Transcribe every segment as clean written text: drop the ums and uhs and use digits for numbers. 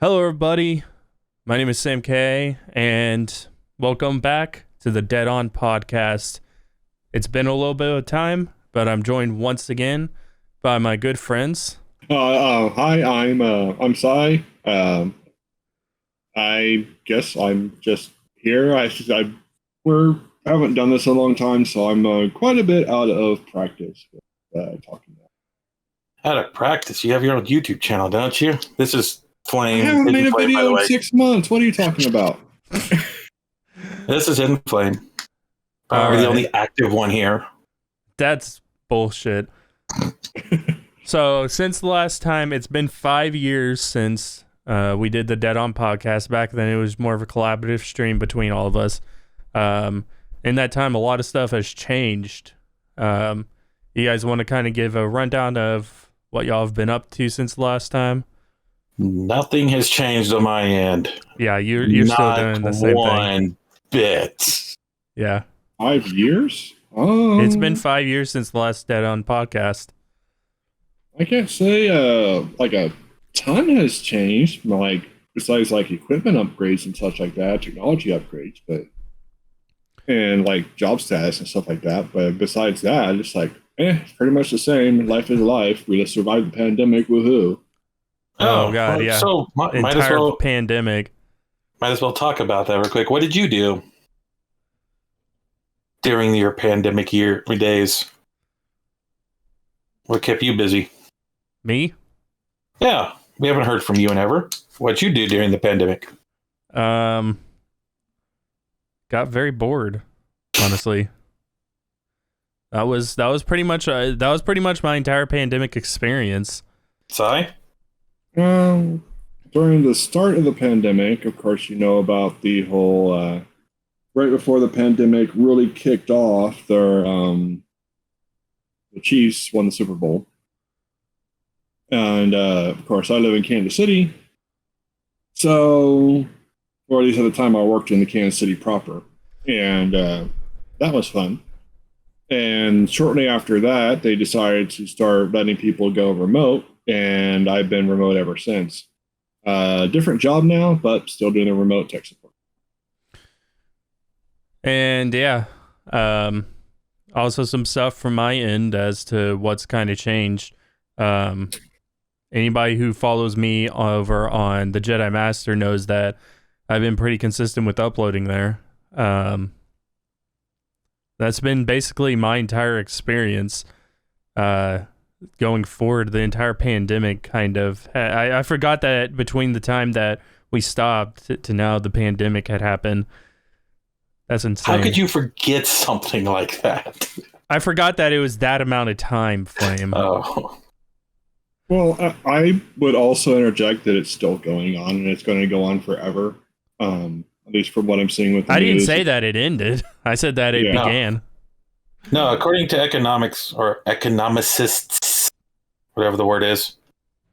Hello, everybody. My name is Sam K, and welcome back to the Dead On podcast. It's been a little bit of time, but I'm joined once again by my good friends. Hi, I'm Sai. I guess I'm just here. I haven't done this in a long time, so I'm quite a bit out of practice with talking about. Out of practice? You have your own YouTube channel, don't you? This is Flame. I haven't made a video in 6 months. What are you talking about? This is Hidden Flame. We're the only active one here. That's bullshit. So, since the last time, it's been 5 years since we did the Dead On podcast. Back then, it was more of a collaborative stream between all of us. In that time, a lot of stuff has changed. You guys want to kind of give a rundown of what y'all have been up to since the last time? Nothing has changed on my end. Yeah, you're still doing the same thing. Not one bit. Yeah. 5 years? It's been 5 years since the last Dead On podcast. I can't say like a ton has changed, like besides like equipment upgrades and such like that, technology upgrades, but and like job status and stuff like that. But besides that, it's like it's pretty much the same. Life is life. We just survived the pandemic. Woohoo! Oh God, yeah. So might as well pandemic. Might as well talk about that real quick. What did you do during your pandemic days? What kept you busy? Me? Yeah, we haven't heard from you in ever. What'd you do during the pandemic? Got very bored, honestly. That was pretty much my entire pandemic experience. Sai? During the start of the pandemic, of course, you know about the whole right before the pandemic really kicked off, the Chiefs won the Super Bowl. And of course, I live in Kansas City. So, or at least at the time, I worked in the Kansas City proper. And that was fun. And shortly after that, they decided to start letting people go remote. And I've been remote ever since. Different job now, but still doing the remote tech support. And yeah, also some stuff from my end as to what's kind of changed. Anybody who follows me over on the Jedi Master knows that I've been pretty consistent with uploading there. That's been basically my entire experience. Going forward, the entire pandemic kind of... I forgot that between the time that we stopped to now the pandemic had happened. That's insane. How could you forget something like that? I forgot that it was that amount of time, Flame. Oh. Well, I would also interject that it's still going on, and it's going to go on forever. At least from what I'm seeing with the I news. didn't say that it ended. I said that it began. No, according to economics or economicists, whatever the word is,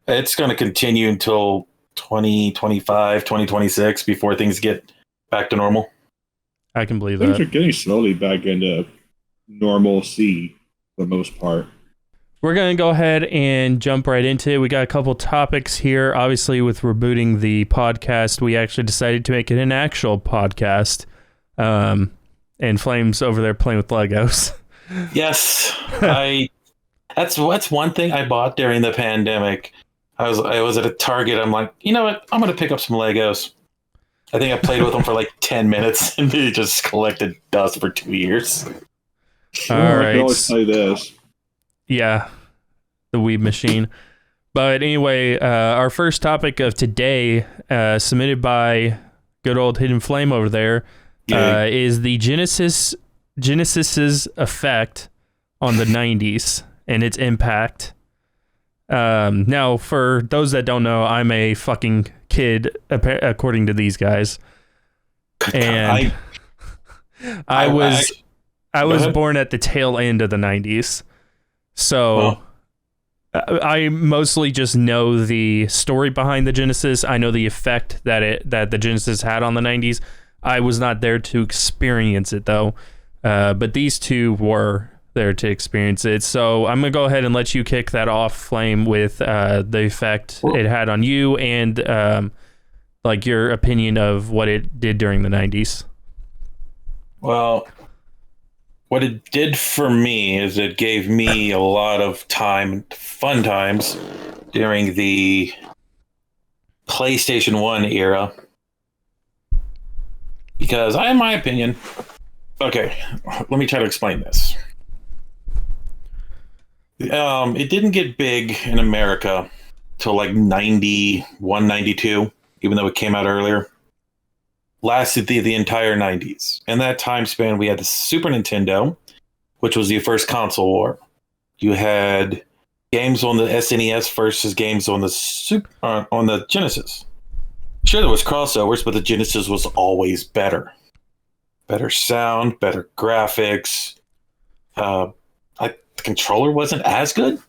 it's going to continue until 2025, 2026 before things get back to normal. I can believe Things that. are getting slowly back into normalcy for the most part. We're going to go ahead and jump right into it. We got a couple topics here. Obviously, with rebooting the podcast, we actually decided to make it an actual podcast. And Flame's over there playing with Legos. Yes, That's one thing I bought during the pandemic. I was at a Target. I'm like, you know what? I'm going to pick up some Legos. I think I played with them for like 10 minutes and they just collected dust for 2 years. Sure, All I right. can always play this. Yeah, the weeb machine. But anyway, our first topic of today, submitted by good old Hidden Flame over there, is the Genesis's effect on the 90s and its impact. Now, for those that don't know, I'm a fucking kid, according to these guys. And I was born at the tail end of the 90s. So I mostly just know the story behind the Genesis. I know the effect that the Genesis had on the 90s. I was not there to experience it, though. But these two were there to experience it. So I'm going to go ahead and let you kick that off, Flame, with the effect it had on you and Like your opinion of what it did during the 90s. Well, what it did for me is it gave me a lot of time, fun times during the PlayStation 1 era. Because in my opinion, okay, let me try to explain this. It didn't get big in America till like 91, 92, even though it came out earlier. Lasted the entire 90s. In that time span, we had the Super Nintendo, which was the first console war. You had games on the SNES versus games on the Genesis. Sure, there was crossovers, but the Genesis was always better. Better sound, better graphics. The controller wasn't as good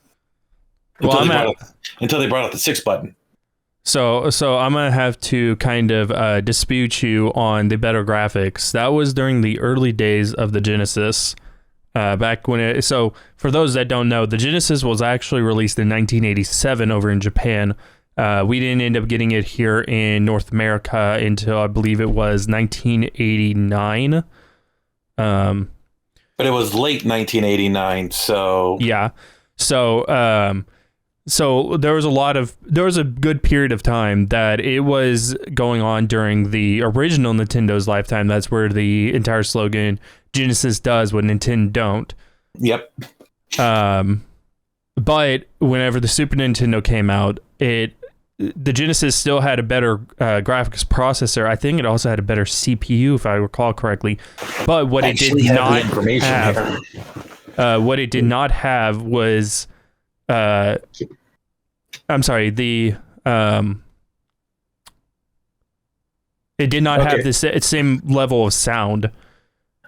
until they brought out the 6 button. So I'm gonna have to kind of dispute you on the better graphics. That was during the early days of the Genesis. Back when so for those that don't know, the Genesis was actually released in 1987 over in Japan. We didn't end up getting it here in North America until I believe it was 1989. But it was late 1989, so yeah. So there was a good period of time that it was going on during the original Nintendo's lifetime. That's where the entire slogan Genesis does what Nintendo don't. Yep. But whenever the Super Nintendo came out, the Genesis still had a better graphics processor. I think it also had a better CPU, if I recall correctly. But what it did not have, what it did not have was, I'm sorry, it did not have the same level of sound.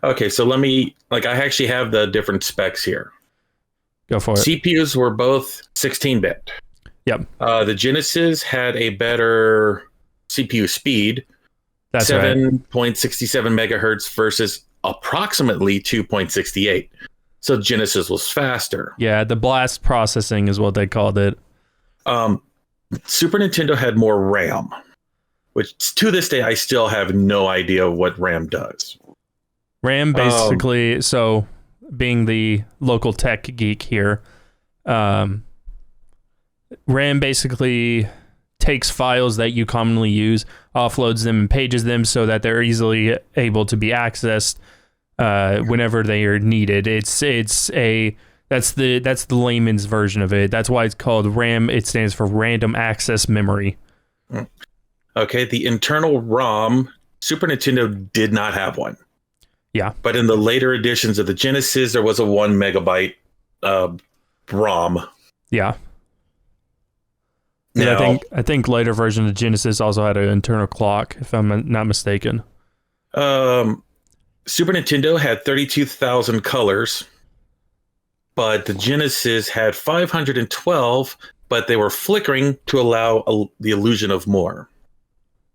Okay, so I actually have the different specs here. Go for it. CPUs were both 16-bit. Yep. The Genesis had a better CPU speed. That's 7.67 megahertz versus approximately 2.68. So Genesis was faster. Yeah, the blast processing is what they called it. Super Nintendo had more RAM, which to this day I still have no idea what RAM does. RAM basically, so being the local tech geek here, RAM basically takes files that you commonly use, offloads them and pages them so that they're easily able to be accessed whenever they are needed. That's the layman's version of it. That's why it's called RAM. It stands for Random Access Memory. Okay, the internal ROM, Super Nintendo did not have one. Yeah. But in the later editions of the Genesis, there was a 1 megabyte ROM. Yeah. Now, I think later version of Genesis also had an internal clock, if I'm not mistaken. Super Nintendo had 32,000 colors, but the Genesis had 512, but they were flickering to allow the illusion of more.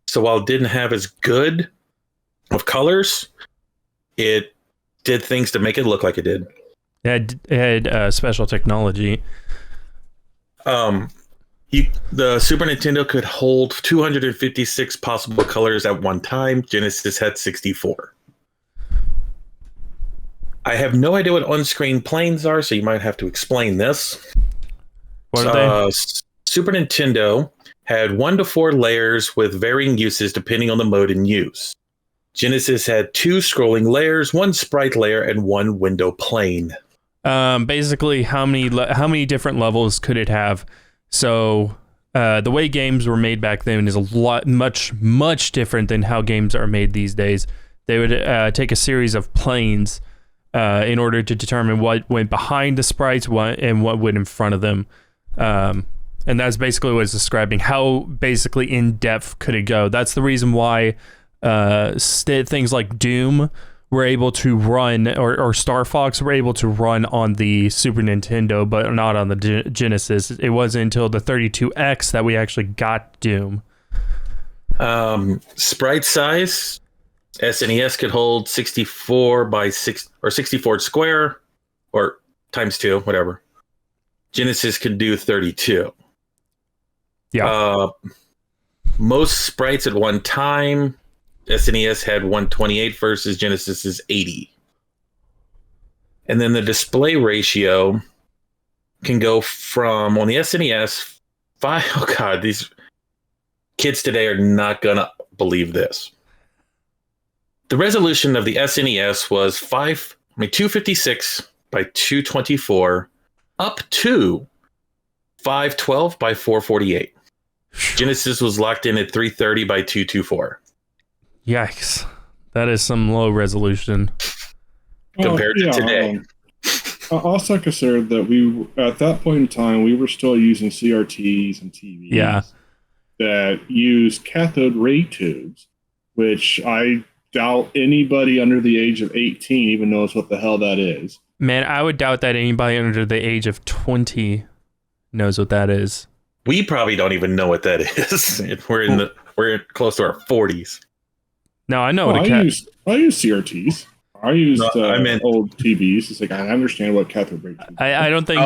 So while it didn't have as good of colors, it did things to make it look like it did. It had special technology. The Super Nintendo could hold 256 possible colors at one time. Genesis had 64. I have no idea what on-screen planes are, so you might have to explain this. What are they? Super Nintendo had 1 to 4 layers with varying uses depending on the mode in use. Genesis had 2 scrolling layers, 1 sprite layer, and 1 window plane. Basically, how many different levels could it have? So the way games were made back then is much different than how games are made these days. They would take a series of planes in order to determine what went behind the sprites and what went in front of them. And that's basically what it's describing. How basically in depth could it go? That's the reason why things like Doom were able to run, or Star Fox were able to run on the Super Nintendo, but not on the Genesis. It wasn't until the 32X that we actually got Doom. Sprite size, SNES could hold 64 by 6 or 64 square, or times 2, whatever. Genesis could do 32. Yeah. most sprites at one time. SNES had 128 versus Genesis's 80. And then the display ratio can go from, on the SNES, oh God, these kids today are not going to believe this. The resolution of the SNES was 256 by 224 up to 512 by 448. Genesis was locked in at 330 by 224. Yikes. That is some low resolution. Compared to today. Also consider that we, at that point in time, we were still using CRTs and TVs that use cathode ray tubes, which I doubt anybody under the age of 18 even knows what the hell that is. Man, I would doubt that anybody under the age of 20 knows what that is. We probably don't even know what that is. We're close to our 40s. No, I know. I use CRTs. I used old TVs. It's like I understand what cathode ray tubes. I don't think.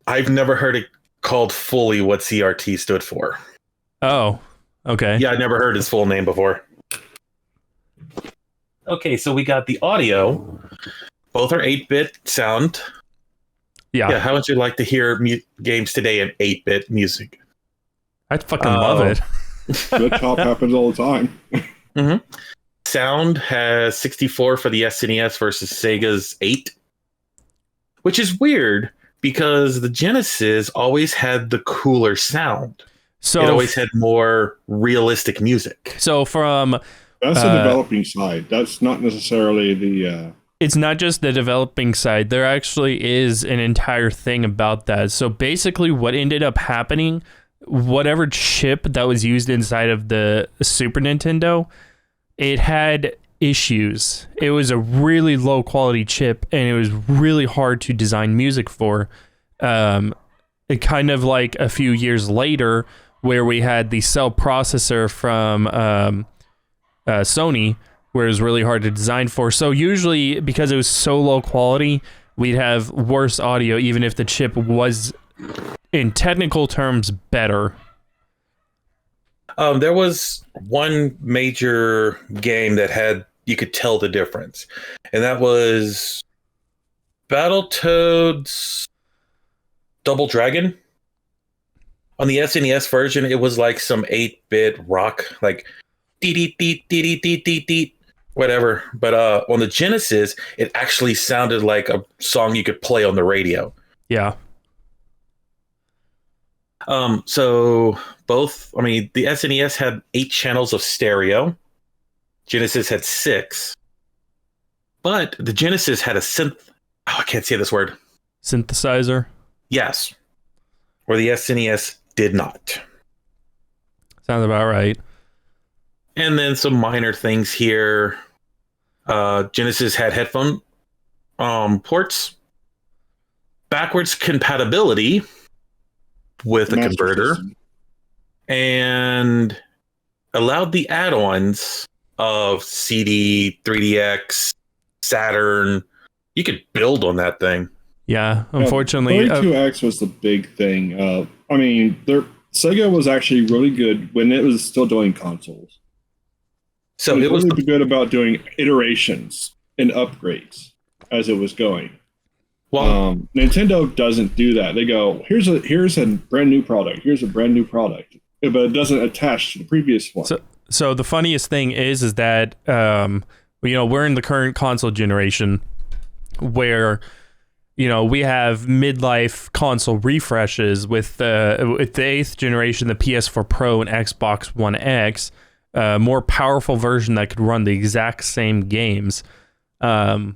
I've never heard it called fully what CRT stood for. Oh, okay. Yeah, I never heard his full name before. Okay, so we got the audio. Both are 8-bit sound. Yeah. How would you like to hear games today in 8-bit music? I fucking love it. Good chop happens all the time. Mm-hmm. Sound has 64 for the SNES versus Sega's 8, which is weird because the Genesis always had the cooler sound. So it always had more realistic music. So from that's the developing side. That's not necessarily the. It's not just the developing side. There actually is an entire thing about that. So basically, what ended up happening, whatever chip that was used inside of the Super Nintendo, it had issues. It was a really low quality chip, and it was really hard to design music for. It kind of like a few years later, where we had the cell processor from Sony, where it was really hard to design for. So usually, because it was so low quality, we'd have worse audio, even if the chip was, in technical terms, better. There was one major game that you could tell the difference, and that was Battletoads Double Dragon. On the SNES version, it was like some 8-bit rock, like dee dee dee dee dee dee, whatever. But on the Genesis, it actually sounded like a song you could play on the radio. Yeah. So both, the SNES had 8 channels of stereo. Genesis had 6. But the Genesis had a I can't say this word. Synthesizer? Yes. Where the SNES did not. Sounds about right. And then some minor things here. Genesis had headphone ports. Backwards compatibility with a converter. And allowed the add-ons of CD, 3DX, Saturn. You could build on that thing. Yeah, unfortunately. 32X was the big thing. Sega was actually really good when it was still doing consoles. So it was really good about doing iterations and upgrades as it was going. Well, Nintendo doesn't do that. They go, here's a brand new product. Here's a brand new product, but it doesn't attach to the previous one. So the funniest thing is that we're in the current console generation where we have midlife console refreshes with the 8th generation, the PS4 Pro and Xbox One X, more powerful version that could run the exact same games. And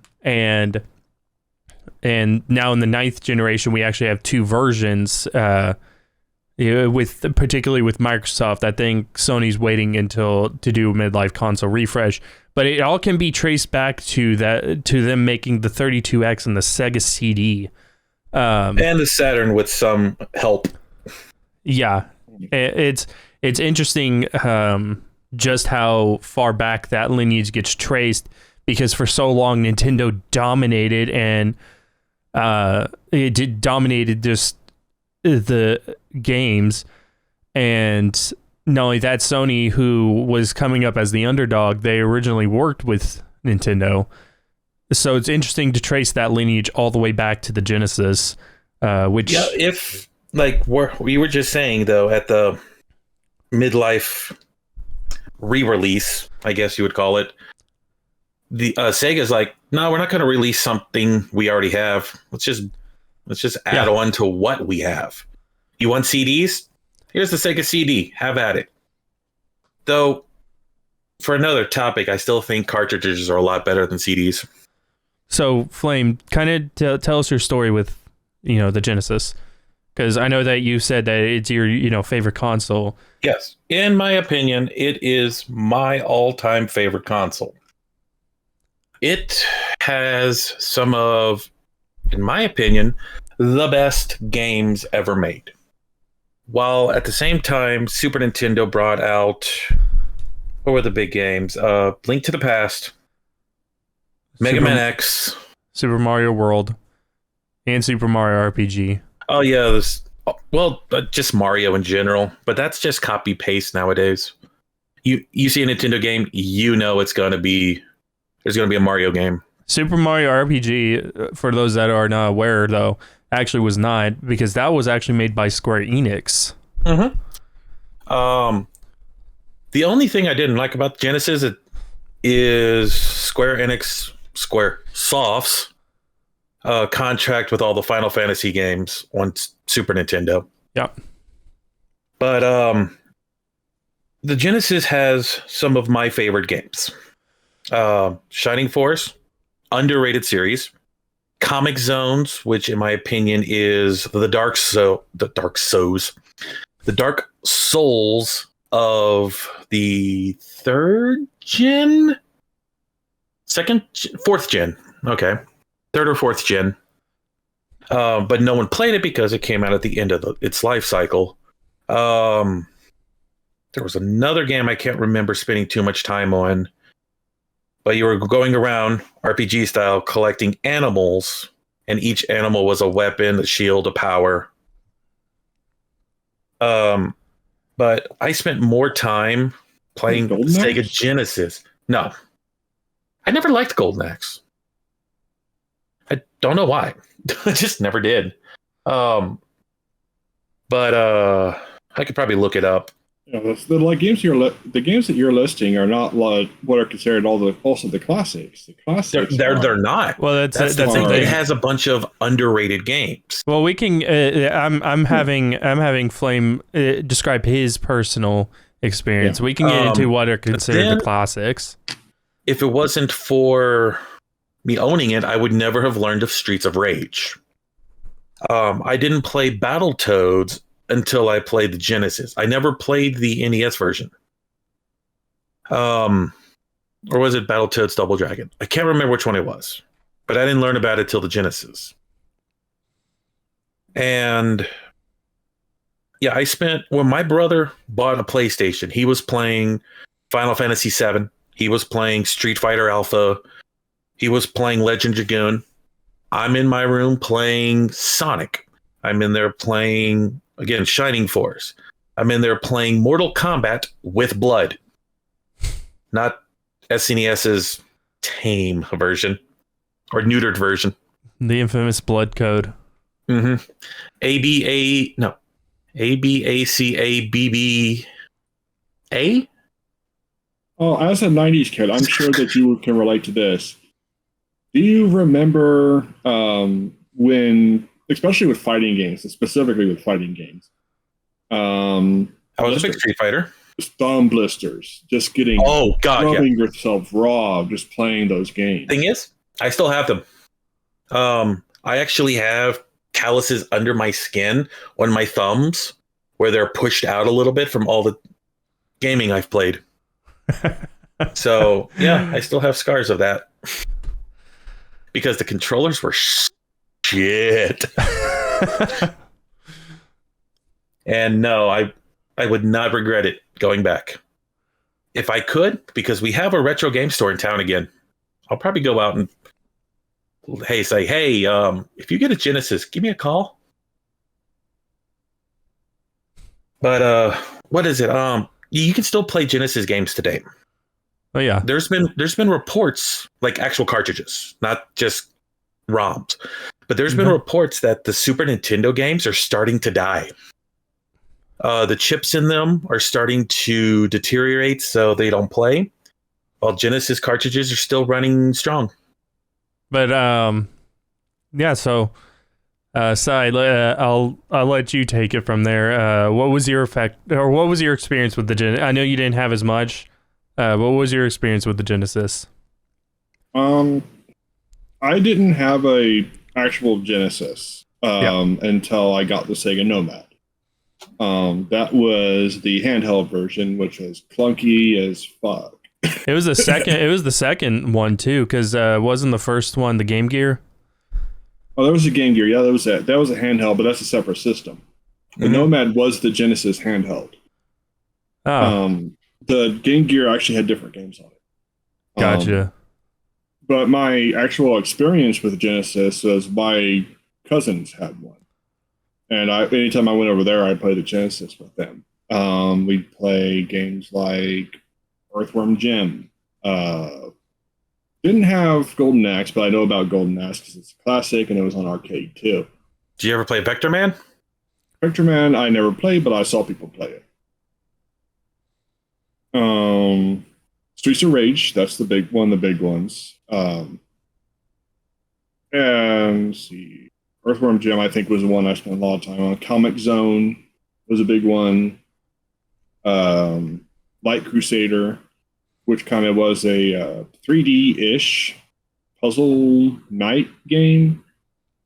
now in the 9th generation, we actually have 2 versions, particularly with Microsoft. I think Sony's waiting to do a midlife console refresh, but it all can be traced back to them making the 32X and the Sega CD. And the Saturn with some help. Yeah. It's interesting just how far back that lineage gets traced, because for so long Nintendo dominated, and dominated just the games, and not only that, Sony, who was coming up as the underdog, they originally worked with Nintendo. So it's interesting to trace that lineage all the way back to the Genesis, which... Yeah, if, like, we were just saying, though, at the midlife re-release, I guess you would call it, the Sega's like, no, we're not going to release something we already have. Let's just add on to what we have. You want CDs? Here's the Sega CD. Have at it. Though, for another topic, I still think cartridges are a lot better than CDs. So, Flame, kind of tell us your story with, the Genesis. Because I know that you said that it's your, favorite console. Yes. In my opinion, it is my all-time favorite console. It has some of, in my opinion, the best games ever made. While at the same time, Super Nintendo brought out, what were the big games? Link to the Past, Mega Man X, Super Mario World, and Super Mario RPG. Oh yeah, just Mario in general, but that's just copy paste nowadays. You see a Nintendo game, it's going to be there's going to be a Mario game. Super Mario RPG, for those that are not aware, though, actually was not, because that was actually made by Square Enix. Mm-hmm. The only thing I didn't like about Genesis is Squaresoft's contract with all the Final Fantasy games on Super Nintendo. Yep. But the Genesis has some of my favorite games. Shining Force, underrated series. Comic Zones, which in my opinion is the Dark Souls of the fourth gen. Okay. Third or fourth gen. But no one played it because it came out at the end of its life cycle. There was another game I can't remember spending too much time on. But you were going around RPG style collecting animals, and each animal was a weapon, a shield, a power. But I spent more time playing Sega Genesis. No. I never liked Golden Axe. I don't know why. I just never did. But I could probably look it up. Yeah, the games the games that you're listing are not like what are considered also the classics. The classics they're not. Well, that's it has a bunch of underrated games. Well, we can. I'm having Flame describe his personal experience. Yeah. We can get into what are considered the classics. If it wasn't for me owning it, I would never have learned of Streets of Rage. I didn't play Battletoads until I played the Genesis. I never played the NES version. Or was it Battletoads Double Dragon? I can't remember which one it was. But I didn't learn about it till the Genesis. And yeah, when my brother bought a PlayStation, he was playing Final Fantasy VII. He was playing Street Fighter Alpha. He was playing Legend Dragoon. I'm in my room playing Sonic. I'm in there playing, again, Shining Force. I'm in there playing Mortal Kombat with blood. Not SNES's tame version or neutered version. The infamous blood code. Mm-hmm. ABACABBA? Oh, as a 90s kid, I'm sure that you can relate to this. Do you remember when, especially with fighting games, and specifically with fighting games, I was a big Street Fighter. Thumb blisters, just getting rubbing yourself raw, just playing those games. Thing is, I still have them. I actually have calluses under my skin on my thumbs where they're pushed out a little bit from all the gaming I've played. So yeah, I still have scars of that because the controllers were shit. And no, I would not regret it going back. If I could, because we have a retro game store in town again, I'll probably go out and say, hey, if you get a Genesis, give me a call. But what is it? You can still play Genesis games today. Oh yeah. There's been reports, like actual cartridges, not just ROMs, but there's been reports that the Super Nintendo games are starting to die. The chips in them are starting to deteriorate, so they don't play, while Genesis cartridges are still running strong. But yeah. So, Sai, I'll let you take it from there. What was your effect, or what was your experience with the Genesis? I know you didn't have as much. What was your experience with the Genesis? I didn't have a actual Genesis until I got the Sega Nomad. That was the handheld version, which was clunky as fuck. It was the second. It was the second one too, because wasn't the first one the Game Gear? Oh, that was a Game Gear. Yeah, that was a handheld, but that's a separate system. The Nomad was the Genesis handheld. Oh, the Game Gear actually had different games on it. Gotcha. But my actual experience with Genesis was my cousins had one. And anytime I went over there, I'd play the Genesis with them. We'd play games like Earthworm Jim. Didn't have Golden Axe, but I know about Golden Axe because it's a classic and it was on arcade too. Did you ever play Vector Man? Vector Man, I never played, but I saw people play it. Streets of Rage, that's the big one, the big ones. And let's see, Earthworm Jim, I think, was the one I spent a lot of time on. Comic Zone was a big one. Light Crusader, which kind of was a 3D-ish puzzle night game.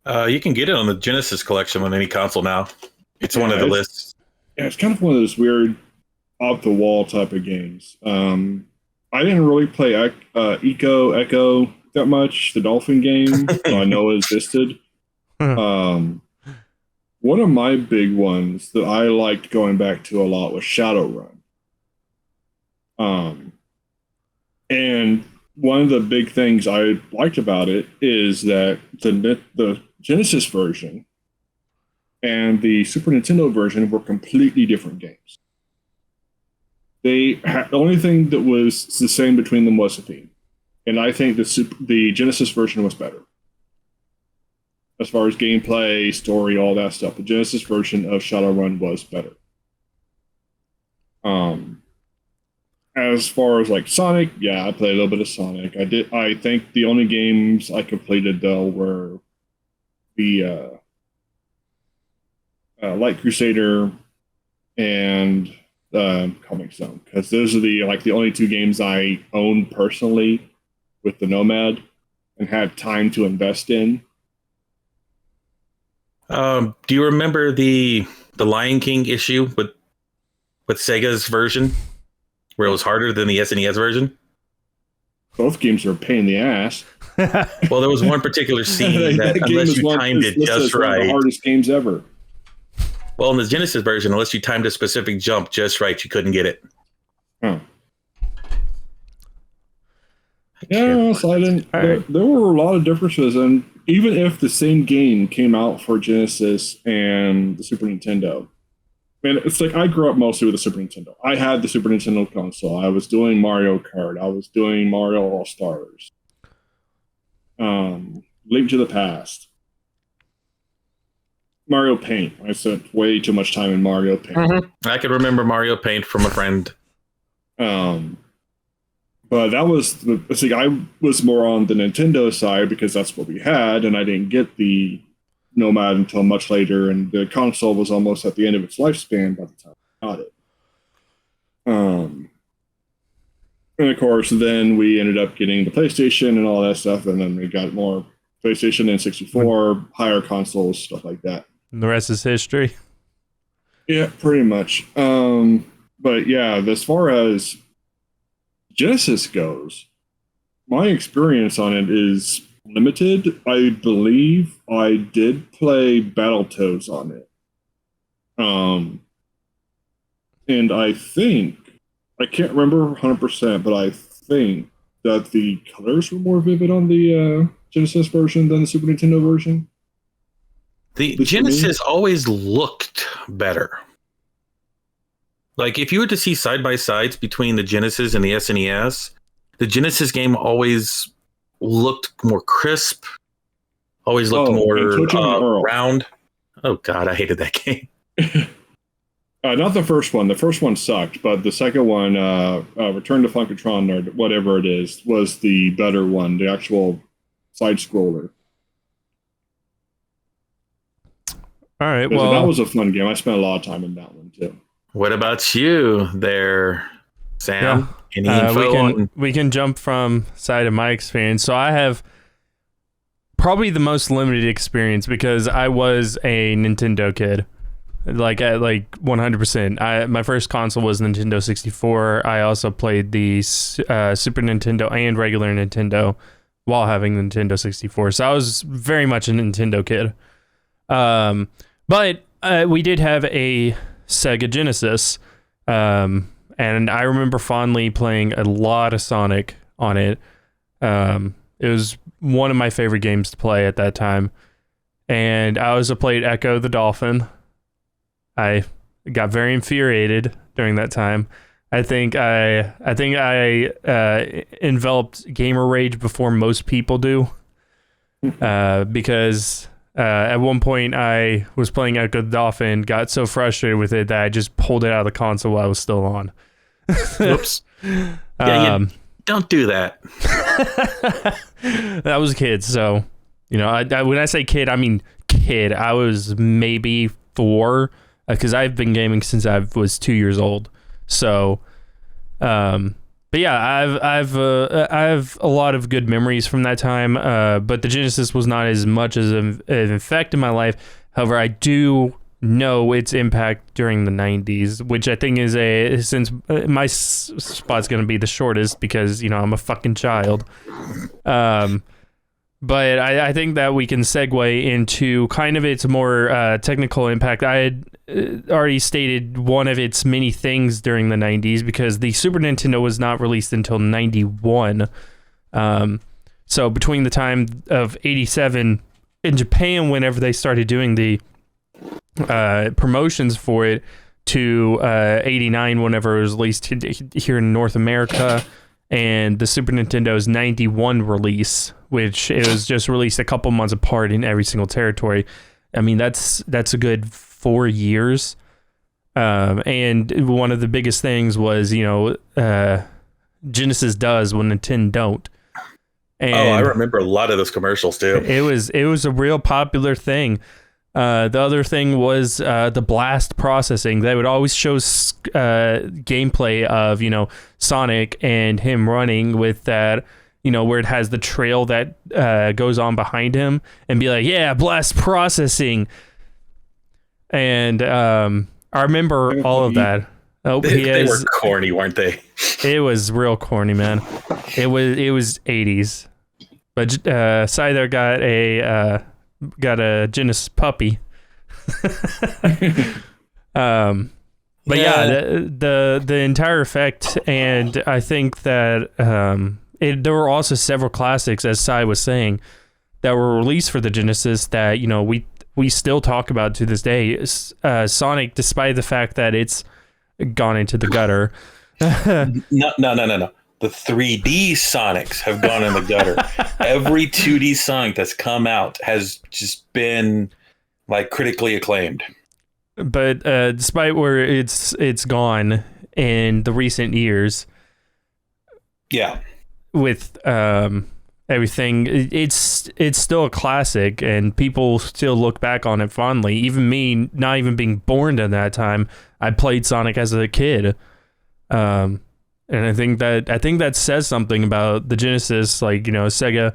You can get it on the Genesis collection on any console now. It's one of the lists. Yeah, it's kind of one of those weird off-the-wall type of games. I didn't really play Echo that much, the Dolphin game, so I know it existed. One of my big ones that I liked going back to a lot was Shadowrun. And one of the big things I liked about it is that the Genesis version and the Super Nintendo version were completely different games. The only thing that was the same between them was the theme. And I think the Genesis version was better. As far as gameplay, story, all that stuff, the Genesis version of Shadowrun was better. As far as like Sonic, yeah, I played a little bit of Sonic. I think the only games I completed though were the Light Crusader and Comic Zone, because those are the only two games I owned personally with the Nomad and had time to invest in. Do you remember the Lion King issue with Sega's version, where it was harder than the SNES version? Both games are a pain in the ass. Well, there was one particular scene that unless you timed it just right, one of the hardest games ever. Well, in the Genesis version, unless you timed a specific jump just right, you couldn't get it. Huh. Yeah, so I didn't. There were a lot of differences, and even if the same game came out for Genesis and the Super Nintendo, man, it's like I grew up mostly with the Super Nintendo. I had the Super Nintendo console. I was doing Mario Kart. I was doing Mario All Stars. Link to the Past. Mario Paint. I spent way too much time in Mario Paint. Mm-hmm. I can remember Mario Paint from a friend. But that was I was more on the Nintendo side because that's what we had, and I didn't get the Nomad until much later, and the console was almost at the end of its lifespan by the time I got it. And of course, then we ended up getting the PlayStation and all that stuff, and then we got more PlayStation and 64, higher consoles, stuff like that. And the rest is history. Yeah, pretty much. But yeah, as far as Genesis goes, my experience on it is limited. I believe I did play Battletoads on it. And I think, I can't remember 100%, but I think that the colors were more vivid on the Genesis version than the Super Nintendo version. The Genesis always looked better. Like, if you were to see side by sides between the Genesis and the SNES, the Genesis game always looked more crisp, always looked more round. Oh God, I hated that game. Not the first one. The first one sucked, but the second one, Return to Funkatron or whatever it is, was the better one. The actual side scroller. All right. Well, that was a fun game. I spent a lot of time in that one too. What about you, there, Sam? Any info we can jump from side of my experience. So I have probably the most limited experience because I was a Nintendo kid. Like 100%. My first console was Nintendo 64. I also played the Super Nintendo and regular Nintendo while having the Nintendo 64. So I was very much a Nintendo kid. But we did have a Sega Genesis. And I remember fondly playing a lot of Sonic on it. It was one of my favorite games to play at that time. And I also played Echo the Dolphin. I got very infuriated during that time. I think I enveloped gamer rage before most people do, because at one point I was playing Echo the Dolphin, got so frustrated with it that I just pulled it out of the console while I was still on. Oops. Yeah, don't do that. That was a kid, so when I say kid, I mean kid. I was maybe 4. Because I've been gaming since I was 2 years old, so, but yeah, I have a lot of good memories from that time. But the Genesis was not as much as an effect in my life. However, I do know its impact during the 90s, which I think is since my spot's going to be the shortest because I'm a fucking child. But I think that we can segue into kind of its more technical impact. I had already stated one of its many things during the 90s because the Super Nintendo was not released until 91. So between the time of 87 in Japan, whenever they started doing the promotions for it, to 89, whenever it was released here in North America, and the Super Nintendo's 91 release, which it was just released a couple months apart in every single territory. I mean, that's a good 4 years. And one of the biggest things was, Genesis does when Nintendo don't. And I remember a lot of those commercials too. It was a real popular thing. The other thing was the blast processing. They would always show gameplay of, Sonic and him running with that, where it has the trail that goes on behind him and be like, yeah, blast processing. And I remember all of that. Oh, they were corny, weren't they? It was real corny, man. It was 80s. But Scyther got a Genesis puppy. But yeah, the entire effect, and I think that there were also several classics, as Cy was saying, that were released for the Genesis that we still talk about to this day. Sonic, despite the fact that it's gone into the gutter. No. The 3D Sonics have gone in the gutter. Every 2D Sonic that's come out has just been critically acclaimed. But despite where it's gone in the recent years, yeah, with everything, it's still a classic, and people still look back on it fondly. Even me, not even being born at that time, I played Sonic as a kid. And I think that says something about the Genesis. Sega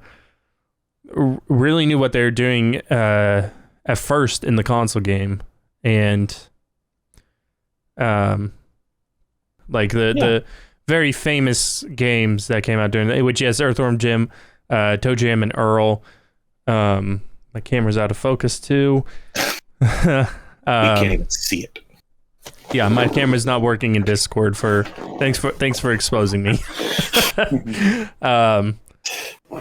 really knew what they were doing at first in the console game, and the very famous games that came out during which Earthworm Jim, Toe Jam, and Earl. My camera's out of focus too. We can't even see it. Yeah, my camera's not working in Discord. Thanks for exposing me. But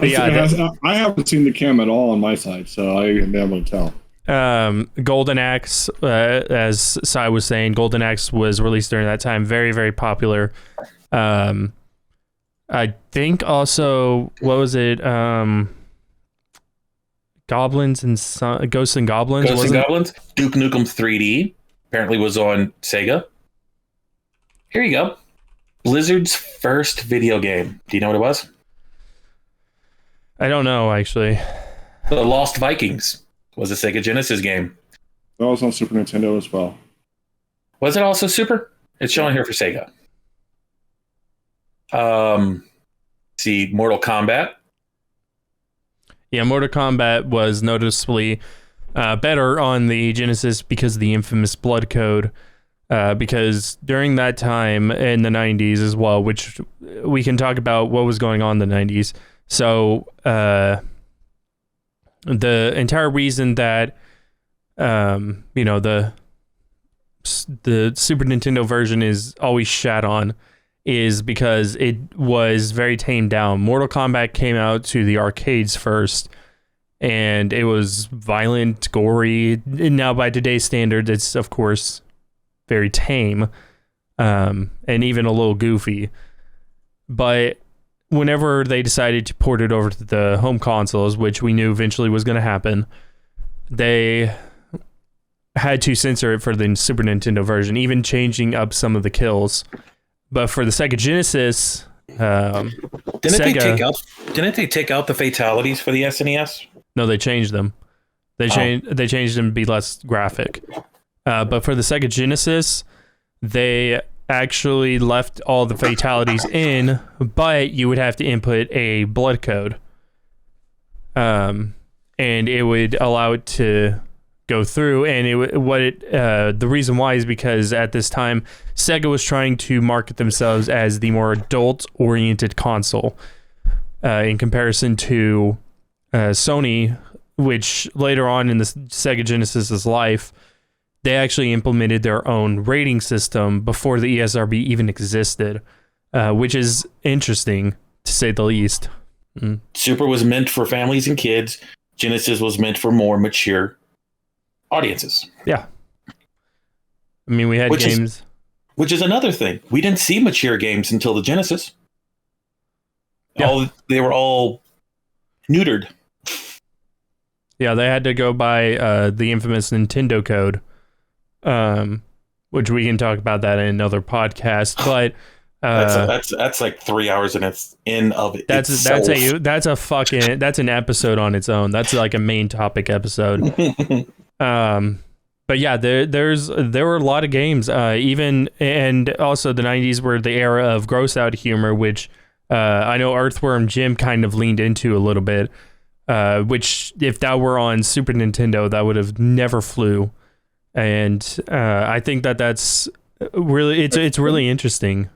yeah, I haven't seen the cam at all on my side, so I am able to tell. Golden Axe, as Sai was saying, Golden Axe was released during that time. Very, very popular. I think also, what was it? Goblins and Ghosts and Goblins. Ghosts and Goblins. Duke Nukem 3D apparently was on Sega. Here you go. Blizzard's first video game. Do you know what it was? I don't know, actually. The Lost Vikings was a Sega Genesis game. That was on Super Nintendo as well. Was it also Super? It's showing here for Sega. See, Mortal Kombat. Yeah, Mortal Kombat was noticeably better on the Genesis because of the infamous blood code. Because during that time in the 90s as well, which we can talk about what was going on in the 90s. So the entire reason that the Super Nintendo version is always shat on is because it was very tamed down. Mortal Kombat came out to the arcades first, and it was violent, gory. And now, by today's standards, it's, of course, very tame, and even a little goofy. But whenever they decided to port it over to the home consoles, which we knew eventually was going to happen, they had to censor it for the Super Nintendo version, even changing up some of the kills. But for the Sega Genesis, didn't they take out the fatalities for the SNES? No, they changed them. They changed them to be less graphic. But for the Sega Genesis, they actually left all the fatalities in, but you would have to input a blood code. And it would allow it to go through, and the reason why is because at this time Sega was trying to market themselves as the more adult-oriented console in comparison to Sony, which later on in the Sega Genesis's life, they actually implemented their own rating system before the ESRB even existed, which is interesting to say the least. Super was meant for families and kids. Genesis was meant for more mature audiences. Yeah. I mean, we had games. Which is another thing. We didn't see mature games until the Genesis. Yeah. They were all neutered. Yeah, they had to go by the infamous Nintendo code, which we can talk about that in another podcast. But that's like 3 hours and it's in of it. That's an episode on its own. That's like a main topic episode. But yeah, there were a lot of games, and also the 90s were the era of gross out humor, which I know Earthworm Jim kind of leaned into a little bit, which if that were on Super Nintendo, that would have never flew. And I think that's really, it's really interesting.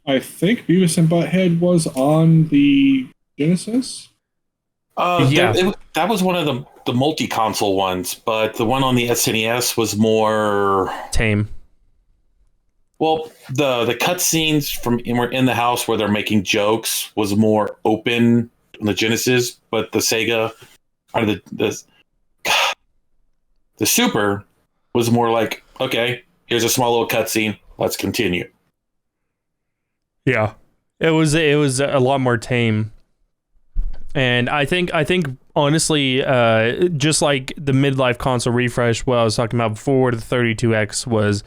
I think Beavis and Butthead was on the Genesis. Yeah, that was one of the multi-console ones, but the one on the SNES was more tame. Well, the cutscenes from in the house where they're making jokes was more open on the Genesis, but the Sega or the Super was more like, okay, here's a small little cutscene, let's continue. Yeah, it was a lot more tame. And I think honestly, just like the midlife console refresh, what I was talking about before, the 32X was,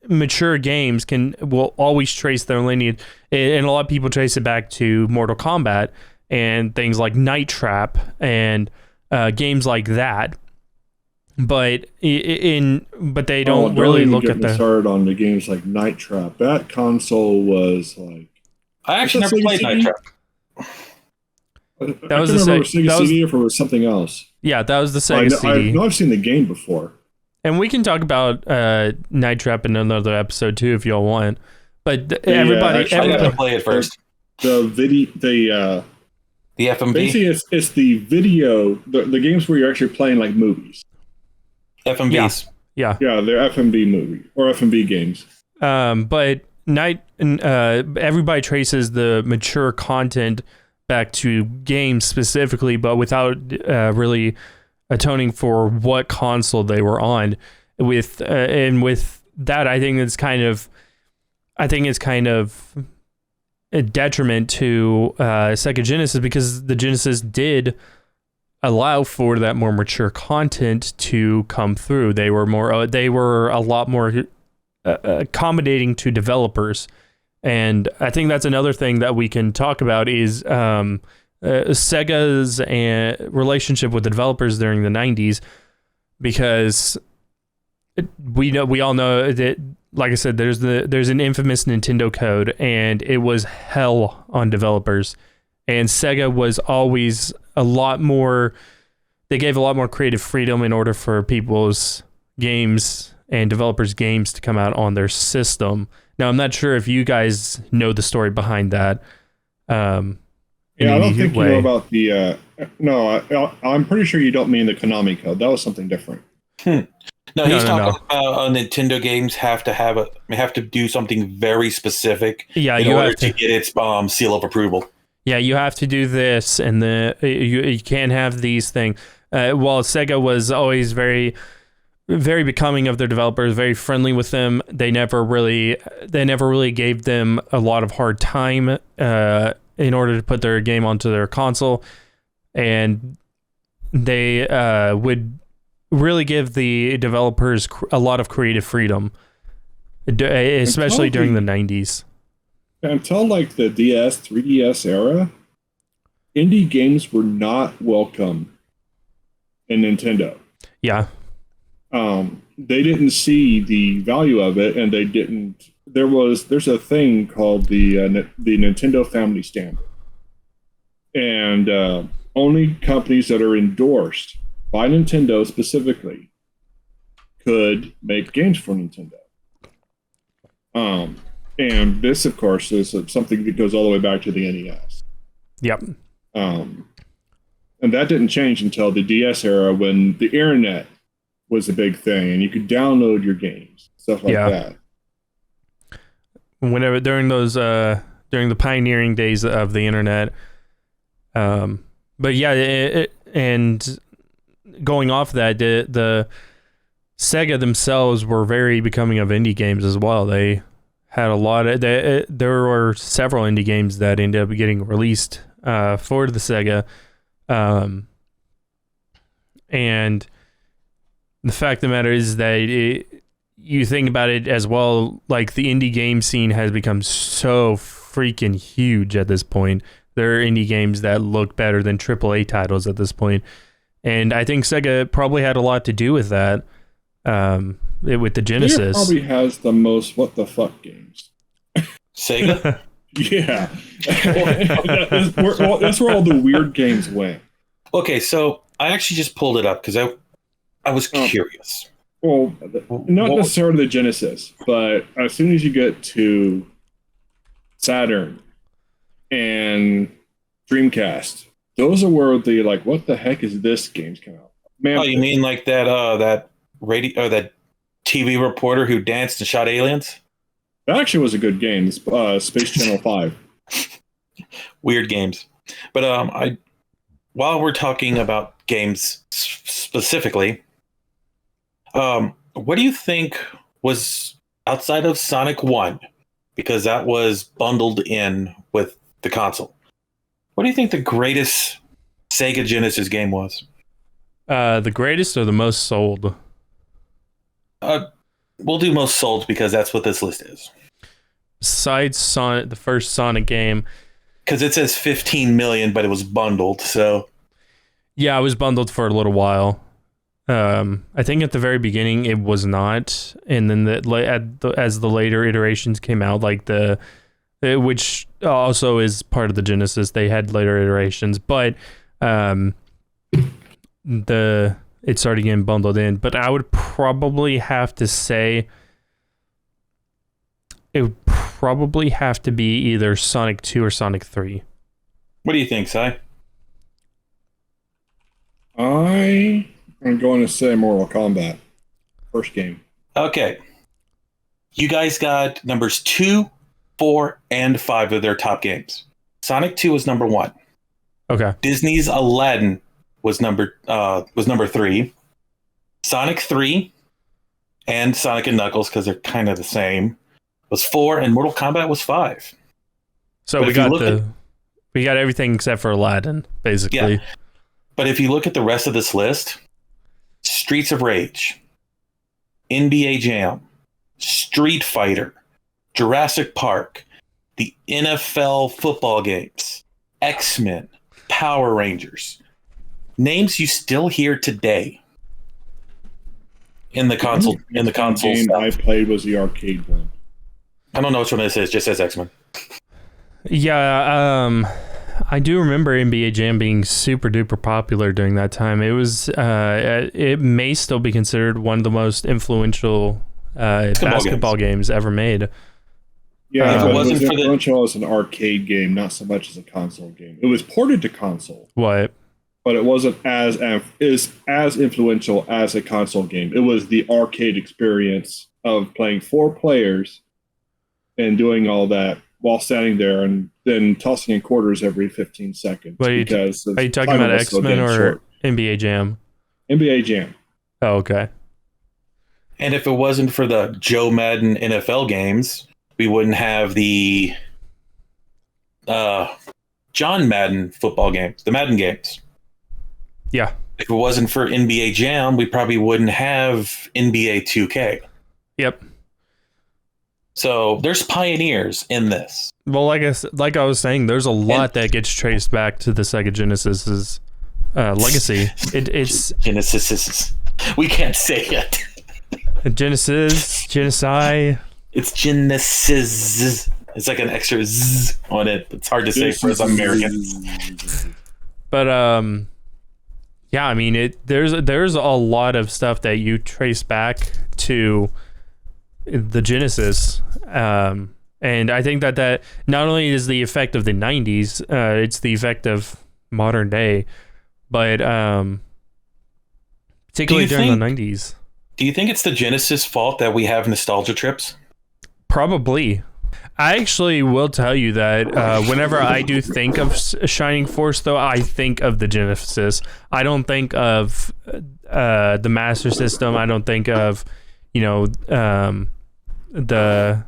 mature games will always trace their lineage, and a lot of people trace it back to Mortal Kombat and things like Night Trap and games like that. But they don't really look at the started on the games like Night Trap. That console was like, I actually never played Night Trap. That was the Sega CD, or if it was something else. Yeah, that was the Sega CD. I've seen the game before. And we can talk about Night Trap in another episode too, if y'all want. But everybody I gotta play it first. The FMV. Basically, it's the video, the games where you're actually playing like movies. FMVs. Yeah, they're FMV movies or FMV games. But everybody traces the mature content back to games specifically, but without really atoning for what console they were on. With that, I think it's kind of a detriment to Sega Genesis, because the Genesis did allow for that more mature content to come through. They were a lot more accommodating to developers, and I think that's another thing that we can talk about is Sega's relationship with the developers during the 90s, because we all know that, like I said, there's an infamous Nintendo code, and it was hell on developers. And Sega was always they gave a lot more creative freedom in order for people's games and developers' games to come out on their system. Now, I'm not sure if you guys know the story behind that. I don't think you know about the... no, I'm pretty sure you don't mean the Konami code. That was something different. No, he's talking about Nintendo games have to do something very specific in order to get its seal of approval. Yeah, you have to do this, and you can't have these things. While Sega was always very, very becoming of their developers, very friendly with them, they never really gave them a lot of hard time in order to put their game onto their console, and they would really give the developers a lot of creative freedom, especially during the 90s. Until like the DS, 3DS era, indie games were not welcome in Nintendo. Yeah. They didn't see the value of it, and they didn't. There's a thing called the Nintendo Family Standard, and only companies that are endorsed by Nintendo specifically could make games for Nintendo. And this, of course, is something that goes all the way back to the NES. Yep. And that didn't change until the DS era, when the internet was a big thing and you could download your games, stuff like that. Whenever during the pioneering days of the internet, but yeah, and going off that, the Sega themselves were very becoming of indie games as well. They had a lot of there were several indie games that ended up getting released for the Sega, and the fact of the matter is that you think about it as well, like the indie game scene has become so freaking huge at this point. There are indie games that look better than AAA titles at this point, and I think Sega probably had a lot to do with that. With the Genesis, Sega probably has the most what the fuck games. Sega, yeah, that's where all the weird games went. Okay, so I actually just pulled it up because I was curious. Well, not necessarily the Genesis, but as soon as you get to Saturn and Dreamcast, those are where the like, what the heck is this games come out? Man, oh, you mean like that radio or that TV reporter who danced and shot aliens? That actually was a good game. Space Channel 5. Weird games. But while we're talking about games specifically, what do you think was outside of Sonic 1, because that was bundled in with the console? What do you think the greatest Sega Genesis game was? The greatest or the most sold? We'll do most sold because that's what this list is. Besides Sonic, the first Sonic game. Because it says 15 million, but it was bundled, so... Yeah, it was bundled for a little while. I think at the very beginning it was not, and then as the later iterations came out, like which also is part of the Genesis, they had later iterations, but it started getting bundled in. But I would probably have to say it would probably have to be either Sonic 2 or Sonic 3. What do you think, Si? I'm going to say Mortal Kombat. First game. Okay. You guys got numbers 2, 4, and 5 of their top games. Sonic 2 was number 1. Okay. Disney's Aladdin was number 3. Sonic 3 and Sonic and Knuckles, because they're kind of the same, was 4, and Mortal Kombat was 5. So we got everything except for Aladdin, basically. Yeah. But if you look at the rest of this list, Streets of Rage, NBA Jam, Street Fighter, Jurassic Park, the NFL football games, X-Men, Power Rangers, names you still hear today in the console game stuff. I played was the arcade one. I don't know which one this is. It just says X-Men. Yeah, I do remember NBA Jam being super duper popular during that time. It was, it may still be considered one of the most influential basketball games ever made. Yeah, it wasn't influential as an arcade game, not so much as a console game. It was ported to console. What? But it wasn't as influential as a console game. It was the arcade experience of playing 4 players and doing all that while standing there and then tossing in quarters every 15 seconds. Are you talking about X-Men or NBA Jam? NBA Jam. Oh, okay. And if it wasn't for the Joe Madden NFL games, we wouldn't have the John Madden football games, the Madden games. Yeah. If it wasn't for NBA Jam, we probably wouldn't have NBA 2K. Yep. So there's pioneers in this. Well, like I was saying, there's a lot that gets traced back to the Sega Genesis's legacy. It's Genesis. We can't say it. Genocide. It's Genesis. It's like an extra z on it. It's hard to say for us Americans. But yeah, I mean, there's a lot of stuff that you trace back to the Genesis, and I think that not only is the effect of the 90s, it's the effect of modern day, but particularly during the 90s. Do you think it's the Genesis fault that we have nostalgia trips? Probably. I actually will tell you that whenever I do think of Shining Force, though, I think of the Genesis. I don't think of the Master System. I don't think of, the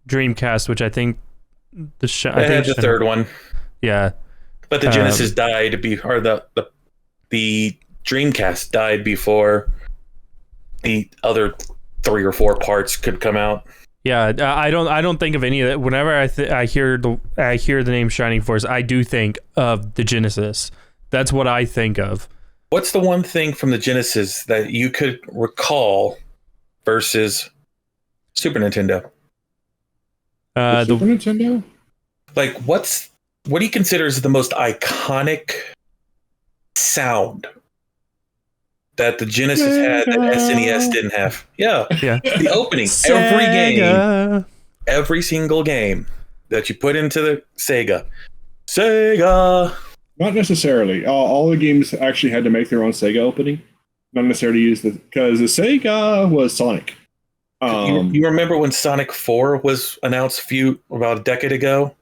Dreamcast, which I think the third one. Yeah, but the Genesis died or the Dreamcast died before the other 3 or 4 parts could come out. Yeah, I don't think of any of that. Whenever I hear the name Shining Force, I do think of the Genesis. That's what I think of. What's the one thing from the Genesis that you could recall versus Super Nintendo? Super Nintendo? Like, what do you consider is the most iconic sound that the Genesis had that SNES didn't have? Yeah. The opening. Sega. Every single game that you put into the Sega. Not necessarily. All the games actually had to make their own Sega opening. Not necessarily use because the Sega was Sonic. You remember when Sonic 4 was announced about a decade ago?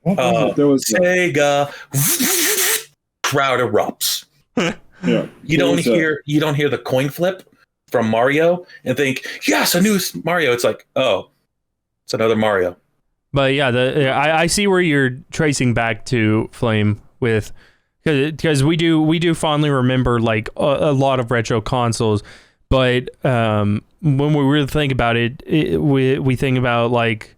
There was Sega. Crowd erupts. Yeah, you don't hear the coin flip from Mario and think, yes, a new Mario. It's like, oh, it's another Mario. But yeah, I see where you're tracing back to, Flame, with because we do fondly remember like a lot of retro consoles, but when we really think about it, we think about like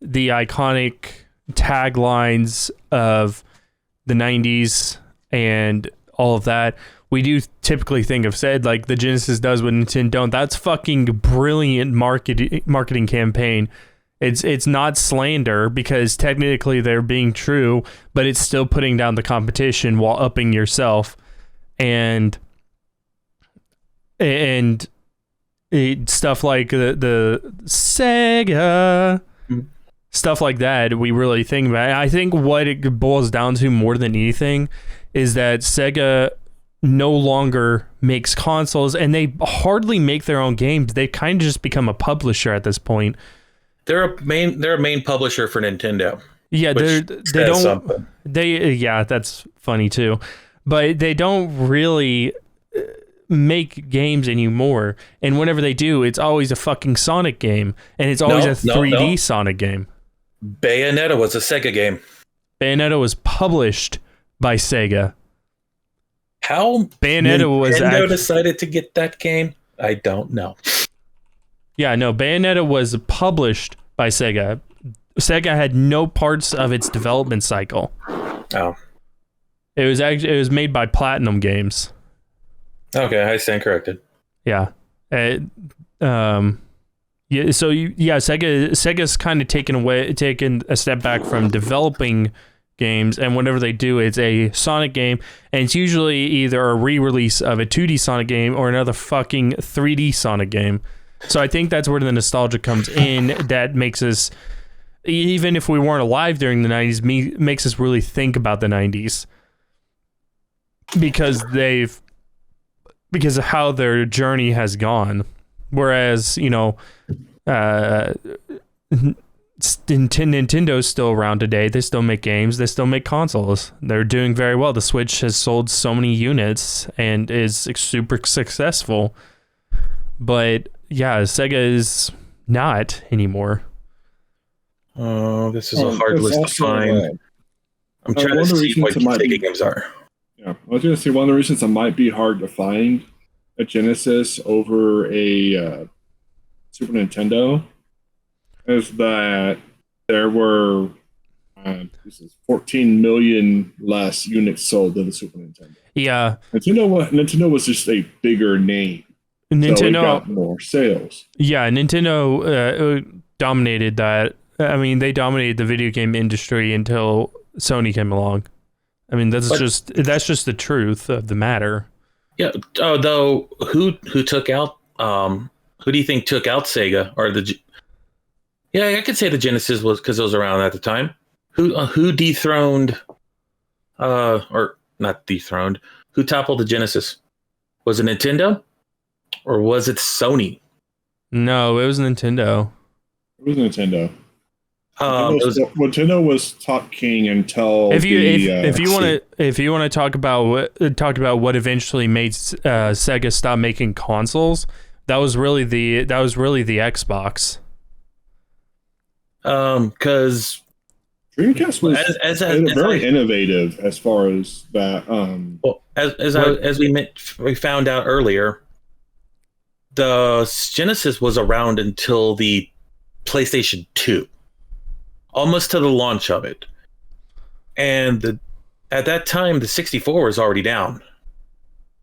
the iconic taglines of the 90s and all of that. We do typically think of like the Genesis does what Nintendo don't. That's fucking brilliant marketing campaign. It's not slander because technically they're being true, but it's still putting down the competition while upping yourself, and stuff like the Sega. Stuff like that, we really think about. I think what it boils down to more than anything is that Sega no longer makes consoles, and they hardly make their own games. They kind of just become a publisher at this point. They're a main publisher for Nintendo. Yeah, they don't. Something. Yeah, that's funny too. but they don't really make games anymore. And whenever they do, it's always a fucking Sonic game, and it's always a 3D Sonic game. Bayonetta was a Sega game. Bayonetta was published by Sega. How Bayonetta decided to get that game? I don't know. Yeah, no, Bayonetta was published by Sega. Sega had no parts of its development cycle. Oh. It was made by Platinum Games. Okay, I stand corrected. Yeah. Sega's kind of taken a step back from developing games, and whenever they do, it's a Sonic game, and it's usually either a re-release of a 2D Sonic game or another fucking 3D Sonic game. So I think that's where the nostalgia comes in. That makes us, even if we weren't alive during the 90s, makes us really think about the 90s because of how their journey has gone. Whereas, Nintendo's still around today. They still make games. They still make consoles. They're doing very well. The Switch has sold so many units and is super successful. But yeah, Sega is not anymore. Oh, this is a hard list to find. I'm trying to see what Sega games are. Yeah, I was going to say one of the reasons it might be hard to find a Genesis over a Super Nintendo is that there were 14 million less units sold than the Super Nintendo. Yeah, Nintendo was just a bigger name. Nintendo so it got more sales. Yeah, Nintendo dominated that. I mean, they dominated the video game industry until Sony came along. I mean, that's just the truth of the matter. Yeah. Though, who took out? Who do you think took out Sega or the? Yeah, I could say the Genesis was because it was around at the time. Who dethroned? Or not dethroned? Who toppled the Genesis? Was it Nintendo, or was it Sony? No, it was Nintendo. It was Nintendo. Nintendo was top king until if you want to talk about what eventually made Sega stop making consoles, that was really the Xbox. Because Dreamcast was very innovative as far as that. Well, as we found out earlier, the Genesis was around until the PlayStation 2. Almost to the launch of it, and at that time the 64 was already down.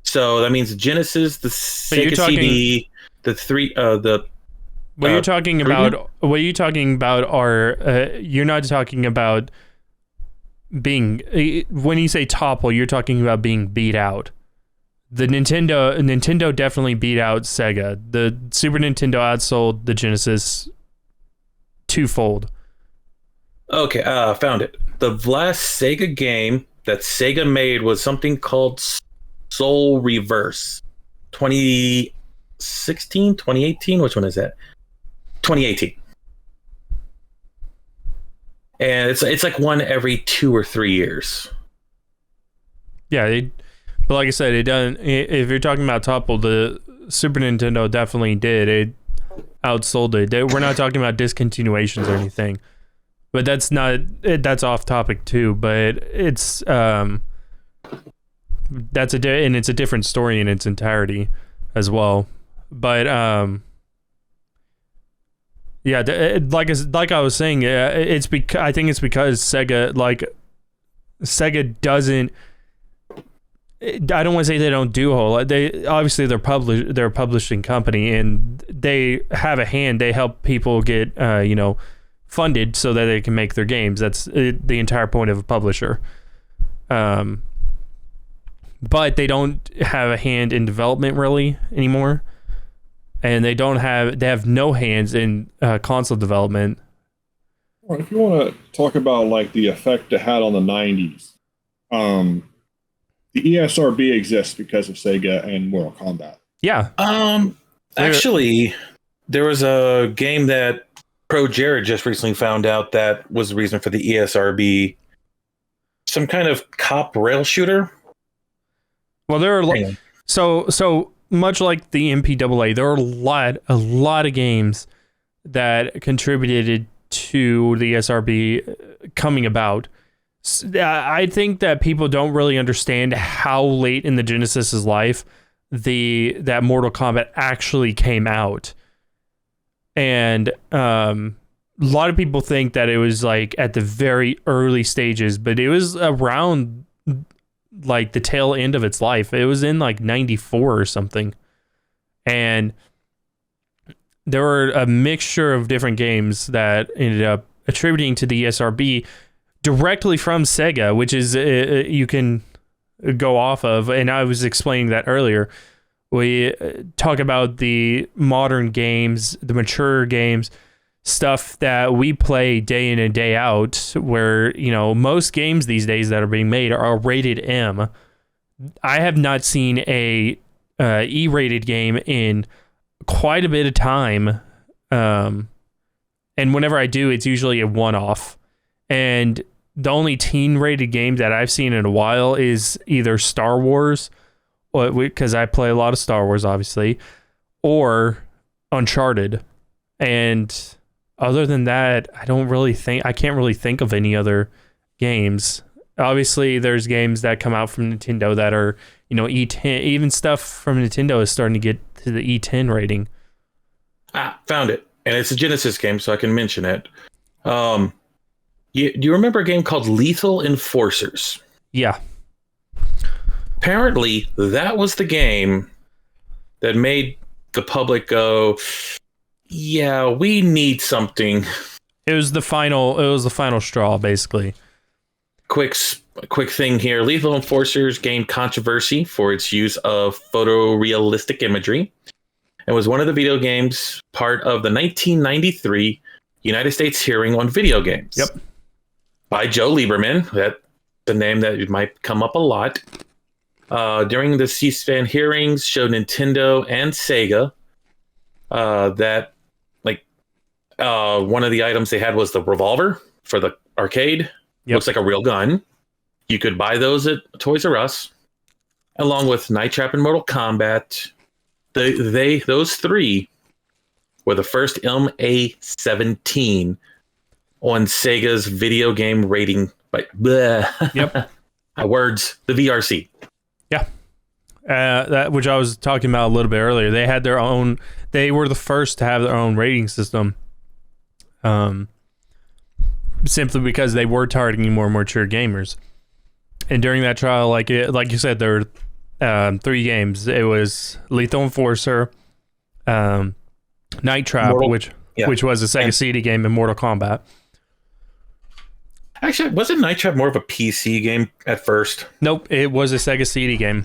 So that means the Genesis, the Sega CD, the three, the. What you're talking about? What you're talking about are you're not talking about being. When you say topple, you're talking about being beat out. The Nintendo definitely beat out Sega. The Super Nintendo outsold the Genesis twofold. Okay, found it. The last Sega game that Sega made was something called Soul Reverse. 2016, 2018? Which one is that? 2018. And it's like one every 2 or 3 years. Yeah, but like I said, it doesn't. If you're talking about topple, the Super Nintendo definitely did. It outsold it. We're not talking about discontinuations or anything. But that's off topic too. But it's and it's a different story in its entirety as well. But yeah, like I was saying, I think it's because Sega doesn't. I don't want to say they don't do a whole lot. They obviously they're a publishing company and they have a hand. They help people get funded so that they can make their games. That's the entire point of a publisher. But they don't have a hand in development really anymore, and they have no hands in console development. Well, if you want to talk about like the effect it had on the 90s, the ESRB exists because of Sega and Mortal Kombat. Yeah. Actually, there was a game that Pro Jared just recently found out that was the reason for the ESRB. Some kind of cop rail shooter. Well, there are so much like the MPAA, there are a lot of games that contributed to the SRB coming about. I think that people don't really understand how late in the Genesis's life that Mortal Kombat actually came out. And a lot of people think that it was like at the very early stages, but it was around like the tail end of its life. It was in like 94 or something. And there were a mixture of different games that ended up attributing to the ESRB directly from Sega, which is you can go off of. And I was explaining that earlier. We talk about the modern games, the mature games, stuff that we play day in and day out, where, you know, most games these days that are being made are rated M. I have not seen a E-rated game in quite a bit of time. And whenever I do, it's usually a one-off. And the only teen-rated game that I've seen in a while is either Star Wars, because I play a lot of Star Wars, obviously, or Uncharted. And other than that, I can't really think of any other games. Obviously, there's games that come out from Nintendo that are, you know, E10. Even stuff from Nintendo is starting to get to the E10 rating. Found it. And it's a Genesis game, so I can mention it. Do you remember a game called Lethal Enforcers? Yeah. Apparently, that was the game that made the public go, yeah, we need something. It was the final straw, basically. Quick thing here. Lethal Enforcers gained controversy for its use of photorealistic imagery and was one of the video games part of the 1993 United States hearing on video games. Yep. By Joe Lieberman. That's the name that might come up a lot. During the C-SPAN hearings, showed Nintendo and Sega that one of the items they had was the revolver for the arcade. Yep. Looks like a real gun. You could buy those at Toys R Us, along with Night Trap and Mortal Kombat. Those three were the first MA17 on Sega's video game rating. Yep. Words. The VRC. Yeah. That which I was talking about a little bit earlier. They had their own. They were the first to have their own rating system. Simply because they were targeting more mature gamers. And during that trial, like you said, there were 3 games. It was Lethal Enforcer, Night Trap, which was a Sega CD game, and Mortal Kombat. Actually, wasn't Night Trap more of a PC game at first? Nope, it was a Sega CD game.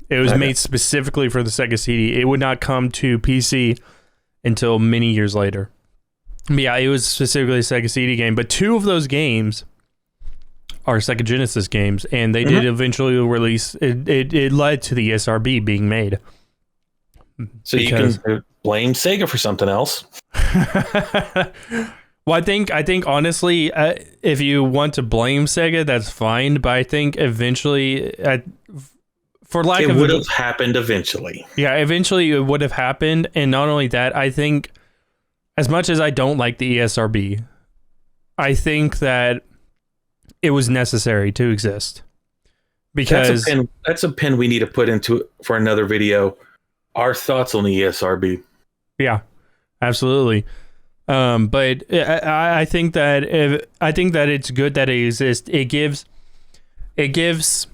It was made specifically for the Sega CD. It would not come to PC until many years later. But yeah, it was specifically a Sega CD game. But 2 of those games are Sega Genesis games, and they did eventually release. It led to the SRB being made. So you can blame Sega for something else. Well, I think honestly, if you want to blame Sega, that's fine. But I think eventually, for lack of, it would have happened eventually. Yeah, eventually it would have happened, and not only that, I think, as much as I don't like the ESRB, I think that it was necessary to exist. Because that's a pin we need to put into for another video. Our thoughts on the ESRB. Yeah, absolutely. But I think that it's good that it exists. It gives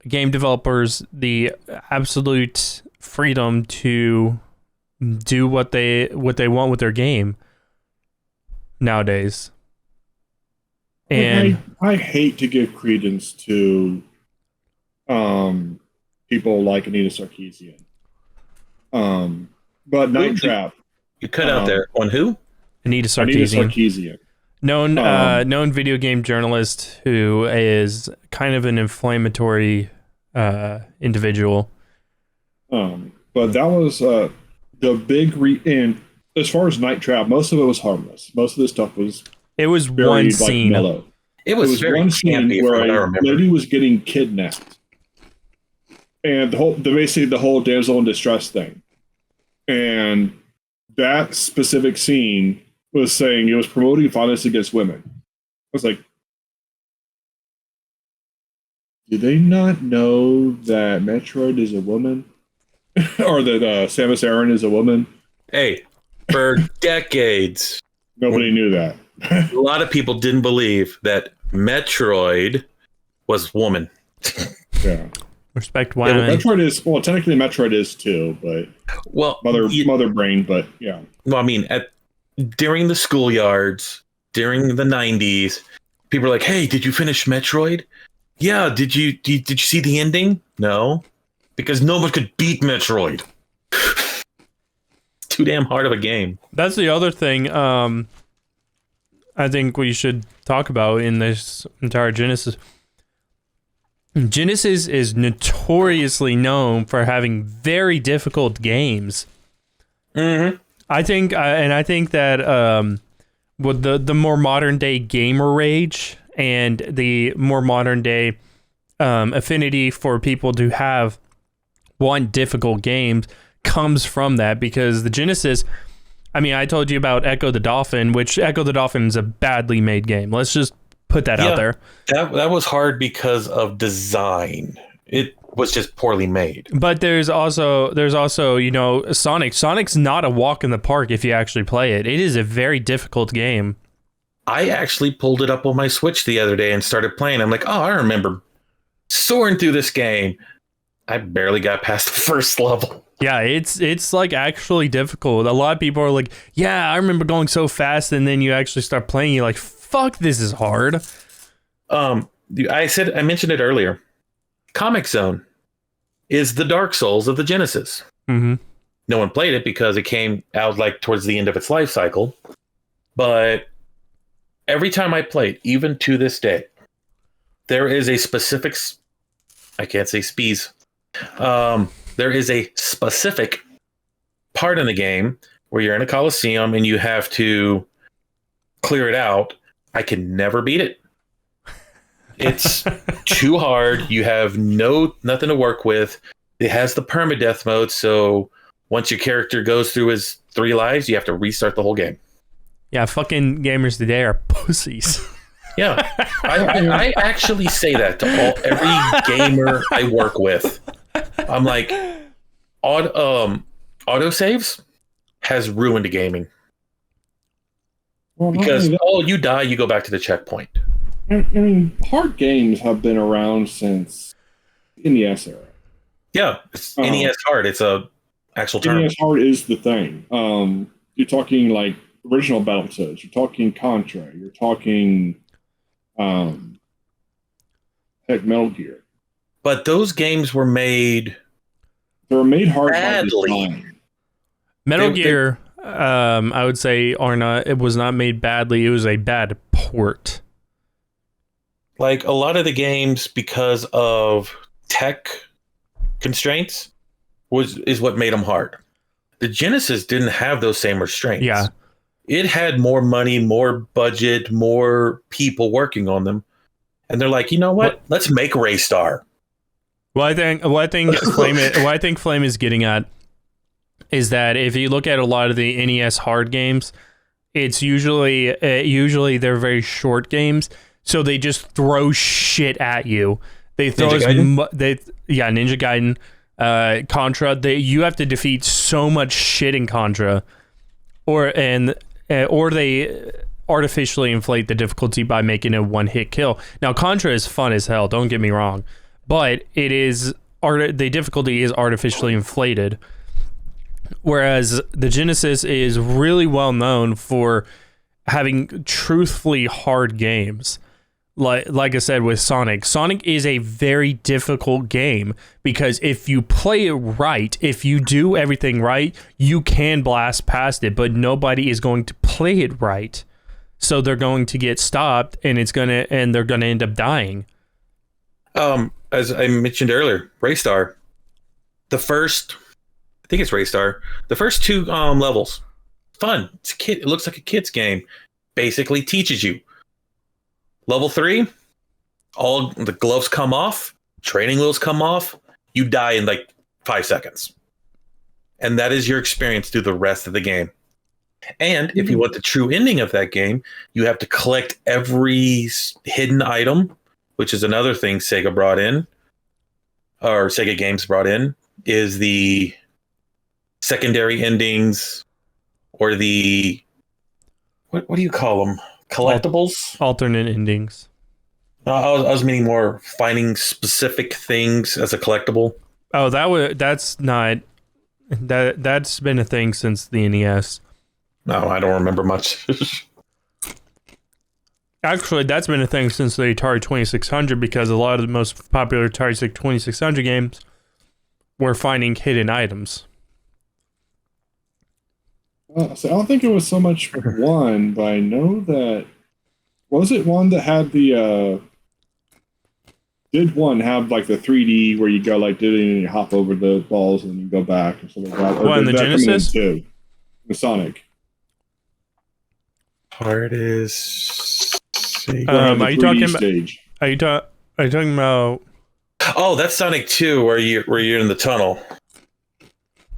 game developers the absolute freedom to do what they want with their game nowadays. And I hate to give credence to people like Anita Sarkeesian. But Night Trap. You cut out there. On who? Anita Sarkeesian. Known video game journalist who is kind of an inflammatory individual. But that was the big and as far as Night Trap, most of it was harmless. Most of this stuff was very, one scene. Mellow. It was very one scene campy where a lady was getting kidnapped. and basically the whole damsel in distress thing, and that specific scene was saying it was promoting violence against women. I was like, do they not know that Metroid is a woman? Or that Samus Aran is a woman? Hey, for decades, Nobody knew that. a lot of people didn't believe that Metroid was woman. Yeah. Respect Yeah, women. Metroid is, well, technically Metroid is too, but Well, mother brain, but yeah. Well, I mean, during the schoolyards, during the 90s, people were like, "Hey, did you finish Metroid? Yeah, did you see the ending? No, because no one could beat Metroid. Too damn hard of a game." That's the other thing I think we should talk about in this entire Genesis. Genesis is notoriously known for having very difficult games. Mm-hmm. I think that with the more modern day gamer rage and the more modern day affinity for people to want difficult games comes from that, because the Genesis, I mean, I told you about Echo the Dolphin, which Echo the Dolphin is a badly made game. Let's just put that out there. That was hard because of design. It was just poorly made. But there's also Sonic. Sonic's not a walk in the park if you actually play it. It is a very difficult game. I actually pulled it up on my Switch the other day and started playing. I'm like, oh, I remember soaring through this game. I barely got past the first level. Yeah, it's like actually difficult. A lot of people are like, yeah, I remember going so fast, and then you actually start playing, you're like, fuck, this is hard. I mentioned it earlier. Comic Zone is the Dark Souls of the Genesis. Mm-hmm. No one played it because it came out like towards the end of its life cycle. But every time I played, even to this day, there is a specific, I can't say spees. There is a specific part in the game where you're in a Coliseum and you have to clear it out. I can never beat it. It's too hard. You have nothing to work with. It has the permadeath mode, so once your character goes through his 3 lives, you have to restart the whole game. Yeah, fucking gamers today are pussies. Yeah, I actually say that to every gamer I work with. I'm like, autosaves has ruined gaming. Well, Because you die, you go back to the checkpoint. I mean, hard games have been around since NES era. Yeah, it's NES hard. It's a actual term. NES hard is the thing. You're talking like original Battletoads. You're talking Contra. You're talking, Metal Gear. But those games were made. They were made hard badly. by design. Metal Gear, I would say, it was not made badly. It was a bad port. Like a lot of the games, because of tech constraints, is what made them hard. The Genesis didn't have those same restraints. Yeah. It had more money, more budget, more people working on them. And they're like, you know what? Let's make Raystar. What I think Flame is getting at is that if you look at a lot of the NES hard games, it's usually they're very short games, so they just throw shit at you. They throw Ninja Gaiden, Contra. You have to defeat so much shit in Contra, or they artificially inflate the difficulty by making a one-hit kill. Now, Contra is fun as hell, don't get me wrong, but the difficulty is artificially inflated. Whereas the Genesis is really well known for having truthfully hard games. Like I said with Sonic is a very difficult game because if you play it right, if you do everything right, you can blast past it, but nobody is going to play it right. So they're going to get stopped and they're gonna end up dying. As I mentioned earlier, Raystar, I think it's Raystar. The first 2 levels, fun. It looks like a kid's game. Basically teaches you. Level 3, all the gloves come off, training wheels come off. you die in like 5 seconds. And that is your experience through the rest of the game. And if you want the true ending of that game, you have to collect every hidden item, which is another thing Sega brought in, or Sega Games brought in, is the secondary endings, or the what do you call them? Collectibles? Alternate endings. I was meaning more finding specific things as a collectible. Oh, that's been a thing since the NES. No, I don't remember much. Actually, that's been a thing since the Atari 2600, because a lot of the most popular Atari 2600 games were finding hidden items. So I don't think it was so much one, but I know that was it one that had the did one have like the 3D where you go like did it and you hop over the balls and you go back and something like that? What, in the Genesis? The Sonic. Part is. Are you talking about? Stage. Are you talking about? Oh, that's Sonic 2, where you're in the tunnel.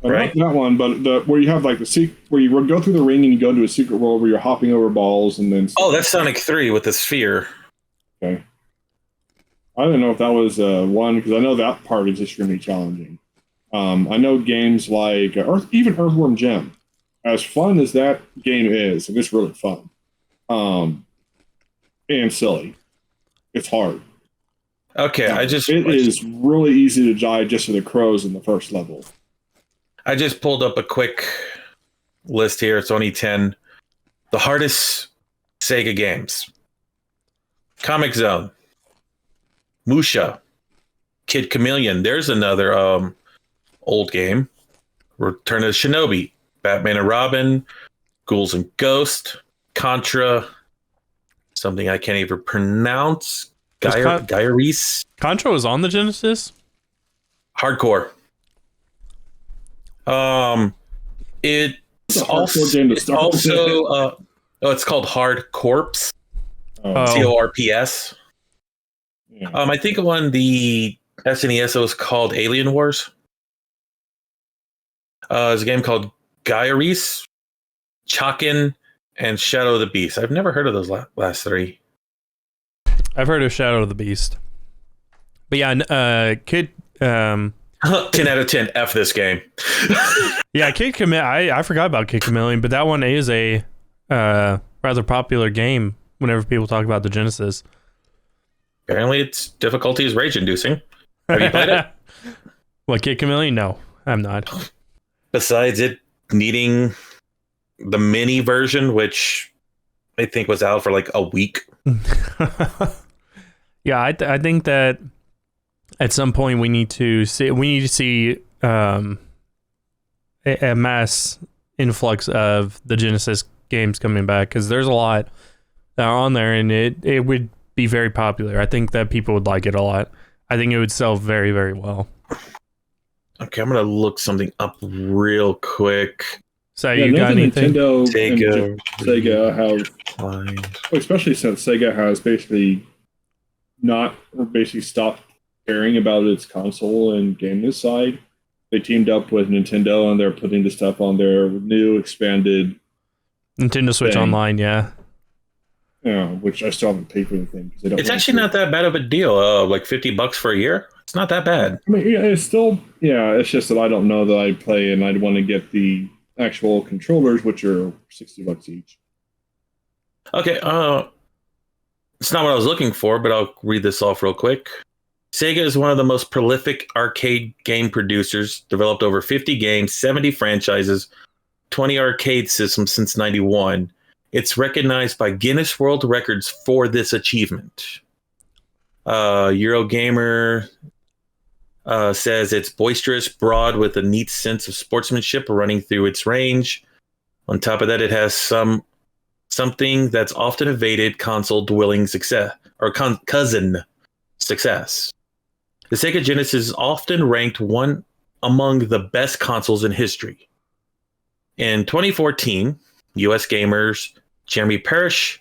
Right. Not that one, but where you have like where you go through the ring and you go into a secret world where you're hopping over balls and then. Oh, that's Sonic 3 with the sphere. Okay. I don't know if that was one, because I know that part is extremely challenging. I know games like even Earthworm Jim, as fun as that game is, and it's really fun, and silly. It's hard. Okay, it is really easy to die just to the crows in the first level. I just pulled up a quick list here. It's only 10. The hardest Sega games. Comic Zone. Musha. Kid Chameleon. There's another old game. Return of the Shinobi. Batman and Robin. Ghouls and Ghosts. Contra. Something I can't even pronounce. Gaia Reese. Contra was on the Genesis? Hardcore. It's called Hard Corpse. CORPS. Yeah. I think on the SNES it was called Alien Wars. There's a game called Gaia Reese, Chakin, and Shadow of the Beast. I've never heard of those last three. I've heard of Shadow of the Beast. But yeah, Kid... 10 out of 10. F this game. Yeah, Kid Chameleon. I forgot about Kid Chameleon, but that one is a rather popular game whenever people talk about the Genesis. Apparently, its difficulty is rage-inducing. Have you played it? What, Kid Chameleon? No, I'm not. Besides it needing the mini version, which I think was out for like a week. Yeah, I think that at some point we need to see a mass influx of the Genesis games coming back, because there's a lot that are on there, and it would be very popular. I think that people would like it a lot. I think it would sell very, very well. Okay, I'm gonna look something up real quick. So you got anything? Nintendo Sega have, especially since Sega has basically stopped caring about its console and game side. They teamed up with Nintendo and they're putting the stuff on their new expanded Nintendo Switch thing. Online, yeah. Yeah, which I still haven't paid for anything. It's actually not that bad of a deal. Like $50 for a year. It's not that bad. I mean, yeah, it's just that I don't know that I play and I'd want to get the actual controllers, which are $60 each. Okay, it's not what I was looking for, but I'll read this off real quick. Sega is one of the most prolific arcade game producers, developed over 50 games, 70 franchises, 20 arcade systems since 91. It's recognized by Guinness World Records for this achievement. Eurogamer says it's boisterous, broad, with a neat sense of sportsmanship running through its range. On top of that, it has something that's often evaded console-dwelling success, or cousin success. The Sega Genesis is often ranked one among the best consoles in history. In 2014, US gamers Jeremy Parrish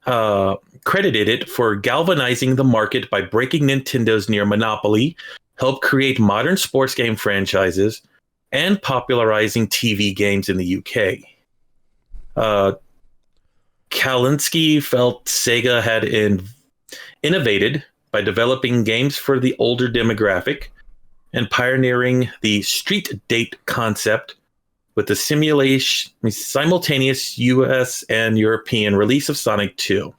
credited it for galvanizing the market by breaking Nintendo's near monopoly, helped create modern sports game franchises and popularizing TV games in the UK. Kalinske felt Sega had innovated by developing games for the older demographic and pioneering the street date concept with the simultaneous US and European release of Sonic 2.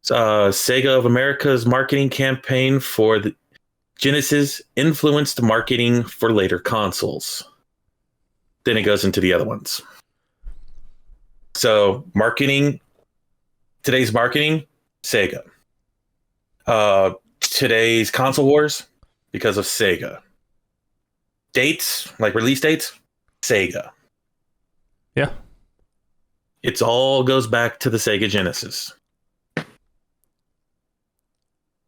Sega of America's marketing campaign for the Genesis influenced marketing for later consoles. Then it goes into the other ones. So today's marketing, Sega. Today's console wars, because of Sega. Dates, like release dates, Sega. Yeah. It's all goes back to the Sega Genesis.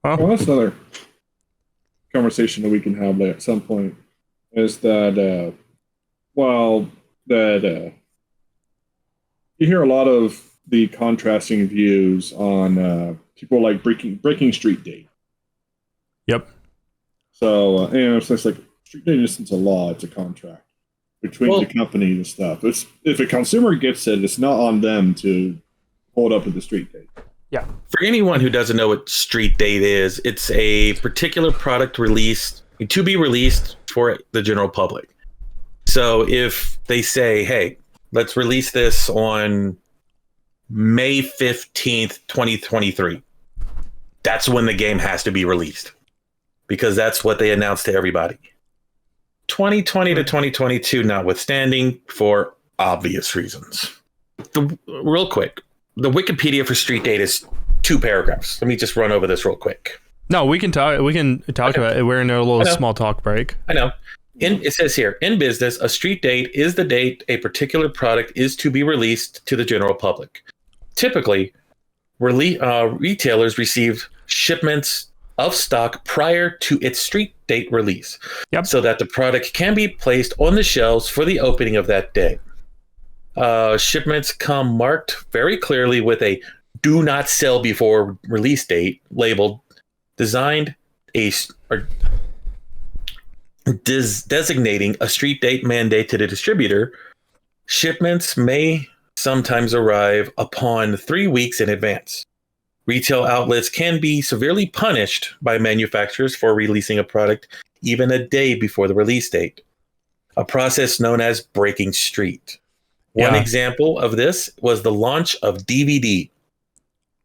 Well, that's another conversation that we can have at some point. Is that you hear a lot of the contrasting views on people like breaking street date. Yep. So it's just like street date isn't a law; it's a contract between the companies and stuff. If a consumer gets it, it's not on them to hold up with the street date. Yeah. For anyone who doesn't know what street date is, it's a particular product to be released for the general public. So if they say, hey, let's release this on May 15th, 2023, that's when the game has to be released, because that's what they announced to everybody. 2020 to 2022 notwithstanding, for obvious reasons. Real quick, the Wikipedia for street date is 2 paragraphs. Let me just run over this real quick. No, we can talk about it. We're in a little small talk break. I know. It says here, in business, a street date is the date a particular product is to be released to the general public. Typically, retailers receive shipments of stock prior to its street date release, so that the product can be placed on the shelves for the opening of that day. Shipments come marked very clearly with a "Do not sell before release date" labeled, designating a street date mandate to the distributor. Shipments may sometimes arrive upon 3 weeks in advance. Retail outlets can be severely punished by manufacturers for releasing a product even a day before the release date, a process known as breaking street. One example of this was the launch of DVD.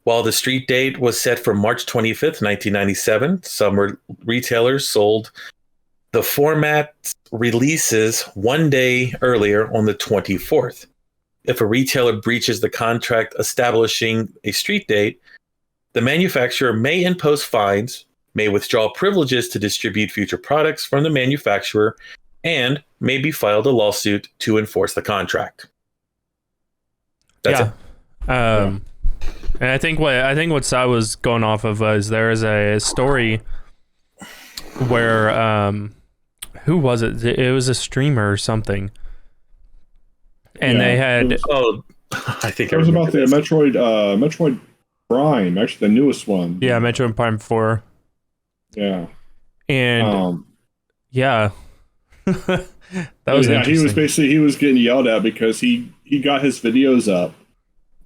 While the street date was set for March 25th, 1997, some retailers sold the format releases one day earlier on the 24th. If a retailer breaches the contract establishing a street date, the manufacturer may impose fines, may withdraw privileges to distribute future products from the manufacturer, and may be filed a lawsuit to enforce the contract. That's it. And I think what Sai was going off of was there is a story where who was it? It was a streamer or something, and they had I think it was about the Metroid Prime, actually the newest one. Yeah, Metroid Prime 4. Yeah, and that was interesting. He was getting yelled at because he got his videos up,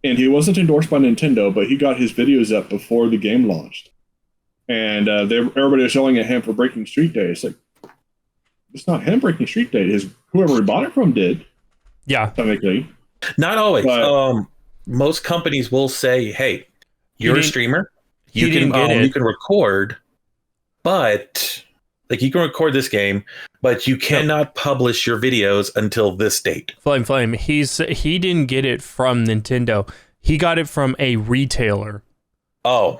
and he wasn't endorsed by Nintendo, but he got his videos up before the game launched, and everybody was yelling at him for breaking street date. It's like, it's not him breaking street date. Whoever he bought it from did. Yeah, technically. Not always. But, most companies will say, "Hey, you're a streamer. You can record, but like you can record this game, but you cannot publish your videos until this date." Flame. He didn't get it from Nintendo. He got it from a retailer. Oh,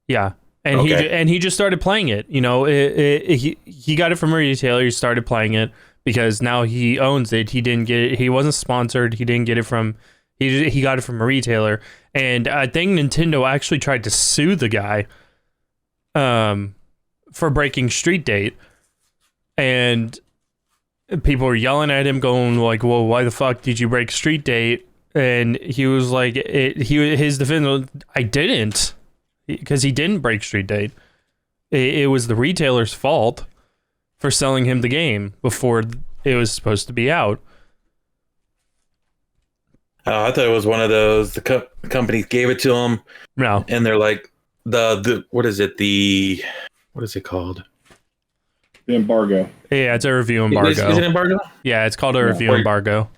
yeah. And he just started playing it. You know, he got it from a retailer. He started playing it because now he owns it. He didn't get it. He wasn't sponsored. He didn't get it from. He got it from a retailer. And I think Nintendo actually tried to sue the guy, for breaking street date. And people were yelling at him, going like, "Well, why the fuck did you break street date?" And he was like, his defense was, "I didn't." Because he didn't break street date. it was the retailer's fault for selling him the game before it was supposed to be out. I thought it was one of those. The company gave it to them. No, and they're like the what is it? What is it called? The embargo. yeah, it's a review embargo. Is it embargo? Yeah, it's called a review embargo.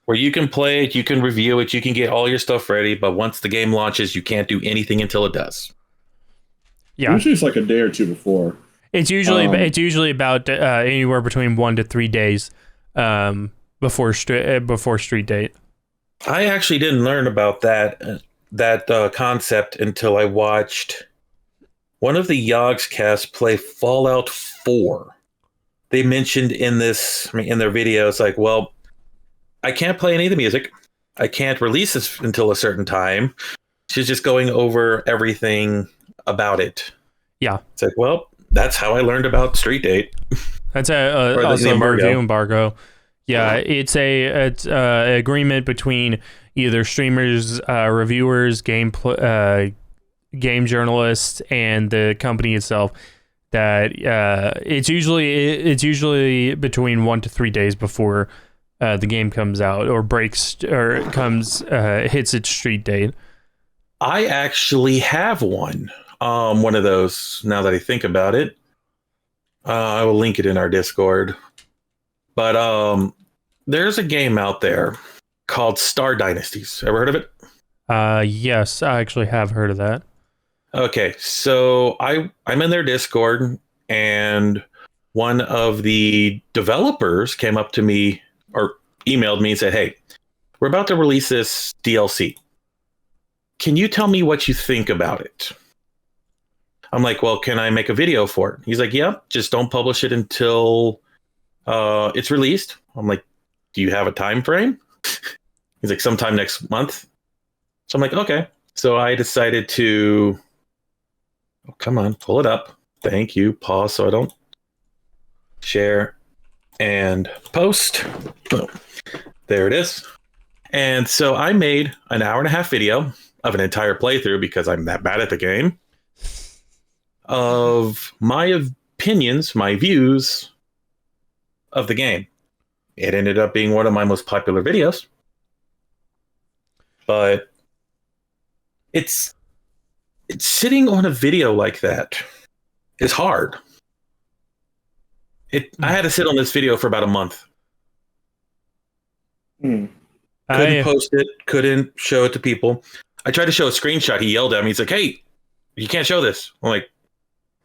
Where you can play it, you can review it, you can get all your stuff ready, but once the game launches, you can't do anything until it does. Yeah, Usually it's like a day or two before. it's usually about anywhere between 1 to 3 days before street date. I actually didn't learn about that concept until I watched one of the Yogscasts play Fallout 4. They mentioned in their video, it's like, well, I can't play any of the music. I can't release this until a certain time. She's just going over everything about it. Yeah. It's like, well, that's how I learned about Street Date. That's also a review embargo. Yeah, it's a agreement between either streamers, reviewers, game journalists, and the company itself. That it's usually between 1 to 3 days before the game comes out or hits its street date. I actually have one of those. Now that I think about it, I will link it in our Discord. But there's a game out there called Star Dynasties. Ever heard of it? Yes, I actually have heard of that. Okay, so I'm in their Discord, and one of the developers came up to me or emailed me and said, "Hey, we're about to release this DLC. Can you tell me what you think about it?" I'm like, "Well, can I make a video for it?" He's like, "Yeah, just don't publish it until it's released." I'm like, "Do you have a time frame?" He's like, "Sometime next month." So I'm like, "Okay." So I decided to, oh, come on, pull it up. Thank you. Pause so I don't share and post. Boom. There it is. And so I made an 1.5 hour video of an entire playthrough, because I'm that bad at the game, of my opinions, my views of the game. It ended up being one of my most popular videos. But it's sitting on a video like that is hard. I had to sit on this video for about a month. Couldn't post it, couldn't show it to people. I tried to show a screenshot. He yelled at me. He's like, "Hey, you can't show this." I'm like,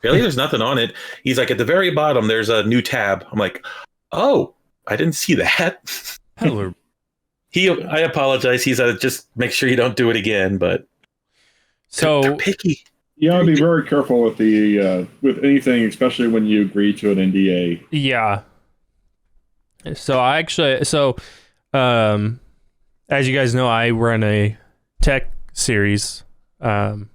"Really? There's nothing on it." He's like, "At the very bottom, there's a new tab." I'm like, "Oh, I didn't see that." Hello. I apologize. He said, "Just make sure you don't do it again." But they're picky. You gotta be very careful with with anything, especially when you agree to an NDA. Yeah. As you guys know, I run a tech series. And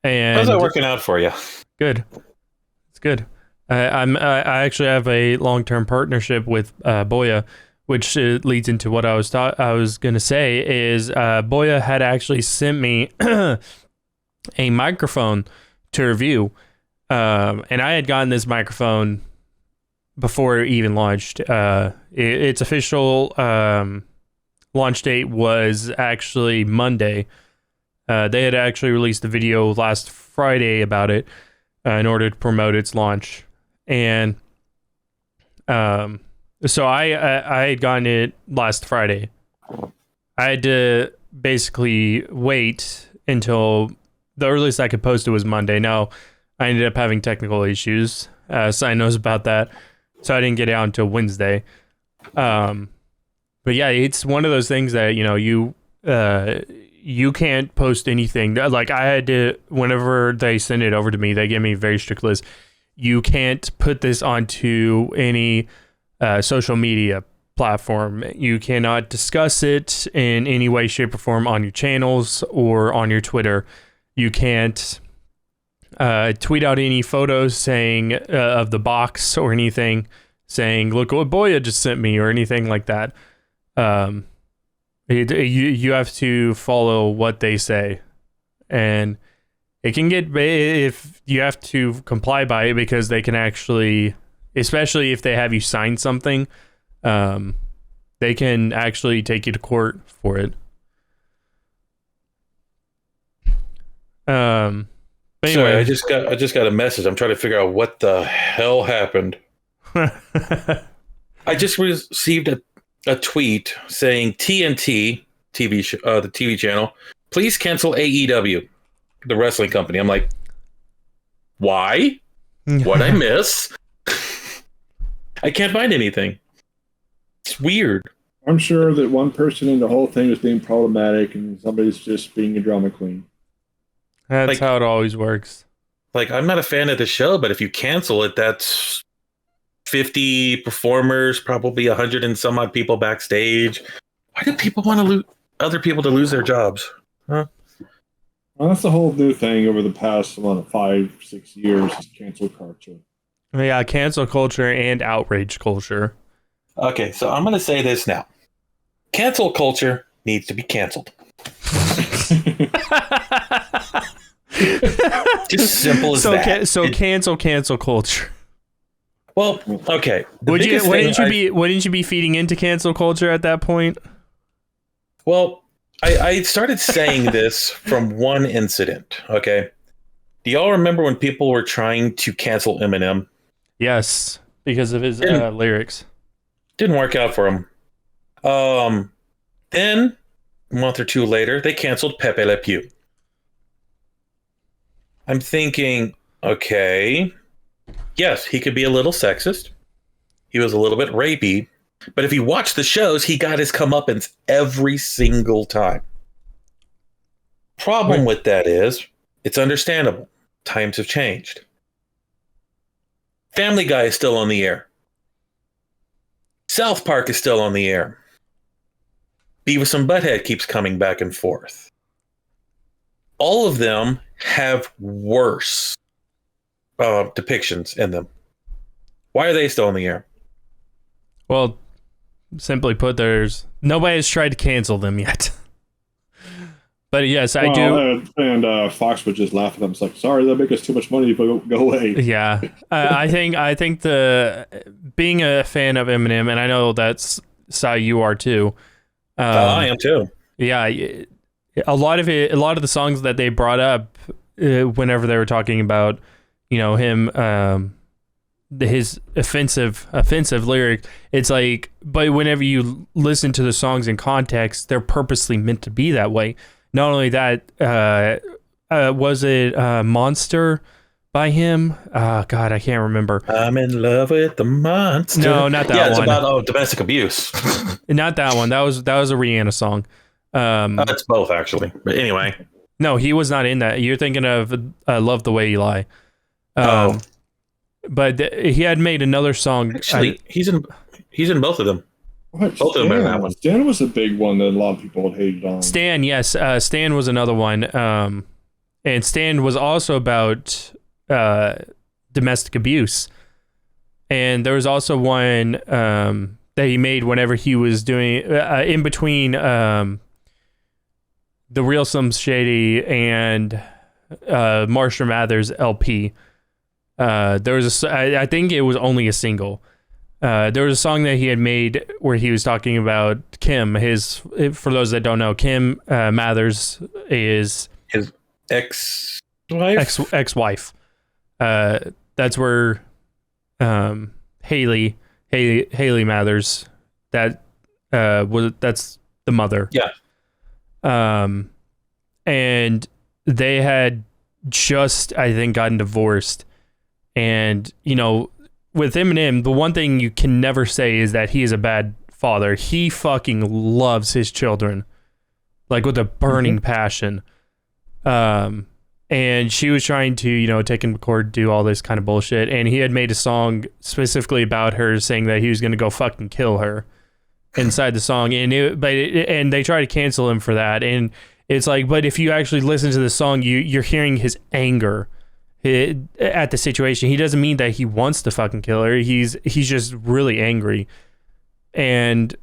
how's that working out for you? Good. It's good. I actually have a long-term partnership with Boya, which leads into what I was going to say is Boya had actually sent me a microphone to review, and I had gotten this microphone before it even launched. Its official launch date was actually Monday. They had actually released a video last Friday about it in order to promote its launch, and so I had gotten it last Friday. I had to basically wait until the earliest I could post it was Monday. Now, I ended up having technical issues. Sign knows about that, so I didn't get it out until Wednesday. But yeah, it's one of those things that you can't post anything. Like I had to, whenever they send it over to me, they give me a very strict list. You can't put this onto any social media platform. You cannot discuss it in any way, shape, or form on your channels or on your Twitter. You can't tweet out any photos saying of the box or anything saying, "Look what Boya just sent me," or anything like that. You have to follow what they say, and It can get, if you have to comply by it, because they can actually, especially if they have you sign something, they can actually take you to court for it. But anyway. Sorry, I just got a message. I'm trying to figure out what the hell happened. I just received a tweet saying TNT the TV channel, please cancel AEW, the wrestling company. I'm like, why? What'd I miss? I can't find anything. It's weird. I'm sure that one person in the whole thing is being problematic and somebody's just being a drama queen. That's how it always works. Like, I'm not a fan of the show, but if you cancel it, that's 50 performers, probably 100 and some odd people backstage. Why do people want to other people to lose their jobs? Huh? Well, that's the whole new thing over the past 5-6 years is cancel culture. Yeah, cancel culture and outrage culture. Okay, so I'm going to say this now. Cancel culture needs to be canceled. Just simple as that. So cancel culture. Well, okay. Wouldn't you be feeding into cancel culture at that point? Well, I started saying this from one incident. Okay, do y'all remember when people were trying to cancel Eminem? Yes, because of his lyrics. Didn't work out for him. Then a month or two later, they canceled Pepe Le Pew. I'm thinking, okay, yes, he could be a little sexist. He was a little bit rapey. But if you watch the shows, he got his comeuppance every single time. Problem with that is, it's understandable. Times have changed. Family Guy is still on the air. South Park is still on the air. Beavis and Butthead keeps coming back and forth. All of them have worse depictions in them. Why are they still on the air? Well, simply put, nobody has tried to cancel them yet. But yes, I do. And Fox would just laugh at them. It's like, sorry, that make us too much money. Go away. Yeah, I think the being a fan of Eminem, and I know that's Sai, you are too. I am too. Yeah, a lot of the songs that they brought up whenever they were talking about, him. His offensive lyric, it's like, but whenever you listen to the songs in context, they're purposely meant to be that way. Not only that, was it Monster by him? God, I can't remember. I'm in love with the monster. No, not that one. Yeah, it's about domestic abuse. Not that one. That was a Rihanna song. It's both, actually. But anyway. No, he was not in that. You're thinking of Love the Way You Lie. But he had made another song. Actually, he's in both of them. Both of them are in that one. Stan was a big one that a lot of people hated on. Stan, yes. Stan was another one. And Stan was also about domestic abuse. And there was also one that he made whenever he was doing in between The Real Slim Shady and Marshall Mathers LP. There was I think it was only a single. There was a song that he had made where he was talking about Kim. For those that don't know, Kim Mathers is his ex-wife. Ex-wife. That's where Haley Mathers. That's the mother. Yeah. And they had just, I think, gotten divorced. And, with Eminem, the one thing you can never say is that he is a bad father. He fucking loves his children, like with a burning passion. And she was trying to, take him to court, do all this kind of bullshit. And he had made a song specifically about her, saying that he was going to go fucking kill her inside the song. And and they try to cancel him for that. And it's like, but if you actually listen to the song, you're hearing his anger at the situation. He doesn't mean that he wants to fucking kill her. He's just really angry. And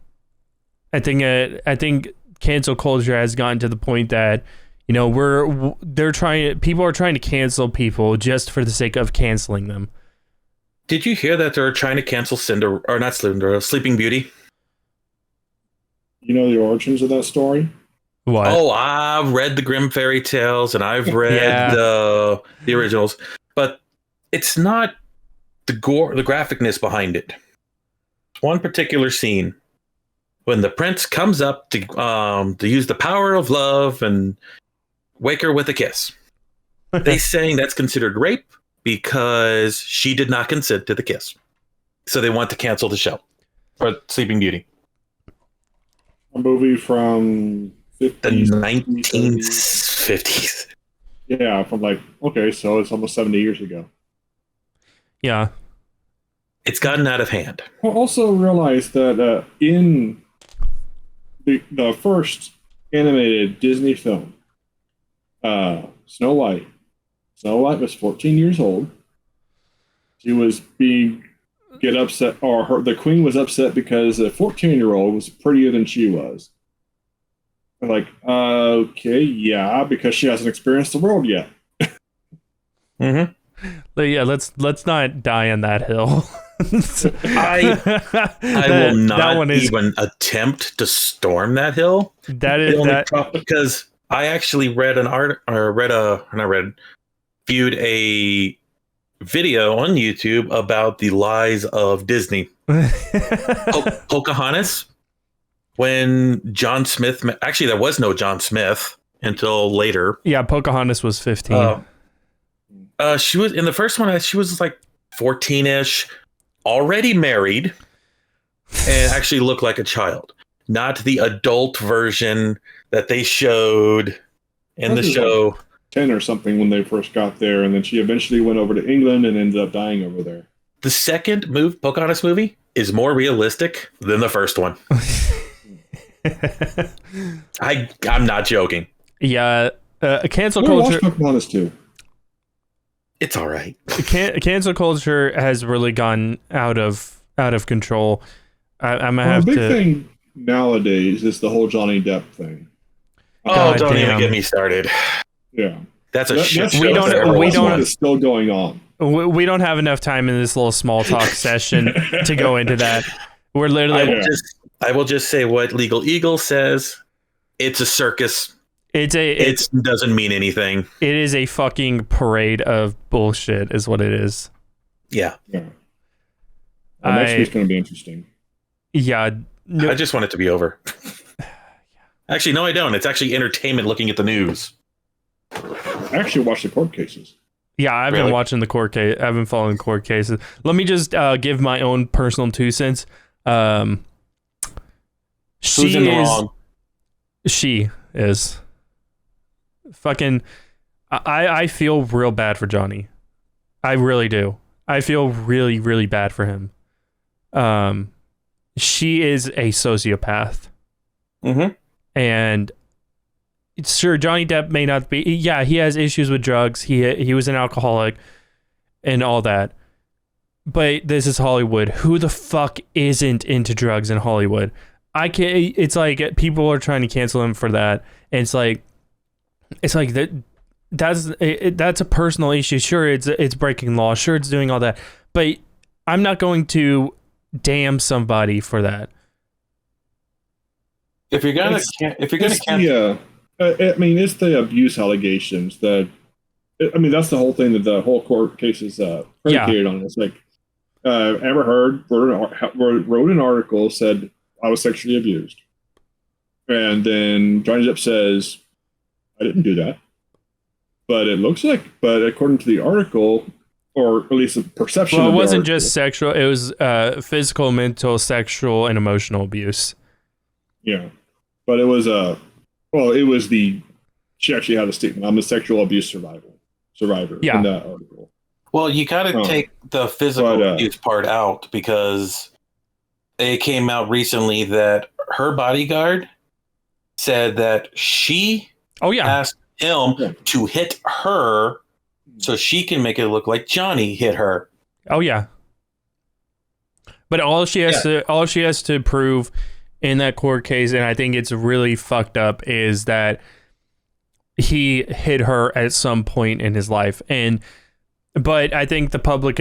I think cancel culture has gotten to the point that, You know, people are trying to cancel people just for the sake of canceling them. Did you hear that they're trying to cancel Sleeping Beauty? You know the origins of that story? What? Oh, I've read the Grimm fairy tales and I've read the originals, but it's not the graphicness behind it. One particular scene when the prince comes up to use the power of love and wake her with a kiss. They saying that's considered rape because she did not consent to the kiss. So they want to cancel the show for Sleeping Beauty. A movie from the 1950s. Yeah, from so it's almost 70 years ago. Yeah. It's gotten out of hand. I also realized that in the first animated Disney film, Snow White was 14 years old. She was get upset, or the queen was upset because a 14-year-old was prettier than she was. I'm like, okay, yeah, because she hasn't experienced the world yet. Mm-hmm. But yeah, let's not die on that hill. I will not even attempt to storm that hill. Because I actually viewed a video on YouTube about the lies of Disney. Pocahontas, when John Smith, actually there was no John Smith until later. Yeah, Pocahontas was 15. She was in the first one. She was like 14-ish, already married, and actually looked like a child. Not the adult version that they showed in the show. 10 or something when they first got there, and then she eventually went over to England and ended up dying over there. The second Pocahontas movie is more realistic than the first one. I'm not joking. Yeah, cancel culture. Pocahontas too. It's all right. Cancel culture has really gone out of control. I'm gonna have the to. big thing nowadays is the whole Johnny Depp thing. God, don't even get me started. Yeah, that's a shit show. We don't. It's still going on. We don't have enough time in this little small talk session to go into that. We're literally. I will just say what Legal Eagle says. It's a circus. It doesn't mean anything. It is a fucking parade of bullshit, is what it is. Yeah. Well, next week's going to be interesting. Yeah. I just want it to be over. Actually, no, I don't. It's actually entertainment looking at the news. I actually watched the court cases. Yeah, I've been watching the court case. I've been following court cases. Let me just give my own personal 2 cents. Who's in the wrong? She is. Fucking, I feel real bad for Johnny. I really do. I feel really, really bad for him. She is a sociopath. Mm-hmm. And sure, Johnny Depp may not be. Yeah, he has issues with drugs. He was an alcoholic and all that. But this is Hollywood. Who the fuck isn't into drugs in Hollywood? It's like people are trying to cancel him for that. And it's like that's a personal issue. Sure, it's breaking law. Sure, it's doing all that. But I'm not going to damn somebody for that. If you're gonna cancel, I mean, it's the abuse allegations that. I mean, that's the whole thing that the whole court case is predicated on. It's like Amber Heard wrote an article, said I was sexually abused, and then Johnny Depp says I didn't do that. But it looks like, according to the article, or at least the perception. Well, it wasn't just sexual; it was physical, mental, sexual, and emotional abuse. Yeah, but it was she actually had a statement. I'm a sexual abuse survivor. Yeah. In that article. Well, you got to take the physical abuse part out because it came out recently that her bodyguard said that she asked him to hit her so she can make it look like Johnny hit her. Oh yeah. But all she has to prove in that court case, and I think it's really fucked up, is that he hit her at some point in his life. But I think the public,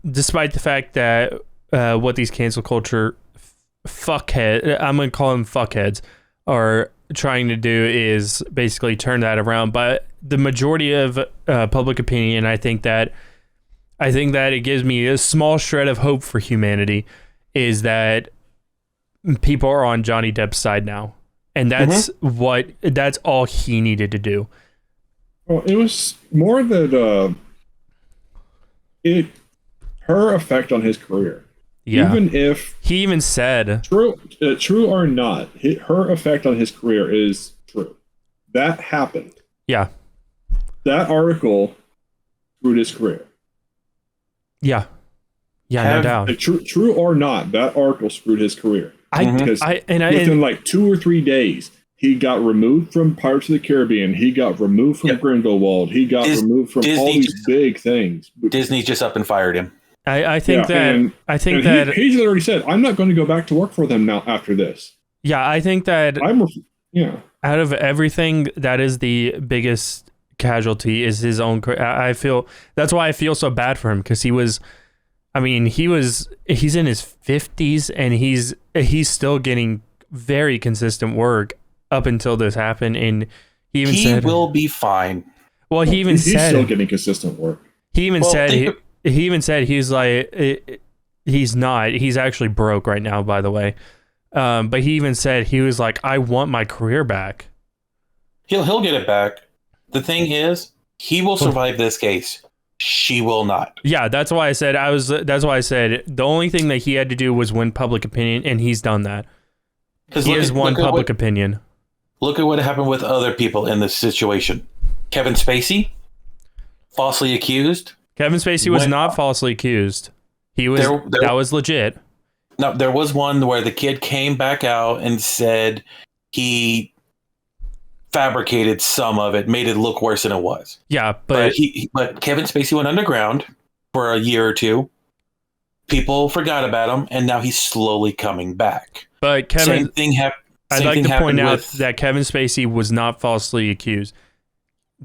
despite the fact that what these cancel culture fuckhead, I'm going to call them fuckheads, are trying to do is basically turn that around. But the majority of public opinion, I think that it gives me a small shred of hope for humanity, is that people are on Johnny Depp's side now. And that's that's all he needed to do. Well, it was more that her effect on his career. Yeah. Even if he even said true or not, her effect on his career is true. That happened. Yeah. That article screwed his career. Yeah. Yeah, no doubt. True or not, that article screwed his career. Within like 2 or 3 days, he got removed from Pirates of the Caribbean. He got removed from Grindelwald. He got removed from all these big things. Disney just up and fired him. I think he's already said, I'm not going to go back to work for them now after this. Yeah, I think that out of everything, that is the biggest casualty, is his own. I feel that's why I feel so bad for him, because he's in his 50s and he's still getting very consistent work up until this happened, and he said he will be fine. Well, he's still getting consistent work. He even said he's like, he's not. He's actually broke right now, by the way. But he even said, he was like, I want my career back. He'll get it back. The thing is, he will survive this case. She will not. Yeah, that's why I said the only thing that he had to do was win public opinion, and he's done that. He has won public opinion. Look at what happened with other people in this situation. Kevin Spacey, falsely accused. Kevin Spacey was not falsely accused. He was that was legit. No, there was one where the kid came back out and said he fabricated some of it, made it look worse than it was. Yeah, but Kevin Spacey went underground for a year or two. People forgot about him, and now he's slowly coming back. But Kevin, I'd like to point out that Kevin Spacey was not falsely accused.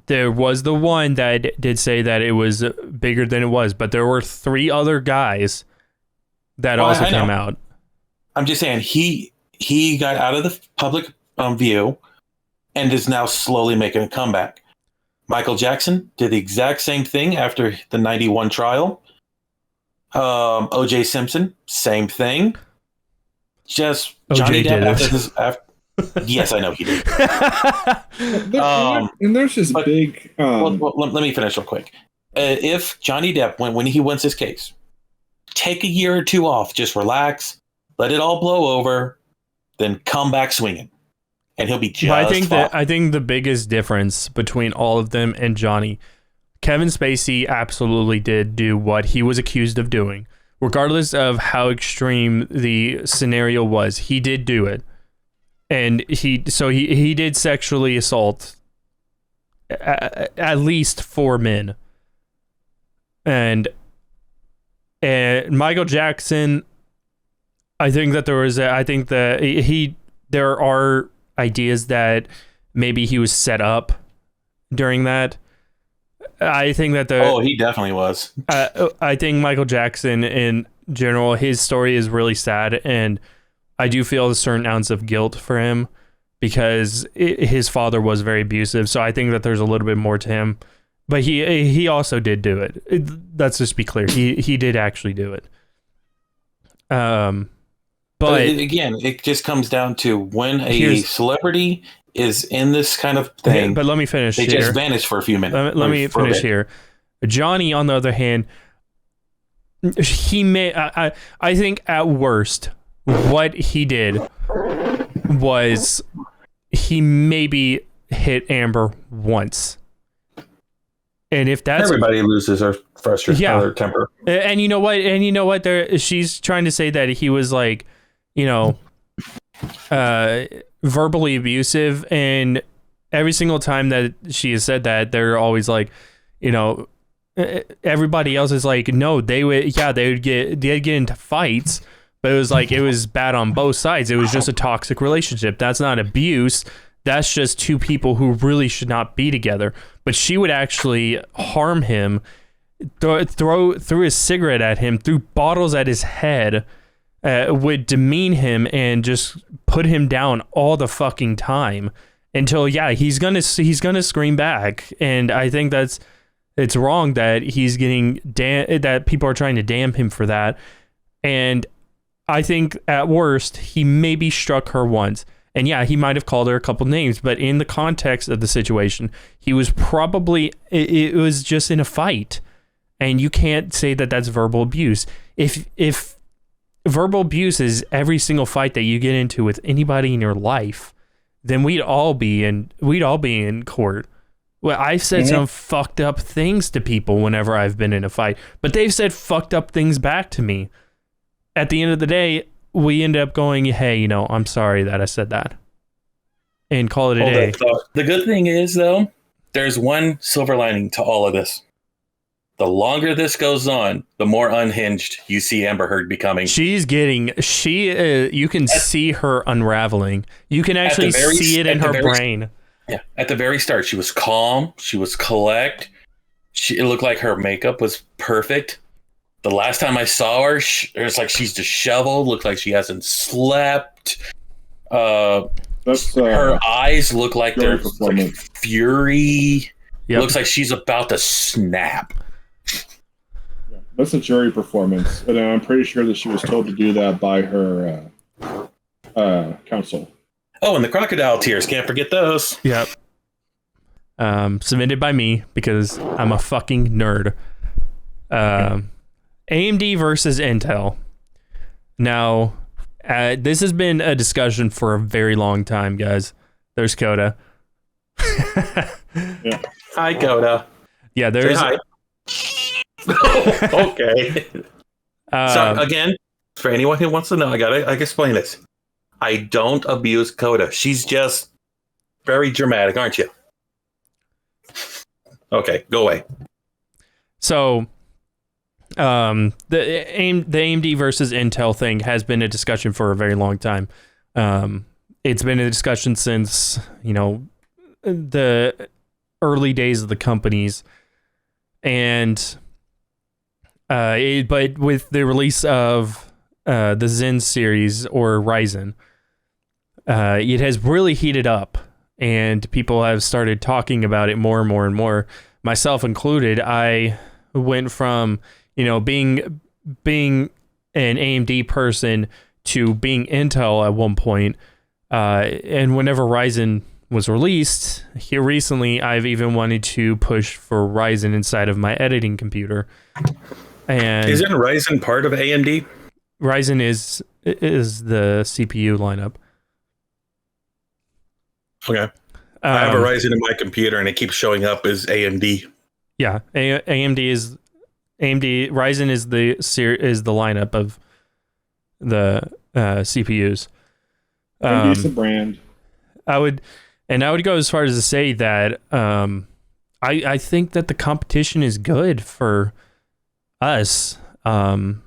There was the one that did say that it was bigger than it was, but there were 3 other guys that also came out. I'm just saying he got out of the public view and is now slowly making a comeback. Michael Jackson did the exact same thing after the 91 trial. O.J. Simpson, same thing. Just Johnny Depp after this. Yes, I know he did. And there's this big. Let me finish real quick. If Johnny Depp, when he wins his case, take a year or 2 off, just relax, let it all blow over, then come back swinging, and he'll be just. I think the biggest difference between all of them and Johnny, Kevin Spacey absolutely did do what he was accused of doing, regardless of how extreme the scenario was. He did do it. And he did sexually assault at least 4 men. And Michael Jackson, I think that there are ideas that maybe he was set up during that. I think that he definitely was. I think Michael Jackson in general, his story is really sad, and I do feel a certain ounce of guilt for him because his father was very abusive. So I think that there's a little bit more to him, but he also did do it. Let's just be clear. He did actually do it. But again, it just comes down to when a celebrity is in this kind of thing. But let me finish. They just vanish for a few minutes. Let me finish here. Johnny, on the other hand, he may. I think at worst, what he did was he maybe hit Amber once. And if that's everybody loses their frustration, their temper. And you know what? She's trying to say that he was like, verbally abusive, and every single time that she has said that, they're always like, everybody else is like, no, they'd get into fights. But it was like, it was bad on both sides. It was just a toxic relationship. That's not abuse. that's just two people who really should not be together. But she would actually harm him, threw his cigarette at him, threw bottles at his head, would demean him and just put him down all the fucking time until he's gonna scream back. And I think it's wrong that he's getting that people are trying to damn him for that. And I think at worst he maybe struck her once, and he might have called her a couple names, but in the context of the situation, he was probably it was just in a fight, and you can't say that that's verbal abuse. If verbal abuse is every single fight that you get into with anybody in your life, then we'd all be in court. Well, I've said some fucked up things to people whenever I've been in a fight, but they've said fucked up things back to me. At the end of the day, we end up going, hey, I'm sorry that I said that, and call it a day. The good thing is, though, there's one silver lining to all of this. The longer this goes on, the more unhinged you see Amber Heard becoming. You can see her unraveling. You can actually see it in her brain. Yeah. At the very start, she was calm. She was collect. It looked like her makeup was perfect. The last time I saw her, it's like she's disheveled. Looked like she hasn't slept. Her eyes look like they're like fury. Yep. Looks like she's about to snap. That's a jury performance, and I'm pretty sure that she was told to do that by her counsel. Oh, and the crocodile tears, can't forget those. Yep. Submitted by me because I'm a fucking nerd. AMD versus Intel. Now, this has been a discussion for a very long time, guys. There's Coda. Yeah. Hi, Coda. Yeah, there's. Say hi. Okay. So again, for anyone who wants to know, I gotta explain this. I don't abuse Coda. She's just very dramatic, aren't you? Okay, go away. So, the AMD versus Intel thing has been a discussion for a very long time. It's been a discussion since the early days of the companies, and but with the release of the Zen series or Ryzen, it has really heated up, and people have started talking about it more and more and more, myself included. I went from being an AMD person to being Intel at one point, and whenever Ryzen was released here recently, I've even wanted to push for Ryzen inside of my editing computer. And isn't Ryzen part of AMD? Ryzen is the CPU lineup. Okay. I have a Ryzen in my computer, and it keeps showing up as AMD. Yeah, AMD. Ryzen is the lineup of the CPUs. AMD is the brand. I would go as far as to say that I think that the competition is good for us. Intel,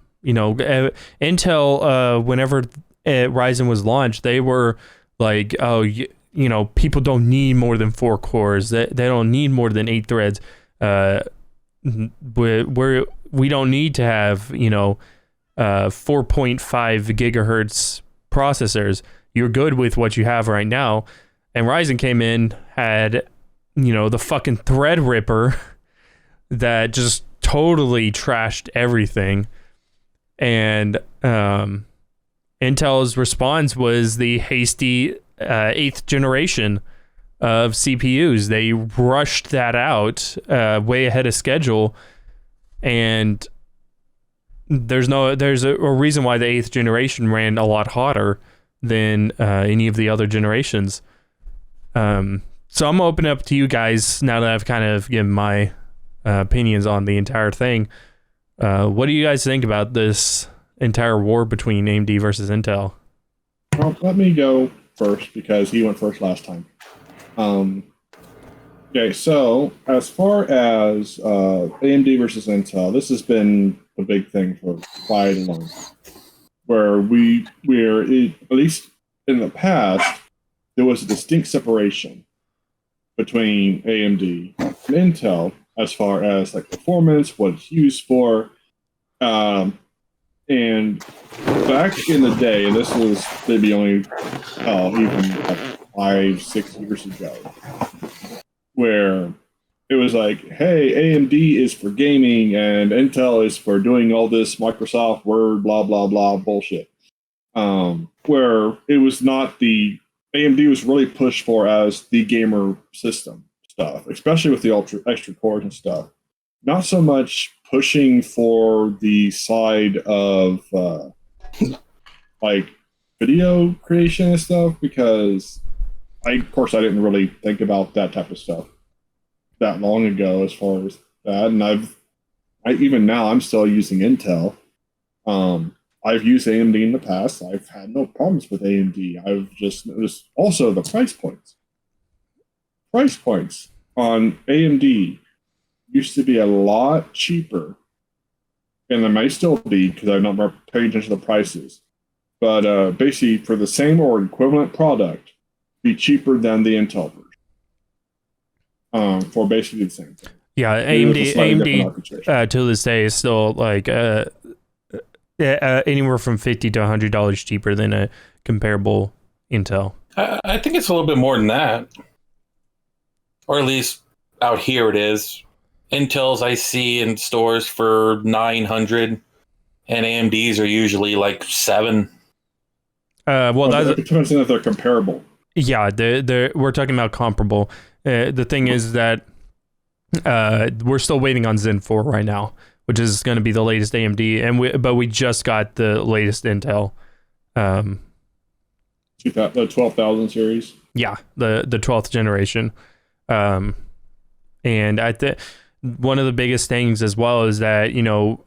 whenever Ryzen was launched, they were like, oh, people don't need more than 4 cores. They don't need more than 8 threads. We don't need to have 4.5 gigahertz processors. You're good with what you have right now. And Ryzen came in, had the fucking Threadripper that just totally trashed everything. And Intel's response was the hasty 8th generation of CPUs. They rushed that out way ahead of schedule, and there's a reason why the 8th generation ran a lot hotter than any of the other generations. So I'm gonna open up to you guys now that I've kind of given my opinions on the entire thing. What do you guys think about this entire war between AMD versus Intel? Well, let me go first because he went first last time. Okay, so as far as AMD versus Intel, this has been a big thing for quite a long time. Where we're at least in the past, there was a distinct separation between AMD and Intel as far as like performance, what it's used for. And back in the day, and this was maybe only even like 5-6 years ago, where it was like, hey, AMD is for gaming and Intel is for doing all this Microsoft Word, blah, blah, blah bullshit. Where it was not the AMD was really pushed for as the gamer system stuff, especially with the extra cores and stuff. Not so much pushing for the side of like video creation and stuff, because of course I didn't really think about that type of stuff that long ago as far as that, and even now I'm still using Intel. I've used AMD in the past. I've had no problems with AMD. I've just noticed also the price points. Price points on AMD used to be a lot cheaper, and they may still be because I'm not paying attention to the prices. But basically, for the same or equivalent product, be cheaper than the Intel version for basically the same thing. Yeah, AMD to this day is still like anywhere from $50 to $100 cheaper than a comparable Intel. I think it's a little bit more than that, or at least out here it is. Intels I see in stores for $900, and AMDs are usually like $700. It depends on if they're comparable. Yeah, we're talking about comparable. The thing is that we're still waiting on Zen 4 right now, which is going to be the latest AMD, but we just got the latest Intel. The 12,000 series. Yeah, the 12th generation. And I think one of the biggest things as well is that, you know,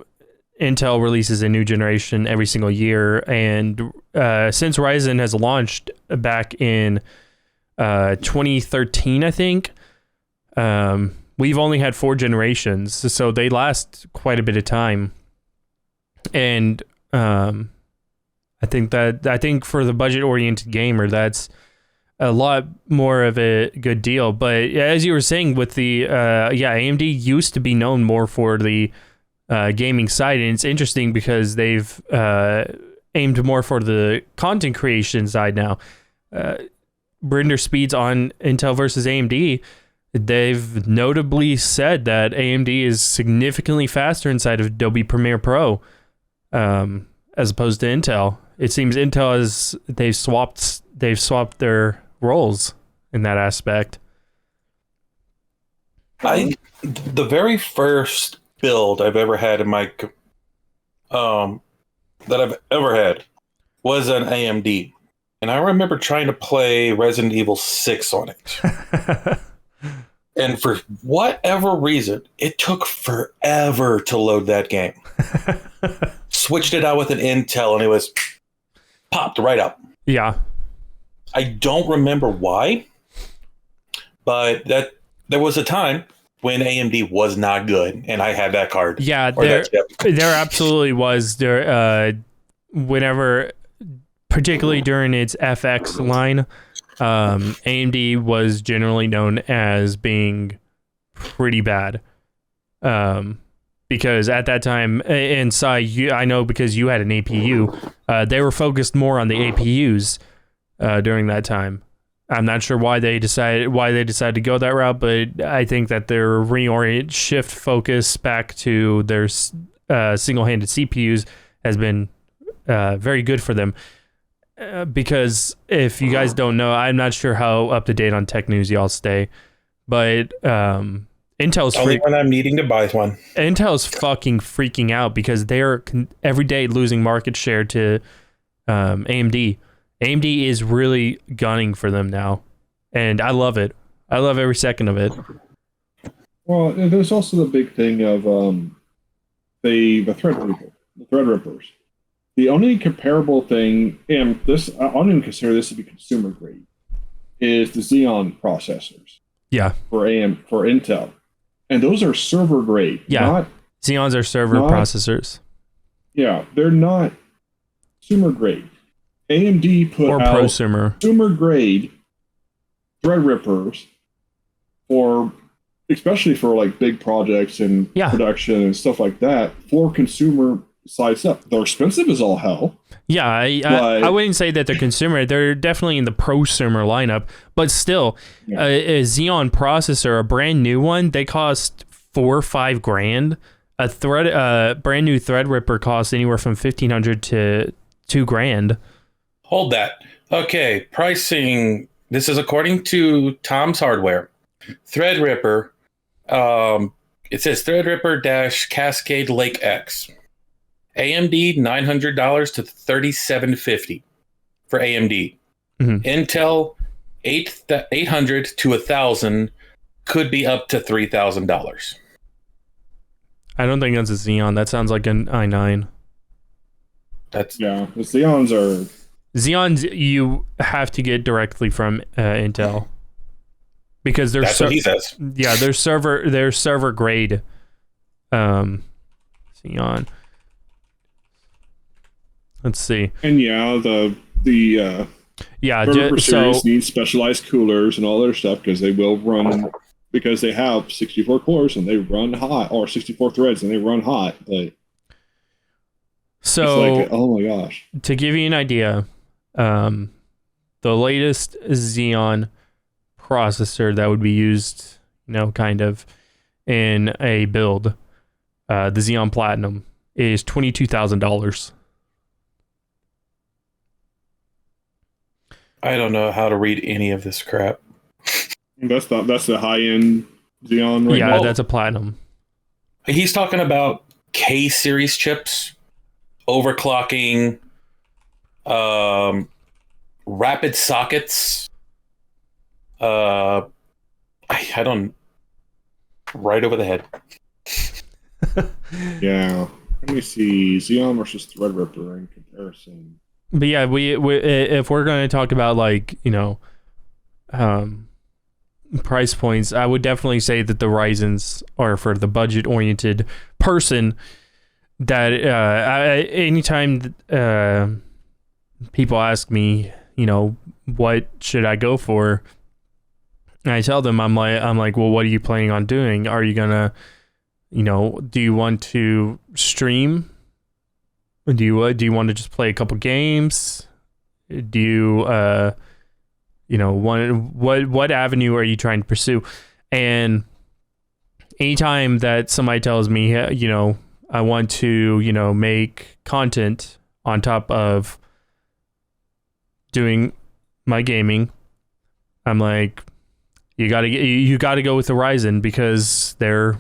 Intel releases a new generation every single year, and since Ryzen has launched back in 2013, I think, we've only had 4 generations, so they last quite a bit of time. And I think for the budget-oriented gamer, that's a lot more of a good deal. But as you were saying with the AMD used to be known more for the gaming side, and it's interesting because they've aimed more for the content creation side now. Render speeds on Intel versus AMD, they've notably said that AMD is significantly faster inside of Adobe Premiere Pro as opposed to Intel. It seems Intel they've swapped their roles in that aspect. The very first build I've ever had in my that I've ever had was an AMD, and I remember trying to play Resident Evil 6 on it. And for whatever reason, it took forever to load that game. Switched it out with an Intel, and it was popped right up. Yeah. I don't remember why, but there was a time when AMD was not good, and I had that card. Yeah, there absolutely was. Whenever, particularly during its FX line, AMD was generally known as being pretty bad. Because at that time, and Sai, I know because you had an APU, they were focused more on the APUs during that time. I'm not sure why they decided to go that route, but I think that their shift focus back to their single-handed CPUs has been very good for them. Because if you guys don't know, I'm not sure how up to date on tech news y'all stay, but Intel's only when I'm needing to buy one. Intel's fucking freaking out because they're every day losing market share to AMD. AMD is really gunning for them now, and I love it. I love every second of it. Well, and there's also the big thing of the Threadrippers. The only comparable thing, and this I don't even consider this to be consumer grade, is the Xeon processors. Yeah. For Intel, and those are server grade. Yeah. Xeons are server processors. Yeah, they're not consumer grade. AMD put out prosumer consumer grade Threadrippers for, especially for like big projects and production and stuff like that, for consumer side stuff. They're expensive as all hell. Yeah, I wouldn't say that they're consumer. They're definitely in the prosumer lineup, but still, a Xeon processor, a brand new one, they cost $4 or $5 grand. A brand new Threadripper costs anywhere from $1,500 to $2 grand. Hold that. Okay, pricing. This is according to Tom's Hardware. Threadripper. It says Threadripper - Cascade Lake X. AMD $900 to $3,750 for AMD. Intel $800 to $1,000, could be up to $3,000. I don't think that's a Xeon. That sounds like an i9. The Xeons are... Xeons you have to get directly from Intel. Because they're what he says. Yeah, they're server grade Xeon. Let's see. And the series needs specialized coolers and all their stuff because they will run, because they have 64 cores and they run hot, or 64 threads and they run hot. But so, it's like, oh my gosh! To give you an idea, the latest Xeon processor that would be used, kind of in a build, the Xeon Platinum, is $22,000. I don't know how to read any of this crap. That's the high end Xeon right now. Yeah, that's a Platinum. He's talking about K series chips, overclocking, rapid sockets. I don't. Right over the head. Yeah. Let me see Xeon versus Threadripper in comparison. But yeah, we if we're going to talk about price points, I would definitely say that the Ryzens are for the budget oriented person. That anytime people ask me, what should I go for, and I tell them I'm like, well, what are you planning on doing? Are you gonna, do you want to stream? Do you want to just play a couple games? Do you what avenue are you trying to pursue? And anytime that somebody tells me, I want to, make content on top of doing my gaming, I'm like, you gotta go with the Ryzen because they're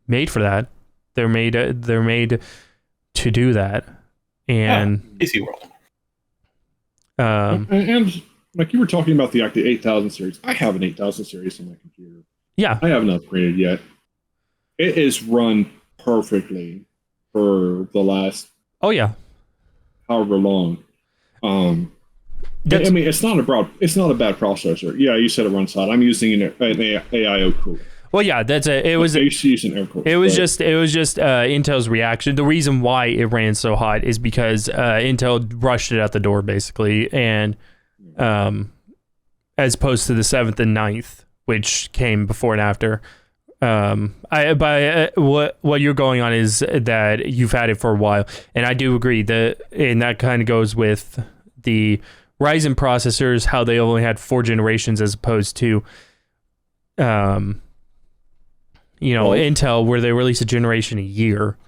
made for that. They're made to do that. And PC World. And like you were talking about the 8000 series. I have an 8000 series on my computer. Yeah. I haven't upgraded yet. It is run perfectly for the last however long. I mean, it's not a bad processor. Yeah, you said it runs hot. I'm using an AIO cooler. Well, yeah, it was just Intel's reaction. The reason why it ran so hot is because Intel rushed it out the door, basically, and as opposed to the 7th and 9th, which came before and after. What you're going on is that you've had it for a while, and I do agree and that kind of goes with the Ryzen processors, how they only had 4 generations as opposed to Intel, where they release a generation a year.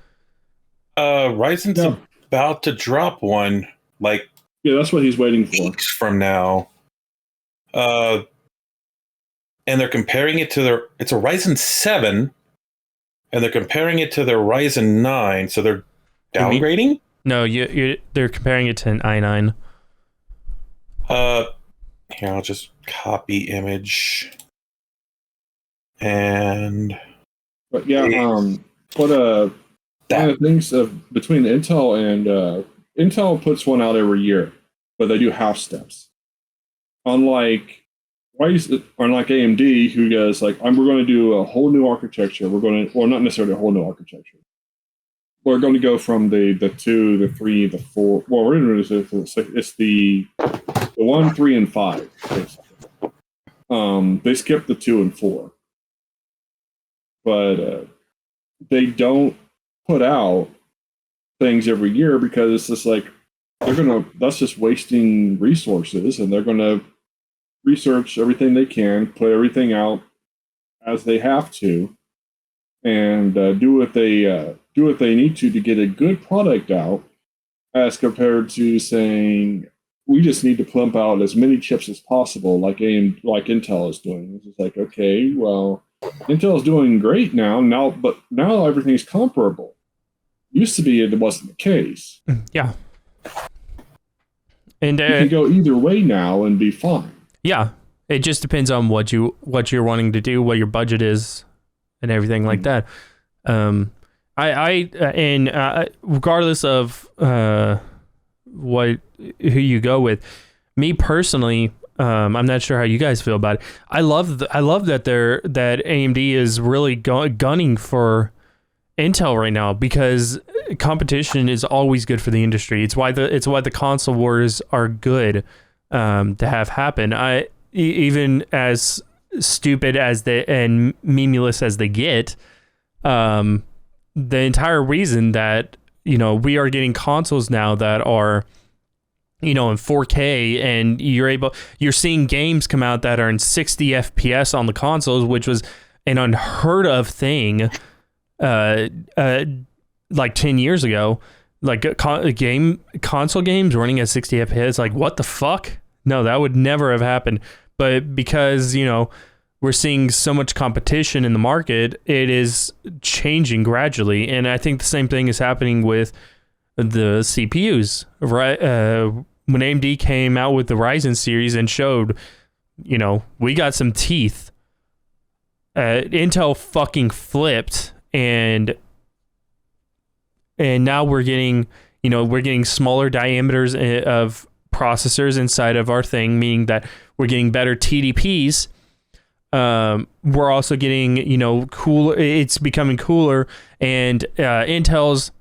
Ryzen's about to drop one, that's what he's waiting for. Weeks from now. And they're comparing it to it's a Ryzen 7, and they're comparing it to their Ryzen 9, so they're downgrading? No, they're comparing it to an i9. Here, I'll just copy image. And... But yeah, one of the things between Intel and Intel puts one out every year, but they do half steps. Unlike AMD, who goes we're going to do a whole new architecture. Not necessarily a whole new architecture. We're going to go from the 2, the 3, the 4. Well, we're going to do it's the 1, 3, and 5. Basically. They skipped the 2 and 4, but they don't put out things every year because it's just like that's just wasting resources, and they're gonna research everything they can, put everything out as they have to, and do what they need to get a good product out, as compared to saying we just need to pump out as many chips as possible, like Intel is doing. It's just like, okay, well, Intel's doing great now, but now everything's comparable. Used to be it wasn't the case. Yeah. And you can go either way now and be fine. Yeah, it just depends on what you're wanting to do, what your budget is, and everything like that. Regardless of who you go with, me personally, I'm not sure how you guys feel about it. I love that that AMD is really gunning for Intel right now, because competition is always good for the industry. It's why the console wars are good to have happen. Even as stupid as and meaningless as they get, the entire reason that we are getting consoles now that are in 4K, and you're seeing games come out that are in 60 FPS on the consoles, which was an unheard of thing like 10 years ago. Like console games running at 60 FPS, like what the fuck? No, that would never have happened. But because we're seeing so much competition in the market, it is changing gradually. And I think the same thing is happening with the CPUs, right? When AMD came out with the Ryzen series and showed, we got some teeth, Intel fucking flipped, and now we're getting smaller diameters of processors inside of our thing, meaning that we're getting better TDPs. We're also getting, cool. It's becoming cooler, and Intel's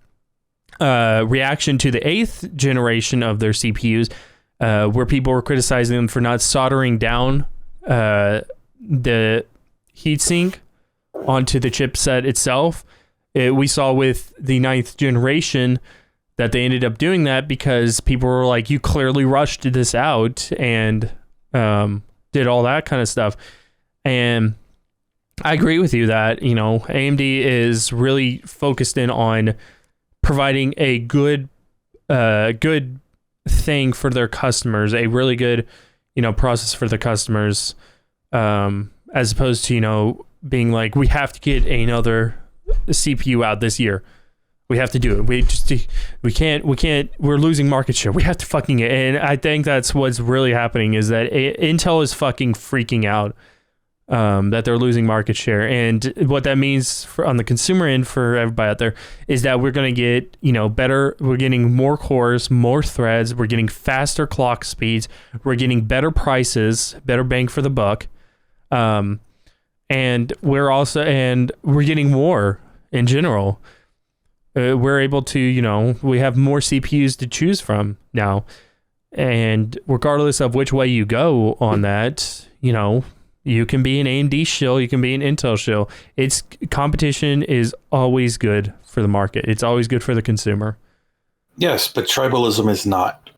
reaction to the 8th generation of their CPUs, where people were criticizing them for not soldering down the heatsink onto the chipset itself. We saw with the 9th generation that they ended up doing that because people were like, you clearly rushed this out and did all that kind of stuff. And I agree with you that, AMD is really focused in on providing a good thing for their customers, a really good, process for the customers, as opposed to, being like, we have to get another CPU out this year. We have to do it. We can't, we're losing market share. We have to fucking, and I think that's what's really happening, is that Intel is fucking freaking out that they're losing market share. And what that means on the consumer end for everybody out there is that we're going to get, better, we're getting more cores, more threads, we're getting faster clock speeds, we're getting better prices, better bang for the buck. And we're getting more in general. We're able to, we have more CPUs to choose from now. And regardless of which way you go on that, you can be an AMD shill, you can be an Intel shill. Competition is always good for the market. It's always good for the consumer. Yes, but tribalism is not.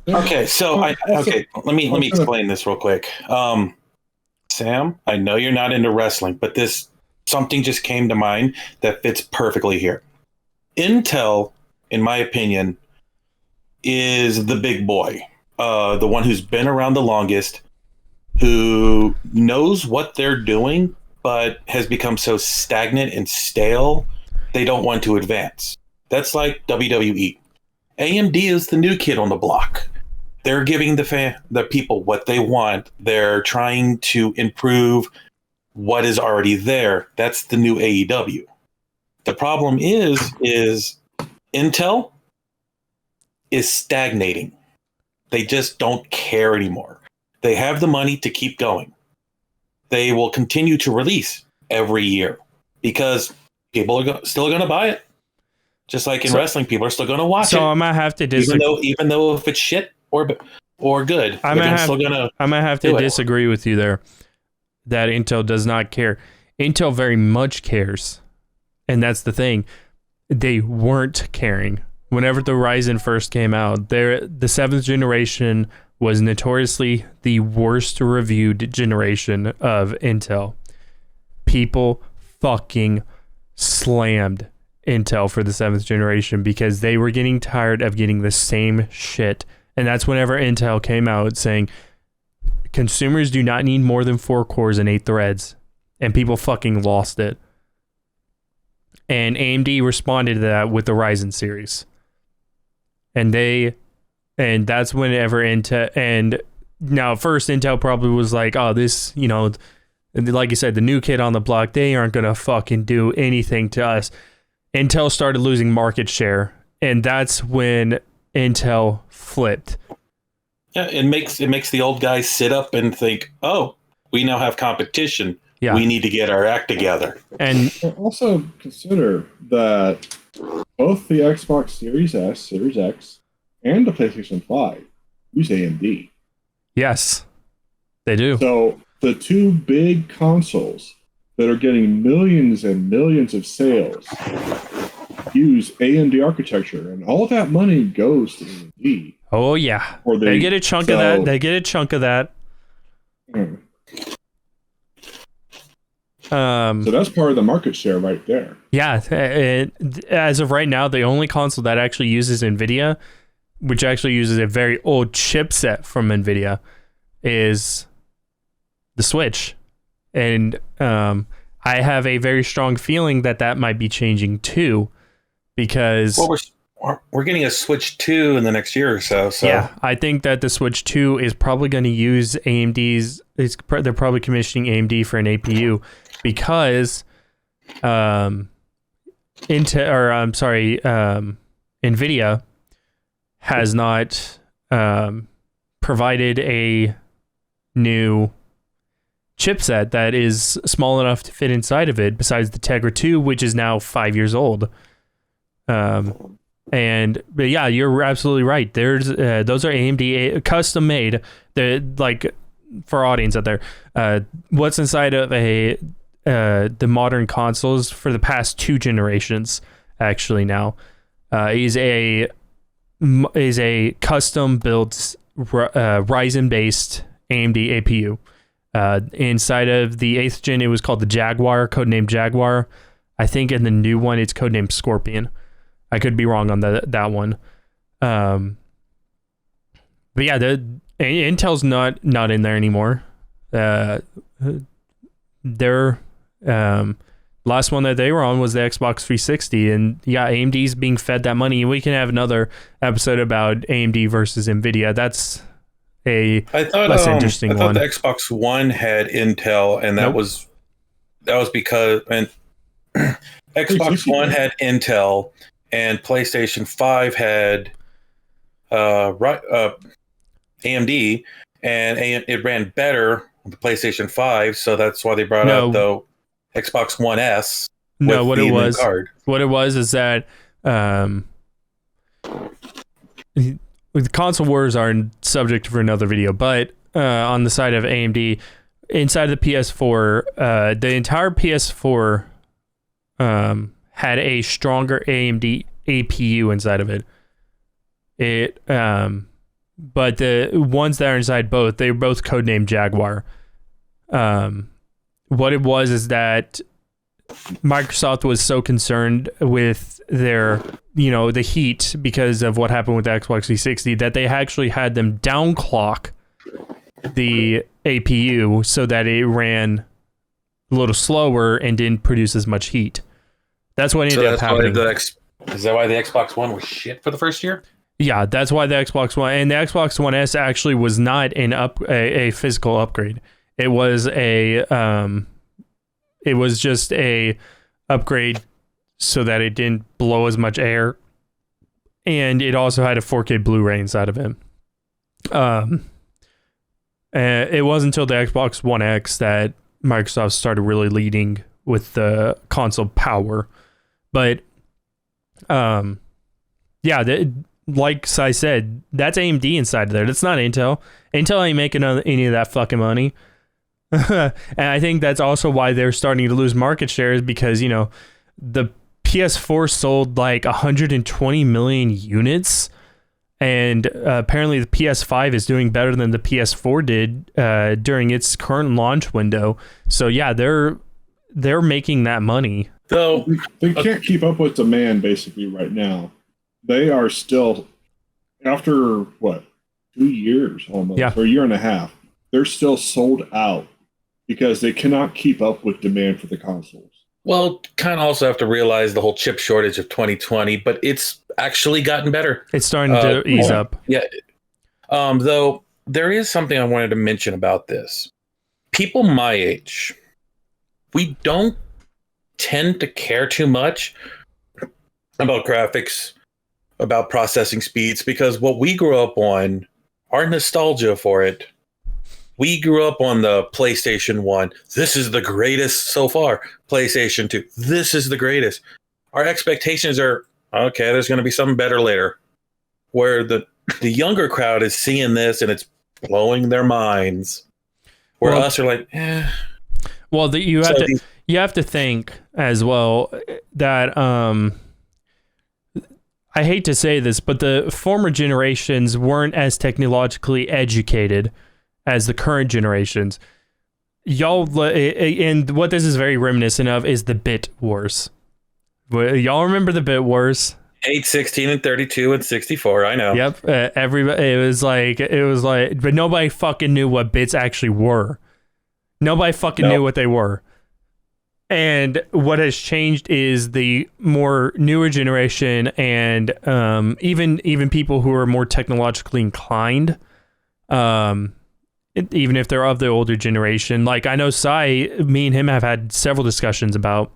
Okay, so let me explain this real quick. Sam, I know you're not into wrestling, but something just came to mind that fits perfectly here. Intel, in my opinion, is the big boy, the one who's been around the longest, who knows what they're doing, but has become so stagnant and stale, they don't want to advance. That's like WWE. AMD is the new kid on the block. They're giving the people what they want. They're trying to improve what is already there. That's the new AEW. The problem is Intel is stagnating. They just don't care anymore. They have the money to keep going. They will continue to release every year because people are still going to buy it. Just like in wrestling, people are still going to watch it. So I might have to disagree. Even though if it's shit or or good. I'm gonna have to disagree with you there. That Intel does not care. Intel very much cares, and that's the thing. They weren't caring whenever the Ryzen first came out. The 7th generation was notoriously the worst reviewed generation of Intel. People fucking slammed Intel for the 7th generation because they were getting tired of getting the same shit. And that's whenever Intel came out saying consumers do not need more than 4 cores and 8 threads. And people fucking lost it. And AMD responded to that with the Ryzen series. And that's whenever Intel, and now first Intel probably was like, oh, this, like you said, the new kid on the block, they aren't going to fucking do anything to us. Intel started losing market share, and that's when Intel flipped. Yeah, it makes the old guys sit up and think, oh, we now have competition. Yeah. We need to get our act together. And also consider that both the Xbox Series S, Series X, and the PlayStation 5 use AMD. Yes, they do. So the two big consoles that are getting millions and millions of sales use AMD architecture, and all that money goes to AMD. Oh yeah, they get a chunk of that. They get a chunk of that. So that's part of the market share right there. Yeah, as of right now, the only console that actually uses NVIDIA, which actually uses a very old chipset from NVIDIA, is the Switch. And I have a very strong feeling that might be changing too, because... Well, we're getting a Switch 2 in the next year or so. Yeah, I think that the Switch 2 is probably going to use AMD's... They're probably commissioning AMD for an APU, because NVIDIA has not provided a new chipset that is small enough to fit inside of it, besides the Tegra 2, which is now 5 years old. But yeah, you're absolutely right. There's those are AMD custom made. They're like, for audience out there, what's inside of the modern consoles for the past 2 generations actually now is a custom built Ryzen based AMD APU. Inside of the 8th gen, it was called the Jaguar, codenamed Jaguar. I think in the new one, it's codenamed Scorpion. I could be wrong on that one. But yeah, Intel's not in there anymore. Their last one that they were on was the Xbox 360, and yeah, AMD's being fed that money. We can have another episode about AMD versus NVIDIA. That's less interesting one. I thought the Xbox One had Intel, and that was because Xbox One had Intel, and PlayStation 5 had AMD, and it ran better on the PlayStation 5, so that's why they brought out the Xbox One S. No, what it was is that the console wars are subject for another video, but on the side of AMD, inside the PS4, the entire PS4 had a stronger AMD APU inside of it. But the ones that are inside both, they were both codenamed Jaguar. What it was is that Microsoft was so concerned with their, the heat because of what happened with the Xbox 360 that they actually had them downclock the APU so that it ran a little slower and didn't produce as much heat. That's what ended up happening. Is that why the Xbox One was shit for the first year? Yeah, that's why the Xbox One and the Xbox One S actually was not a physical upgrade. It was just a upgrade so that it didn't blow as much air, and it also had a 4K Blu-ray inside of it. It wasn't until the Xbox One X that Microsoft started really leading with the console power. But yeah, like I said, that's AMD inside of there. That's not Intel. Intel ain't making any of that fucking money. And I think that's also why they're starting to lose market shares, because, you know, the PS4 sold like 120 million units, and apparently the PS5 is doing better than the PS4 did during its current launch window. So yeah, they're making that money. Though they can't keep up with demand basically right now. They are still, after what, 2 years almost, or a year and a half, they're still sold out because they cannot keep up with demand for the consoles. Well, kind of also have to realize the whole chip shortage of 2020, but it's actually gotten better. It's starting to ease up. Yeah. Though there is something I wanted to mention about this. People my age, we don't tend to care too much about graphics, about processing speeds, because what we grew up on, our nostalgia for it, we grew up on the PlayStation 1. This is the greatest so far. PlayStation 2. This is the greatest. Our expectations are, okay, there's going to be something better later. Where the younger crowd is seeing this and it's blowing their minds. Where us are like, eh. Well, you have to think as well that I hate to say this, but the former generations weren't as technologically educated as the current generations. Y'all, and what this is very reminiscent of is the bit wars. Y'all remember the bit wars? 8, 16, and 32, and 64. I know. Yep. Everybody. It was like, but nobody fucking knew what bits actually were. Nobody fucking knew what they were. And what has changed is the more newer generation, and even people who are more technologically inclined, even if they're of the older generation. Like, I know Sai, me and him have had several discussions about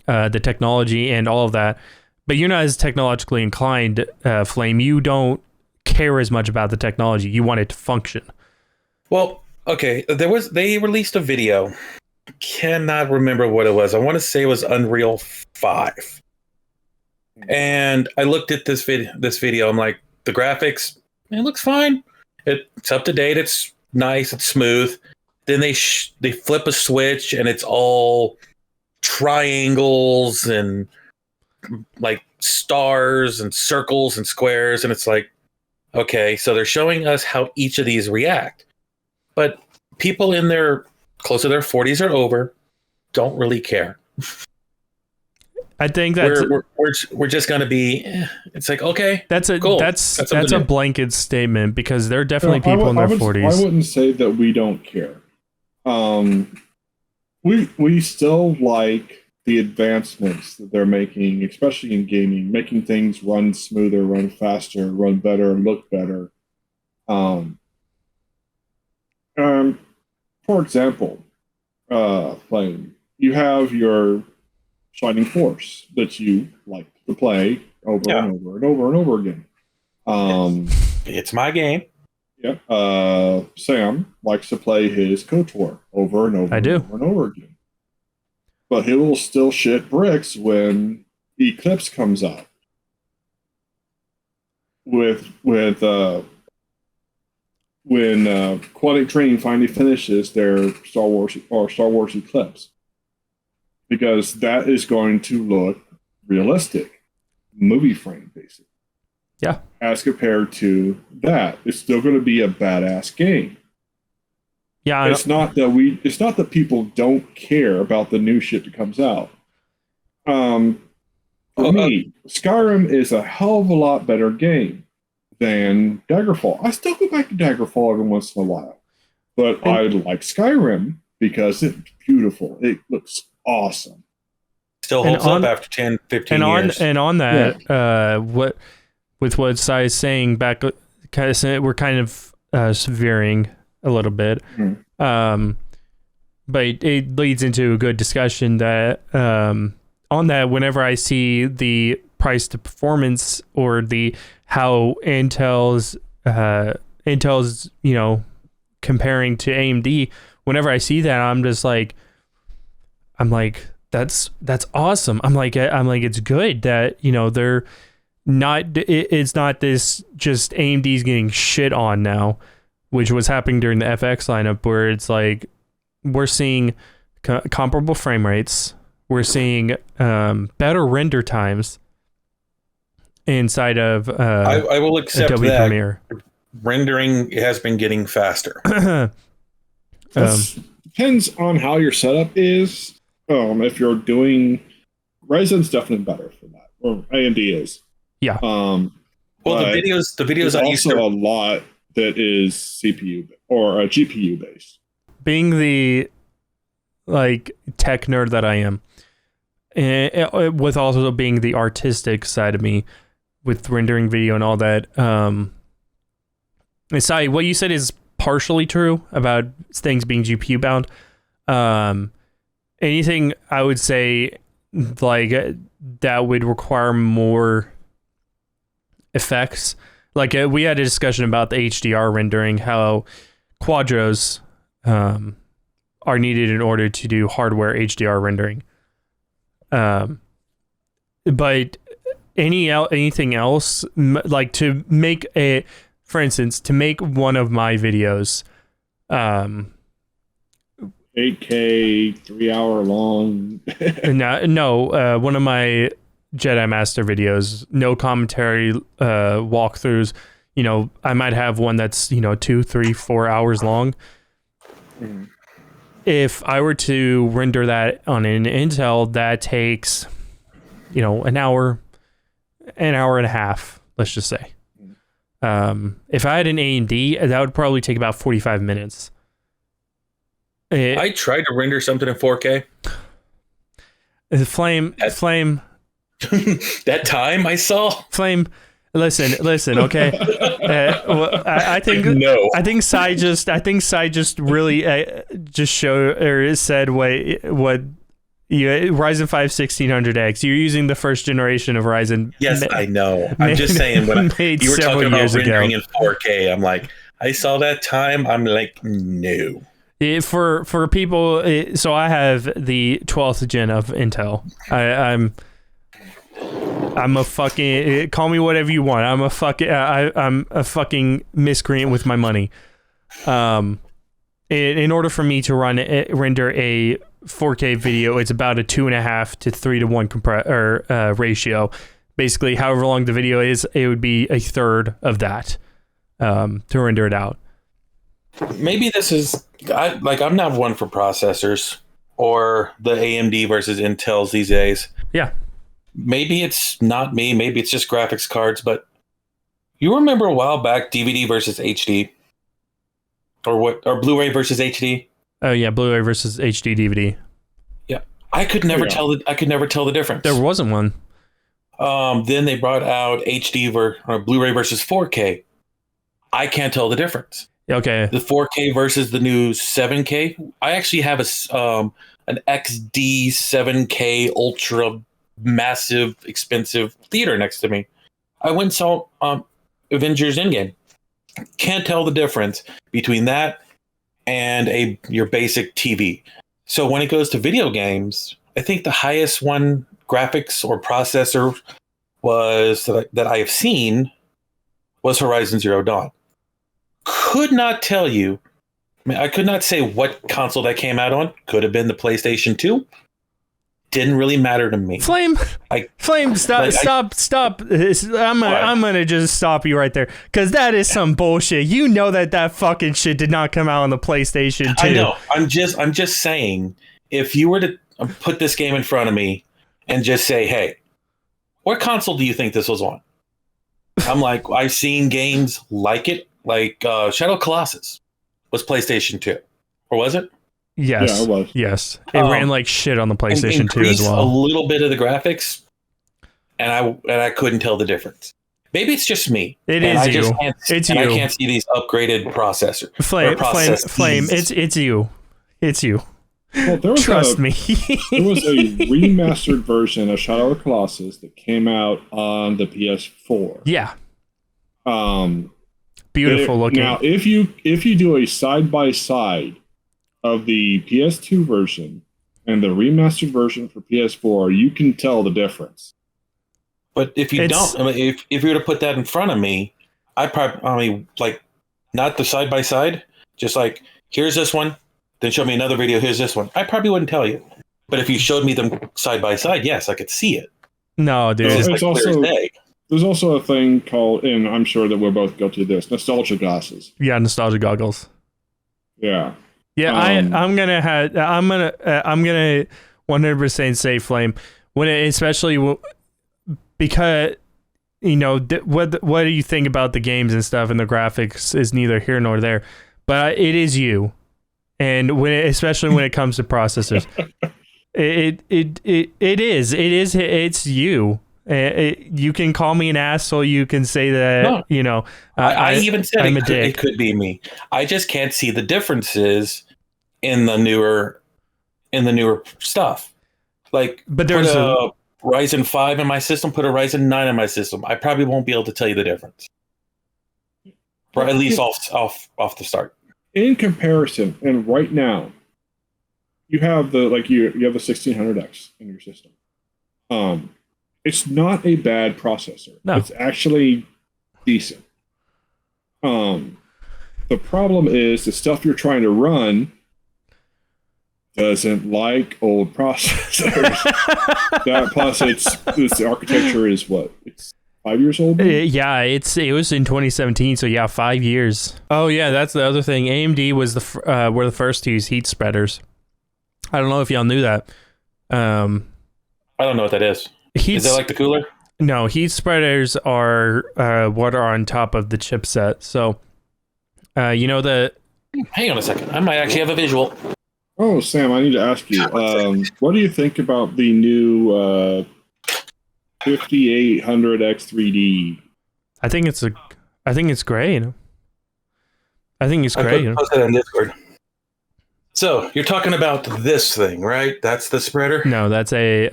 the technology and all of that, but you're not as technologically inclined, Flame. You don't care as much about the technology. You want it to function. Well, okay, they released a video. Cannot remember what it was. I want to say it was Unreal 5. And I looked at this video. I'm like, the graphics, it looks fine. It's up to date. It's nice. It's smooth. Then they flip a switch and it's all triangles and like stars and circles and squares. And it's like, okay, so they're showing us how each of these react. But people in their close to their 40s or over don't really care. I think that's we're just going to be. It's like, okay, that's cool. That's a blanket statement, because there are definitely people in their 40s. I wouldn't say that we don't care. We still like the advancements that they're making, especially in gaming, making things run smoother, run faster, run better, look better. For example, Flame, you have your Shining Force that you like to play over and over and over and over again. It's my game. Yeah. Sam likes to play his KOTOR over and over and over again. But he will still shit bricks when Eclipse comes out. When Quantic Dream finally finishes their Star Wars Eclipse, because that is going to look realistic, movie frame basically. Yeah. As compared to that, it's still going to be a badass game. Yeah. It's not that people don't care about the new shit that comes out. For me, Skyrim is a hell of a lot better game than Daggerfall. I still go back to Daggerfall every once in a while, but I like Skyrim because it's beautiful. It looks awesome. Still holds up after 10, 15 years. And on that, what Sai is saying back, we're kind of veering a little bit, but it leads into a good discussion that on that, whenever I see the price to performance or how Intel's comparing to AMD, whenever I see that, I'm like that's awesome. I'm like it's good that they're it's not this just AMD's getting shit on now, which was happening during the FX lineup, where it's like we're seeing comparable frame rates, we're seeing better render times inside of I will accept Adobe that. Premiere. Rendering has been getting faster. Depends on how your setup is. If you're doing Ryzen's definitely better for that, or AMD is. Yeah. Well, the videos I used to a lot that is CPU or GPU based. Being the tech nerd that I am, with also being the artistic side of me, with rendering video and all that. Sai, what you said is partially true about things being GPU bound. Anything I would say that would require more effects. We had a discussion about the HDR rendering, how quadros are needed in order to do hardware HDR rendering. But anything else, to make for instance, to make one of my videos, 8K, 3 hour long. no, one of my Jedi Master videos, no commentary, walkthroughs. I might have one that's 2, 3, 4 hours long. Mm. If I were to render that on an Intel, that takes an hour and a half, let's just say. If I had an AMD, that would probably take about 45 minutes. I tried to render something in 4K. Flame. That time I saw. Flame. Listen. Okay. I think no. I think Sai just really just showed or said what. Ryzen 5 1600X. You're using the first generation of Ryzen. Yes, I know. I'm just saying when you were talking about rendering in 4K, I'm like, I saw that time. I'm like, no. For people, so I have the 12th gen of Intel. I'm a fucking, call me whatever you want. I'm a fucking miscreant with my money. In order for me to render a 4K video, it's about a 2.5 to 3 to 1 ratio. Basically, however long the video is, it would be a third of that to render it out. Maybe this is I'm not one for processors or the AMD versus Intels these days. Yeah. Maybe it's not me. Maybe it's just graphics cards. But you remember a while back, DVD versus HD, or Blu-ray versus HD? Oh yeah, Blu-ray versus HD DVD. Yeah, I could never tell the difference. There wasn't one. Then they brought out HD or Blu-ray versus 4K. I can't tell the difference. Okay. The 4K versus the new 7K. I actually have an XD 7K ultra massive expensive theater next to me. I went and saw Avengers Endgame. Can't tell the difference between that and your basic TV. So when it goes to video games, I think the highest one graphics or processor was that I have seen was Horizon Zero Dawn. Could not tell you. I could not say what console that came out on. Could have been the PlayStation 2. Didn't really matter to me. Flame, stop. I'm gonna just stop you right there, because that is some bullshit. You know that fucking shit did not come out on the PlayStation 2. I know. I'm just saying, if you were to put this game in front of me and just say, hey, what console do you think this was on? I'm like, I've seen games like it, like Shadow Colossus was PlayStation 2, or was it? Yes. Yeah, it was. Yes. It ran like shit on the PlayStation 2 as well. A little bit of the graphics, and I couldn't tell the difference. Maybe it's just me. It is you. It's you. I can't see these upgraded processors. Flame. It's you. It's you. Well, Trust me. There was a remastered version of Shadow of the Colossus that came out on the PS4. Yeah. Beautiful looking. Now, if you do a side by side of the PS2 version and the remastered version for PS4, you can tell the difference. But if you don't, I mean, if you were to put that in front of me, like not the side by side, just like here's this one, then show me another video. Here's this one. I probably wouldn't tell you. But if you showed me them side by side, yes, I could see it. No, dude. It's also, there's also a thing called, and I'm sure that we're both guilty of this, nostalgia glasses. Yeah, nostalgia goggles. Yeah. Yeah, I'm gonna 100% say Flame when especially because what do you think about the games and stuff, and the graphics is neither here nor there, but it is you, and especially when it comes to processors, it's you. You can call me an asshole. You can say that I even said I'm a dick. It could be me. I just can't see the differences in the newer stuff. Like, but there's a Ryzen 5 in my system, put a Ryzen 9 in my system. I probably won't be able to tell you the difference, or at least off the start. In comparison, and right now, you have the you have the 1600X in your system. It's not a bad processor. No. It's actually decent. The problem is the stuff you're trying to run doesn't like old processors. That plus its architecture is what? It's 5 years old? Yeah, it was in 2017, so yeah, 5 years. Oh yeah, that's the other thing. AMD was were the first to use heat spreaders. I don't know if y'all knew that. I don't know what that is. Is that like the cooler? No, heat spreaders are what are on top of the chipset. So, Hang on a second. I might actually have a visual. Oh, Sam, I need to ask you. What do you think about the new 5800X3D? I think it's great. I think it's great. Post it on Discord. So you're talking about this thing, right? That's the spreader? No, that's a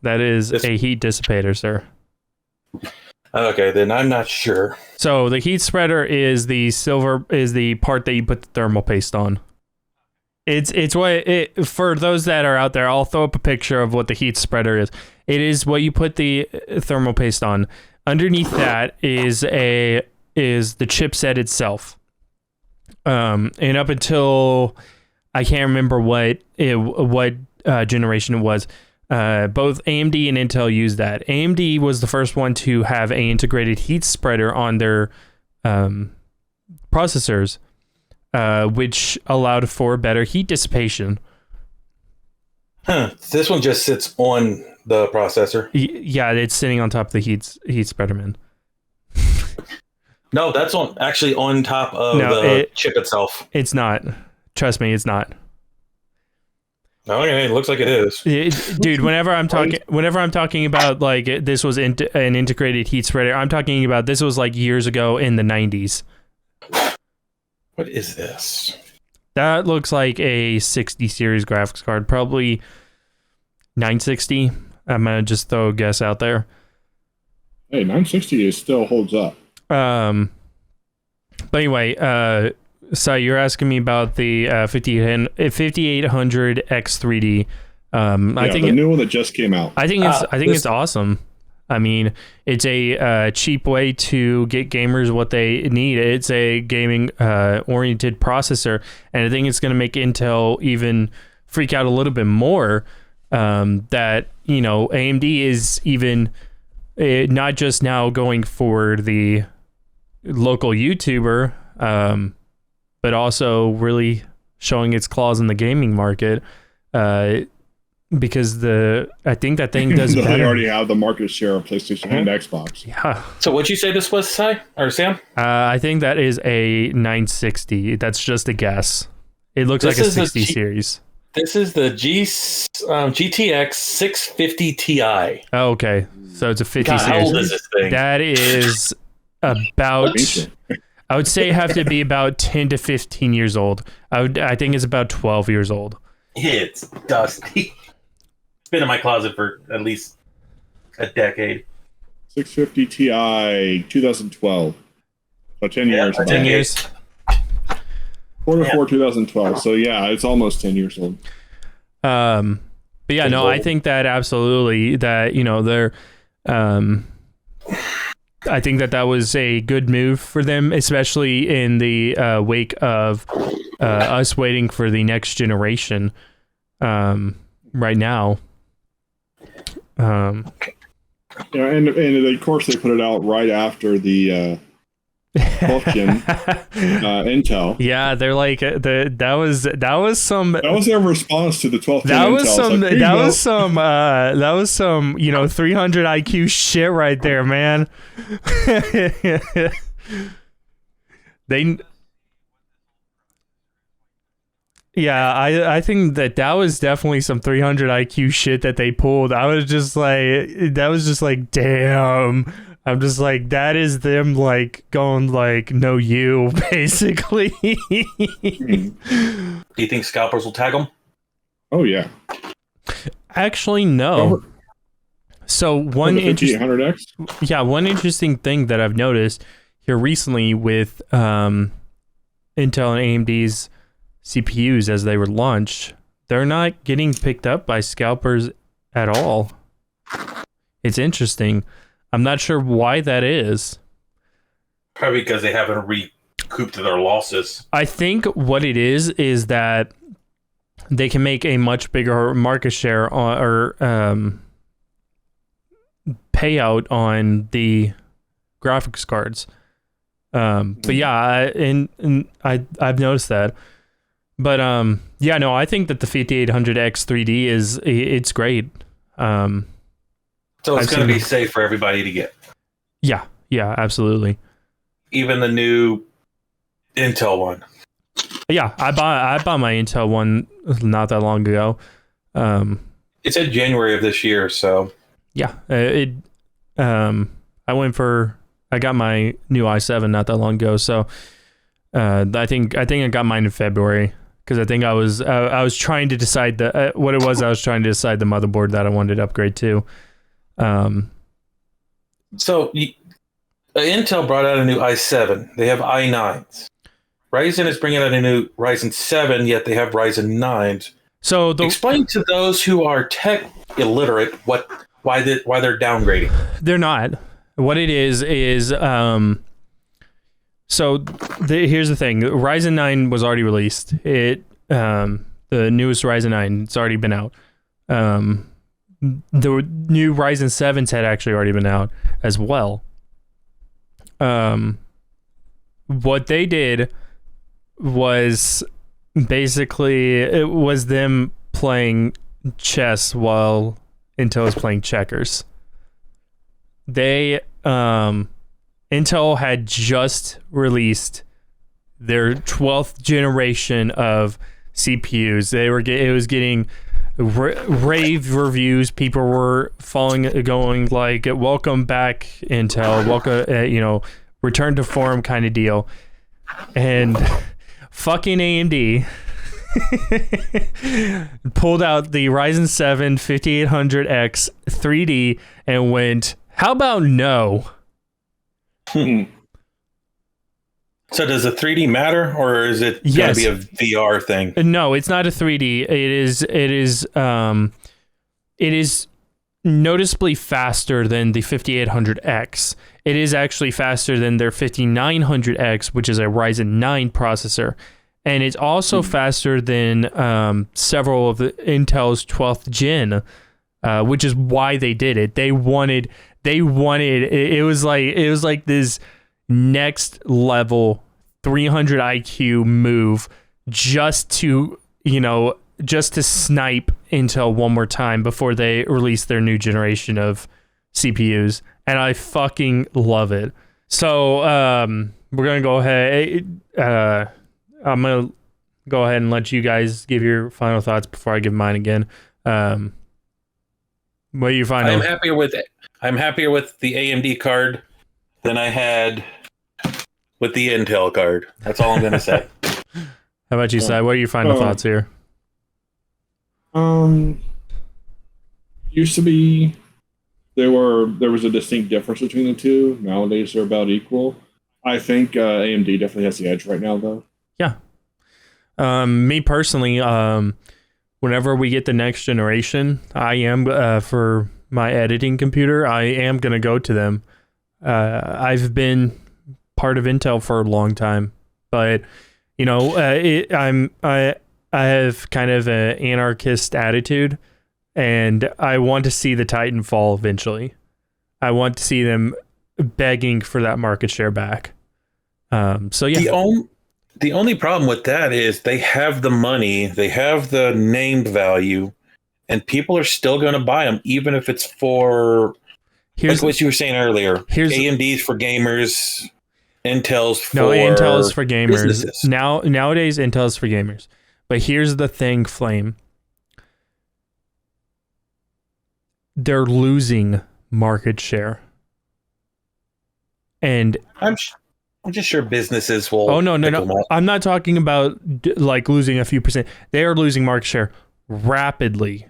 heat dissipator, sir. Okay, then I'm not sure. So the heat spreader is the part that you put the thermal paste on. It's for those that are out there, I'll throw up a picture of what the heat spreader is. It is what you put the thermal paste on. Underneath that is the chipset itself. And up until I can't remember what generation it was. Both AMD and Intel used that. AMD was the first one to have an integrated heat spreader on their processors, which allowed for better heat dissipation. This one just sits on the processor. Yeah, it's sitting on top of the heat spreader, man. No, that's actually on top of the chip itself. It's not. Trust me, it's not. Okay, it looks like it is. Dude, whenever I'm talking about like this was an integrated heat spreader, I'm talking about this was like years ago in the 90s. What is this? That looks like a 60 series graphics card, probably 960. I'm gonna just throw a guess out there. Hey, 960 still holds up. But anyway, so you're asking me about the 5800X3D. I think the new one that just came out. I think it's awesome. I mean, it's a cheap way to get gamers what they need. It's a gaming oriented processor, and I think it's going to make Intel even freak out a little bit more. That AMD is even not just now going for the local YouTuber, but also really showing its claws in the gaming market. Because I think that thing does better. They already have the market share of PlayStation and Xbox. Yeah. So what'd you say this was, Sai or Sam? I think that is a 960. That's just a guess. It looks like a 60 series. This is the GTX 650 Ti. Oh, okay. So it's a 50 series. How old is this thing? That is about... I would say have to be about 10 to 15 years old. I think it's about 12 years old. It's dusty. It's been in my closet for at least a decade. 650 Ti 2012. So 10 years. 10 years. Quarter 4 2012. So yeah, it's almost 10 years old. But yeah, no, I think that absolutely that, I think that was a good move for them, especially in the wake of us waiting for the next generation right now. And of course they put it out right after the 12th gen Intel. Yeah, they're like that was some. That was their response to the 12th gen Intel. That was some 300 IQ shit right there, man. I think that was definitely some 300 IQ shit that they pulled. I was just like, damn. I'm just like, that is them like going like, no, you basically. Do you think scalpers will tag them? Oh yeah. Actually, no. So one interesting thing that I've noticed here recently with Intel and AMD's CPUs as they were launched, they're not getting picked up by scalpers at all. It's interesting. I'm not sure why that is. Probably because they haven't recouped their losses. I think what it is that they can make a much bigger market share or payout on the graphics cards. But yeah, I've noticed that. But I think that the 5800X 3D it's great. So it's going to be safe for everybody to get. Yeah, absolutely. Even the new Intel one. Yeah, I bought my Intel one not that long ago. It's in January of this year, so yeah. I got my new i7 not that long ago, so I think I got mine in February because I think I was trying to decide what it was. I was trying to decide the motherboard that I wanted to upgrade to. So Intel brought out a new i7. They have i9s. Ryzen is bringing out a new Ryzen 7, yet they have Ryzen 9s. So explain to those who are tech illiterate why they're downgrading. They're not. What it is here's the thing. Ryzen 9 was already released. The newest Ryzen 9, it's already been out. The new Ryzen 7s had actually already been out as well. What they did was basically it was them playing chess while Intel was playing checkers. Intel had just released their 12th generation of CPUs. It was getting rave reviews. People were going like, welcome back Intel, welcome, return to form kind of deal. And fucking AMD pulled out the Ryzen 7 5800X 3D and went, how about no? So does the 3D matter, or is it going to be a VR thing? No, it's not a 3D. It is noticeably faster than the 5800X. It is actually faster than their 5900X, which is a Ryzen 9 processor. And it's also faster than several of the Intel's 12th gen, which is why they did it. It was like this next level 300 IQ move just to snipe Intel one more time before they release their new generation of CPUs, and I fucking love it. So we're gonna go ahead. I'm gonna go ahead and let you guys give your final thoughts before I give mine again. What do you find? I'm happier with the AMD card than I had with the Intel card. That's all I'm gonna say. How about you, Sai? What are your final thoughts here? Used to be there was a distinct difference between the two. Nowadays they're about equal. I think AMD definitely has the edge right now, though. Yeah. Me personally, whenever we get the next generation, I am for my editing computer, I am going to go to them. I've been part of Intel for a long time, but you know, I have kind of an anarchist attitude, and I want to see the Titan fall eventually. I want to see them begging for that market share back. So yeah. The only problem with that is they have the money, they have the name value, and people are still going to buy them, even if it's for, like what you were saying earlier. AMD's for gamers, Intel's for Intel's for gamers. Businesses. Nowadays, Intel's for gamers. But here's the thing, Flame. They're losing market share. And I'm just sure businesses will. Oh, no. I'm not talking about like losing a few percent. They are losing market share rapidly.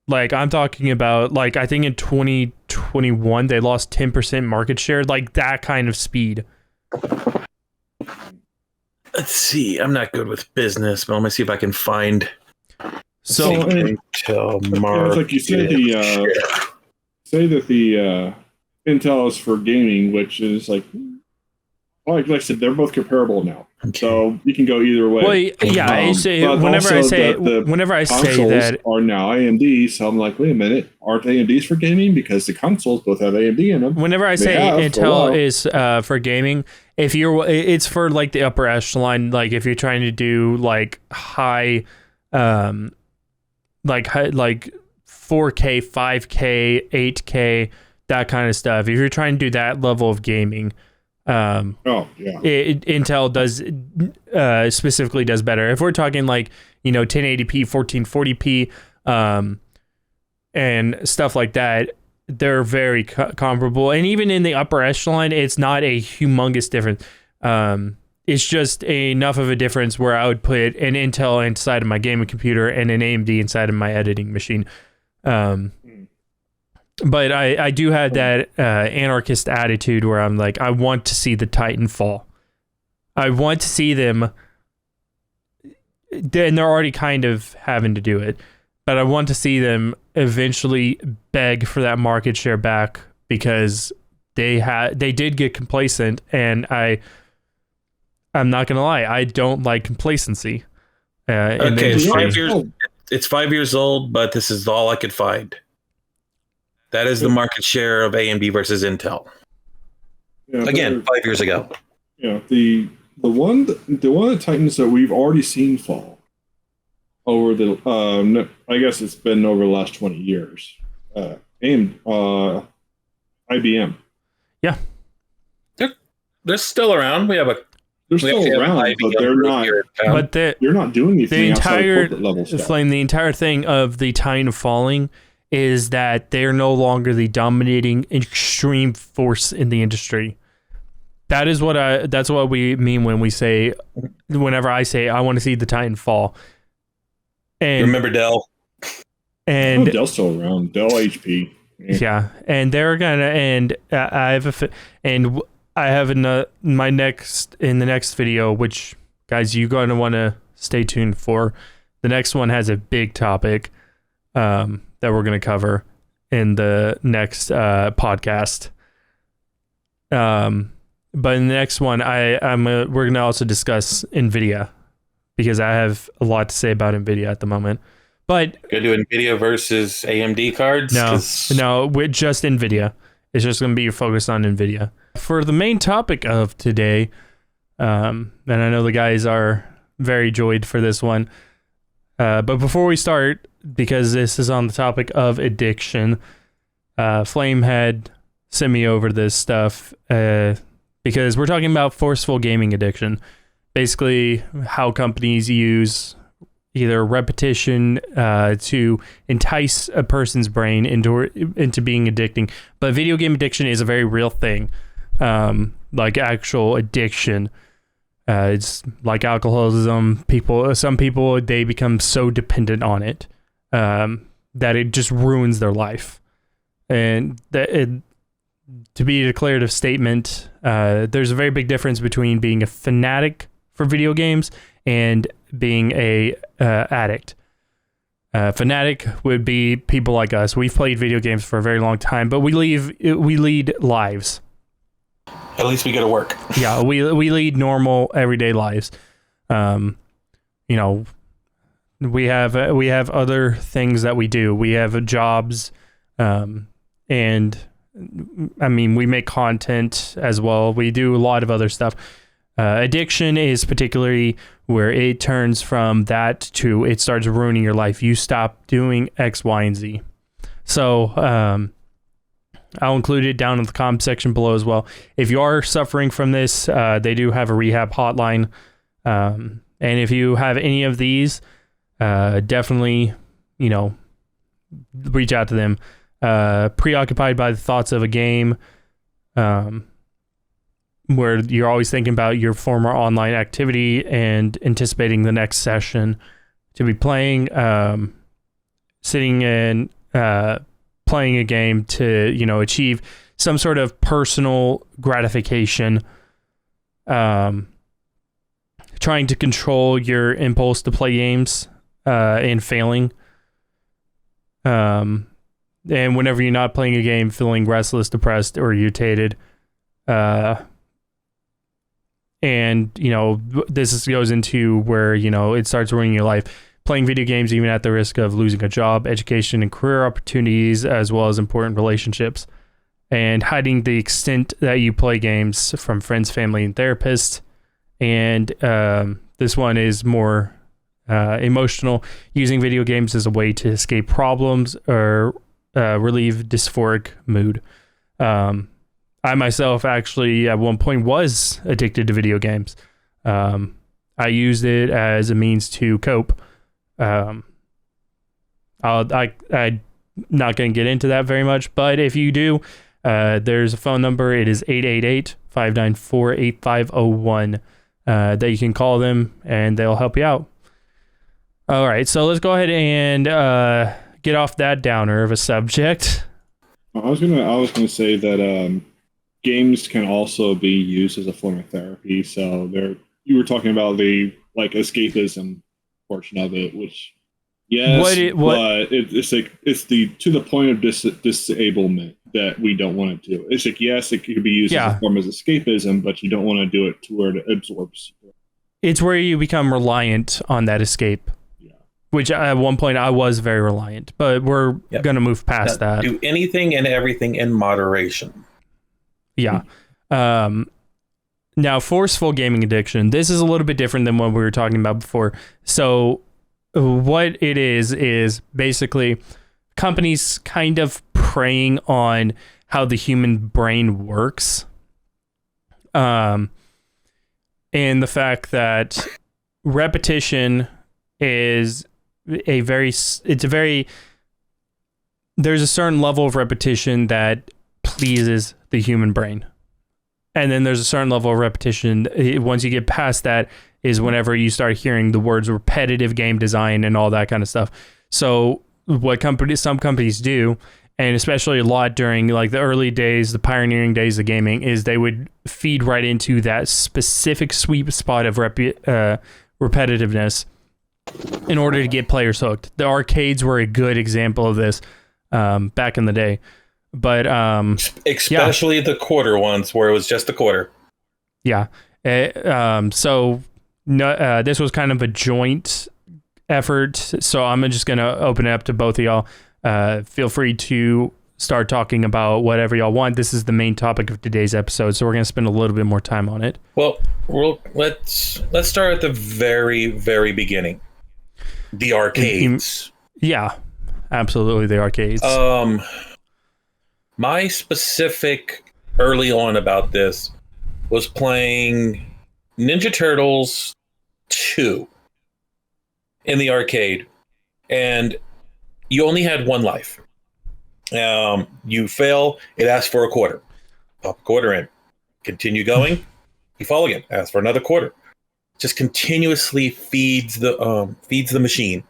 Like I'm talking about, like, I think in 2021, they lost 10% market share, like that kind of speed. Let's see. I'm not good with business, but let me see if I can find. So, Intel like you said, say that the Intel is for gaming, which is like I said, they're both comparable now. Okay. So you can go either way. Well, yeah, whenever I say that are now AMD, so I'm like, wait a minute, aren't AMDs for gaming? Because the consoles both have AMD in them. Whenever I say Intel is for gaming, it's for like the upper echelon. Like if you're trying to do like high, like 4K, 5K, 8K, that kind of stuff. If you're trying to do that level of gaming. Intel does specifically does better. If we're talking like 1080p, 1440p, and stuff like that, they're very comparable. And even in the upper echelon, it's not a humongous difference. It's just enough of a difference where I would put an Intel inside of my gaming computer and an AMD inside of my editing machine. But I do have that anarchist attitude where I'm like, I want to see the Titan fall. I want to see them, and they're already kind of having to do it, but I want to see them eventually beg for that market share back, because they did get complacent, and I'm not gonna lie, I don't like complacency. Okay, it's 5 years old, but this is all I could find. That is the market share of AMD versus Intel. Yeah, again, 5 years ago. Yeah, the one of the Titans that we've already seen fall over the I guess it's been over the last 20 years. IBM. Yeah, they're still around. They're still around, but they're not. But they're not doing anything outside of corporate level stuff. Flame, the entire thing of the Titan falling is that they're no longer the dominating extreme force in the industry. That's what we mean when we say, whenever I say I want to see the Titan fall. And remember Dell? And Dell's still around. Dell HP. Yeah, and they're gonna, and I have in the next video, which guys, you're gonna want to stay tuned for. The next one has a big topic that we're going to cover in the next podcast. But in the next one, we're going to also discuss NVIDIA, because I have a lot to say about NVIDIA at the moment. But you're doing NVIDIA versus AMD cards? No, with just NVIDIA. It's just going to be focused on NVIDIA. For the main topic of today, and I know the guys are very joyed for this one, but before we start, because this is on the topic of addiction, Flame had sent me over this stuff because we're talking about forceful gaming addiction. Basically, how companies use either repetition to entice a person's brain into being addicting. But video game addiction is a very real thing, like actual addiction. It's like alcoholism. Some people, they become so dependent on it that it just ruins their life. And to be a declarative statement, there's a very big difference between being a fanatic for video games and being a addict. Fanatic would be people like us. We've played video games for a very long time, but we lead lives. At least we go to work. Yeah, we lead normal everyday lives. You know, we have other things that we do. We have jobs, and I mean, we make content as well. We do a lot of other stuff. Addiction is particularly where it turns from that to it starts ruining your life. You stop doing X, Y, and Z. So I'll include it down in the comment section below as well. If you are suffering from this, they do have a rehab hotline. And if you have any of these, definitely, you know, reach out to them. Preoccupied by the thoughts of a game, where you're always thinking about your former online activity and anticipating the next session to be playing, sitting and playing a game to, you know, achieve some sort of personal gratification, trying to control your impulse to play games, and failing. And whenever you're not playing a game, feeling restless, depressed, or irritated. And, you know, this goes into where, you know, it starts ruining your life. Playing video games even at the risk of losing a job, education, and career opportunities, as well as important relationships. And hiding the extent that you play games from friends, family, and therapists. And this one is more emotional, using video games as a way to escape problems or relieve dysphoric mood. I myself actually at one point was addicted to video games. I used it as a means to cope. I'm not going to get into that very much, but if you do, there's a phone number. It is 888-594-8501 that you can call them and they'll help you out. All right, so let's go ahead and get off that downer of a subject. I was gonna say that games can also be used as a form of therapy. So you were talking about the like escapism portion of it, which yes, but it's like it's the to the point of disablement that we don't want it to. It's like yes, it could be used as a form of escapism, but you don't want to do it to where it absorbs. It's where you become reliant on that escape. Which at one point I was very reliant, but we're going to move past that. Do anything and everything in moderation. Yeah. Now, forceful gaming addiction. This is a little bit different than what we were talking about before. So what it is basically companies kind of preying on how the human brain works. And the fact that repetition is there's a certain level of repetition that pleases the human brain. And then there's a certain level of repetition. Once you get past that is whenever you start hearing the words repetitive game design and all that kind of stuff. So what some companies do, and especially a lot during like the early days, the pioneering days of gaming, is they would feed right into that specific sweet spot of repetitiveness in order to get players hooked. The arcades were a good example of this back in the day. But especially the quarter ones where it was just a quarter. Yeah. So this was kind of a joint effort. So I'm just going to open it up to both of y'all. Feel free to start talking about whatever y'all want. This is the main topic of today's episode, so we're going to spend a little bit more time on it. Well, let's start at the very, very beginning. The arcades. Yeah, absolutely, the arcades. My specific early on about this was playing Ninja Turtles 2 in the arcade, and you only had one life. You fail, it asks for a quarter. Pop a quarter in. Continue going, you fall again, ask for another quarter. Just continuously feeds the machine.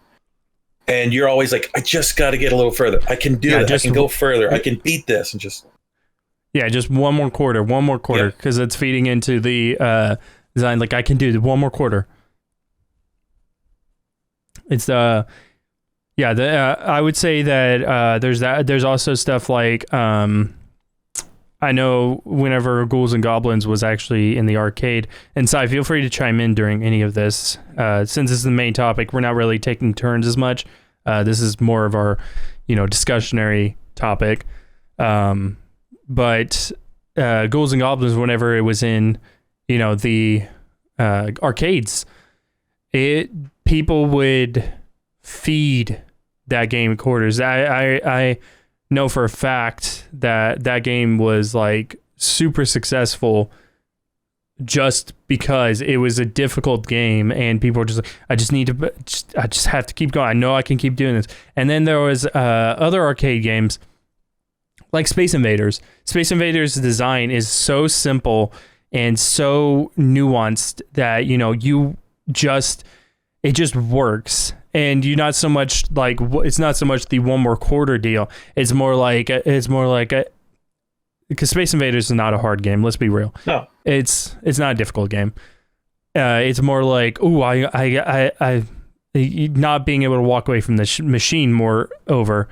And you're always like, I just got to get a little further. I can do it. I can go further. I can beat this. And just one more quarter, because it's feeding into the design. Like, I can do one more quarter. It's Yeah, I would say that there's that. There's also stuff like I know whenever Ghouls and Goblins was actually in the arcade, and Sai, feel free to chime in during any of this. Since this is the main topic, we're not really taking turns as much. This is more of our, discussionary topic. But Ghouls and Goblins, whenever it was in, the arcades, people would feed that game quarters. I know for a fact that game was like super successful just because it was a difficult game and people were just like, I just have to keep going. I know I can keep doing this. And then there was other arcade games like Space Invaders. Space Invaders' design is so simple and so nuanced that, it just works. And you're not so much like, it's not so much the one more quarter deal. It's more like because Space Invaders is not a hard game. Let's be real. No, it's not a difficult game. It's more like, I not being able to walk away from the machine. Moreover,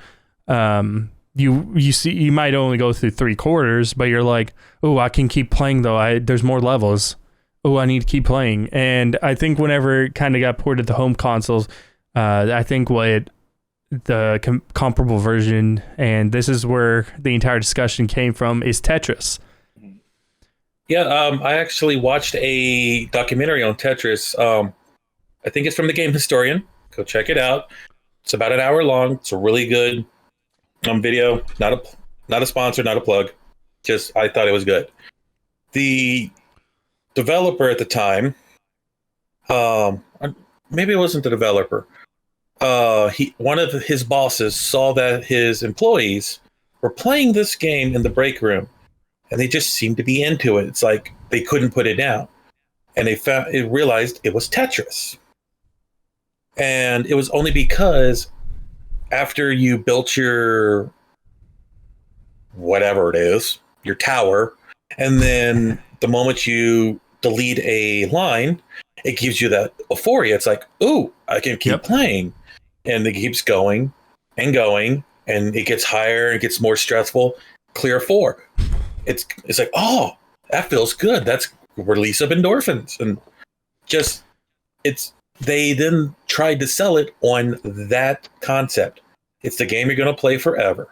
you might only go through 3 quarters, but you're like, I can keep playing though. There's more levels. I need to keep playing. And I think whenever it kind of got ported to home consoles, I think what the comparable version, and this is where the entire discussion came from, is Tetris. Yeah, I actually watched a documentary on Tetris. I think it's from the Game Historian. Go check it out. It's about an hour long. It's a really good video. Not a sponsor, not a plug. Just I thought it was good. The developer at the time, maybe it wasn't the developer. One of his bosses saw that his employees were playing this game in the break room, and they just seemed to be into it. It's like they couldn't put it down, and they realized it was Tetris. And it was only because after you built your whatever it is, your tower, and then the moment you delete a line, it gives you that euphoria. It's like, ooh, I can keep playing. And it keeps going and going, and it gets higher, it gets more stressful. Clear 4. It's like, oh, that feels good. That's release of endorphins. And just, they then tried to sell it on that concept. It's the game you're going to play forever.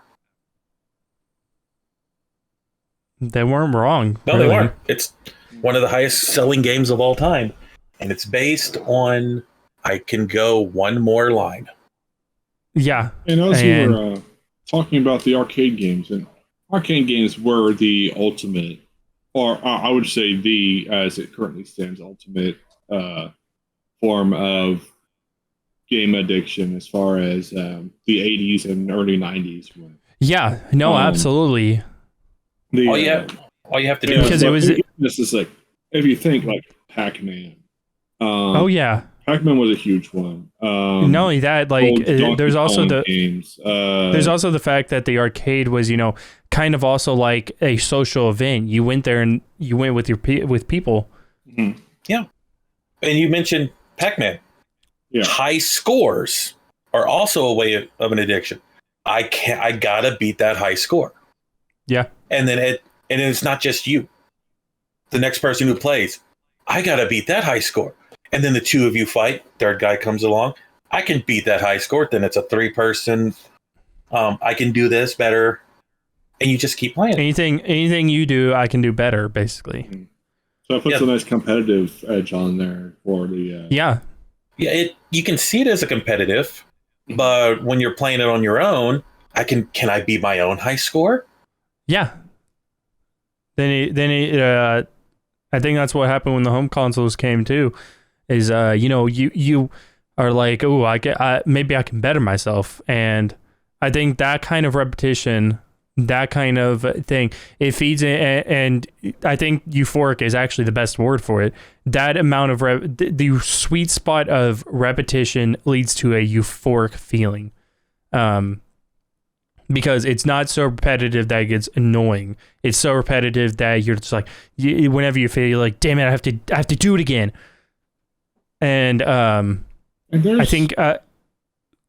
They weren't wrong. No, really. They weren't. It's one of the highest selling games of all time. And it's based on, I can go one more line. Yeah. And as we were talking about the arcade games, and arcade games were the ultimate, or I would say as it currently stands, ultimate form of game addiction as far as the 80s and early 90s went. Yeah, no, absolutely. All you have to do because it was this is like, if you think like Pac-Man. Pac-Man was a huge one. Not only that, like there's also the games. There's also the fact that the arcade was, kind of also like a social event. You went there and you went with with people. Mm-hmm. Yeah, and you mentioned Pac-Man. Yeah, high scores are also a way of an addiction. I gotta beat that high score. Yeah, and then it's not just you. The next person who plays, I gotta beat that high score. And then the two of you fight. Third guy comes along. I can beat that high score. Then it's a 3-person. I can do this better, and you just keep playing. Anything you do, I can do better. Basically. So it puts a nice competitive edge on there for the. Yeah. You can see it as a competitive, but when you're playing it on your own, can I beat my own high score? Yeah. Then I think that's what happened when the home consoles came too. Is you are like, oh, maybe I can better myself, and I think that kind of repetition, that kind of thing, it feeds it, and I think euphoric is actually the best word for it. That amount of the sweet spot of repetition leads to a euphoric feeling, because it's not so repetitive that it gets annoying. It's so repetitive that you're just like, whenever you feel, you're like, damn it, I have to do it again. And I think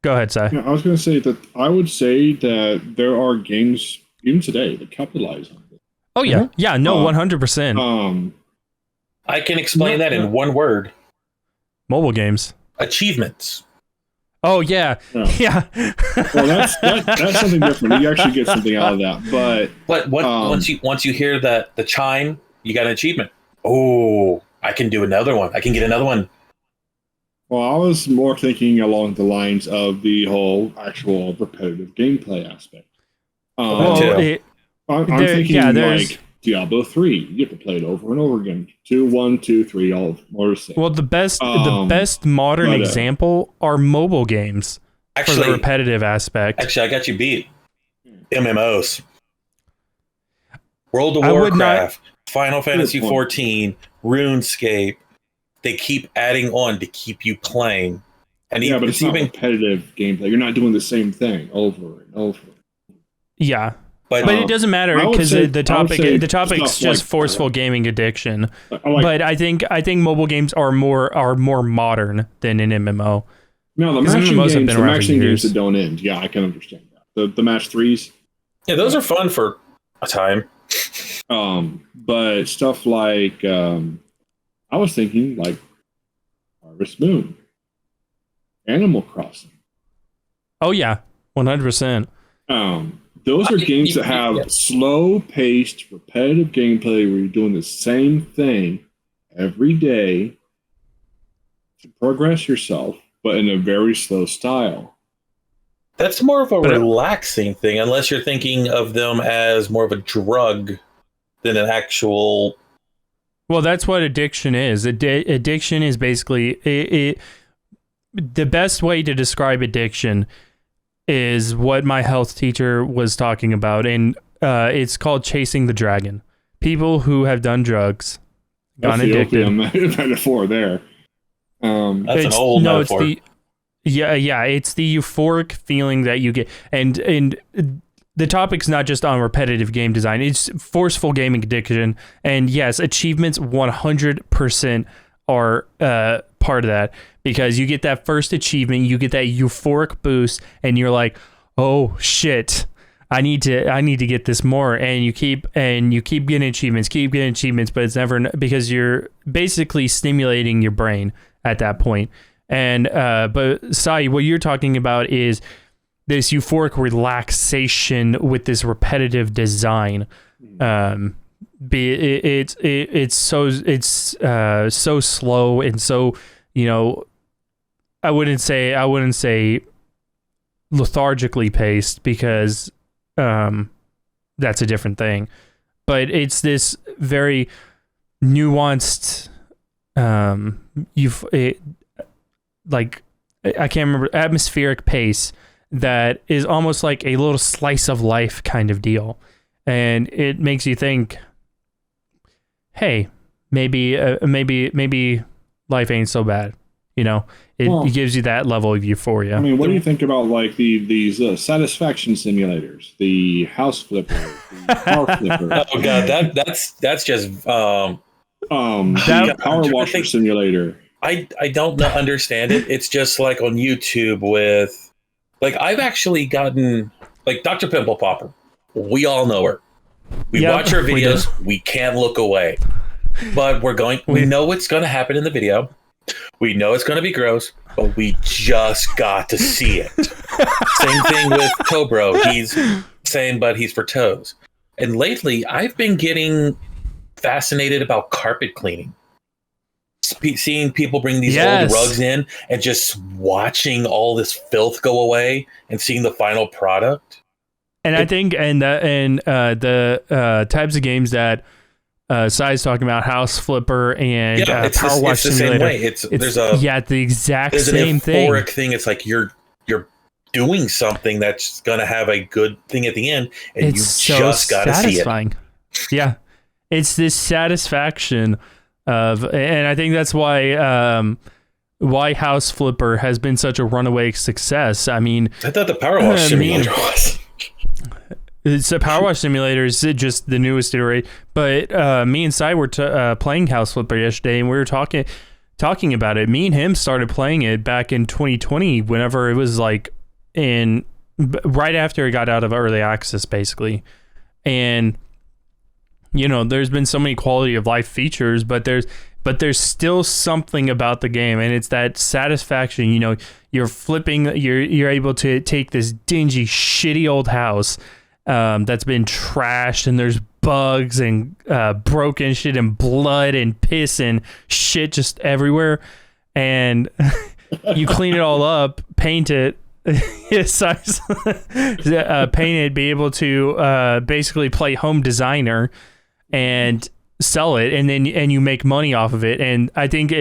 Go ahead, Si. Yeah, I was going to say that I would say that there are games even today that capitalize on it. Oh yeah, yeah, no, 100%. I can explain that in one word. Mobile games. Achievements. Oh yeah. Well, that's something different. You actually get something out of that. But once you hear that the chime, you got an achievement. Oh, I can do another one. I can get another one. Well, I was more thinking along the lines of the whole actual repetitive gameplay aspect. I'm thinking like Diablo 3. You get to play it over and over again. 2, 1, 2, 3, all more the same. Well, the best modern example are mobile games for the repetitive aspect. Actually, I got you beat. MMOs. World of Warcraft, Final Fantasy 14, RuneScape. They keep adding on to keep you playing. And but it's not repetitive gameplay. You're not doing the same thing over and over. Yeah. But it doesn't matter because the topic's just forceful gaming addiction. But I think mobile games are more modern than an MMO. No, the matching games that don't end. Yeah, I can understand that. The match 3s. Yeah, those are fun for a time. But stuff like I was thinking like Harvest Moon, Animal Crossing. Oh yeah, 100%. Those are games that have slow-paced, repetitive gameplay where you're doing the same thing every day to progress yourself, but in a very slow style. That's more of a relaxing thing, unless you're thinking of them as more of a drug than an actual... Well, that's what addiction is. Addiction is basically... the best way to describe addiction is what my health teacher was talking about, and it's called chasing the dragon. People who have done drugs, gone addicted. Metaphor there. That's an old metaphor. It's the euphoric feeling that you get, and the topic's not just on repetitive game design; it's forceful gaming addiction. And yes, achievements 100% are part of that, because you get that first achievement, you get that euphoric boost, and you're like, oh shit, I need to get this more, and you keep getting achievements, but it's never, because you're basically stimulating your brain at that point. And but Sai, what you're talking about is this euphoric relaxation with this repetitive design. It's so slow and so, I wouldn't say lethargically paced, because that's a different thing, but it's this very nuanced I can't remember, atmospheric pace that is almost like a little slice of life kind of deal, and it makes you think, hey, maybe life ain't so bad. It gives you that level of euphoria. I mean, what do you think about like these satisfaction simulators, the house flipper, the car flipper? Oh god, that's just power washer simulator. I don't understand it. It's just like on YouTube with, like, I've actually gotten, like, Dr. Pimple Popper. We all know her. We watch her videos. We can't look away. But we know what's going to happen in the video. We know it's going to be gross, but we just got to see it. Same thing with Tobro. He's same, but he's for toes. And lately, I've been getting fascinated about carpet cleaning. Seeing people bring these old rugs in and just watching all this filth go away and seeing the final product. And I think, the types of games that Sai's talking about, House Flipper and Power Wash Simulator. It's the same way. It's the exact same thing. There's an euphoric thing. It's like you're doing something that's going to have a good thing at the end, and it's just got to see it. Yeah, it's this satisfaction of, and I think that's why House Flipper has been such a runaway success. I mean, I thought the Power Wash Simulator was. It's a Power Wash Simulator is just the newest iteration. But me and Sai were playing House Flipper yesterday, and we were talking. talking about it. Me and him started playing it back in 2020, whenever it was like right after it got out of early access, basically. And there's been so many quality of life features, but there's still something about the game, and it's that satisfaction. You're able to take this dingy, shitty old house that's been trashed, and there's bugs and broken shit and blood and piss and shit just everywhere, and you clean it all up, paint it. Paint it, be able to basically play home designer and sell it, and then you make money off of it. And I think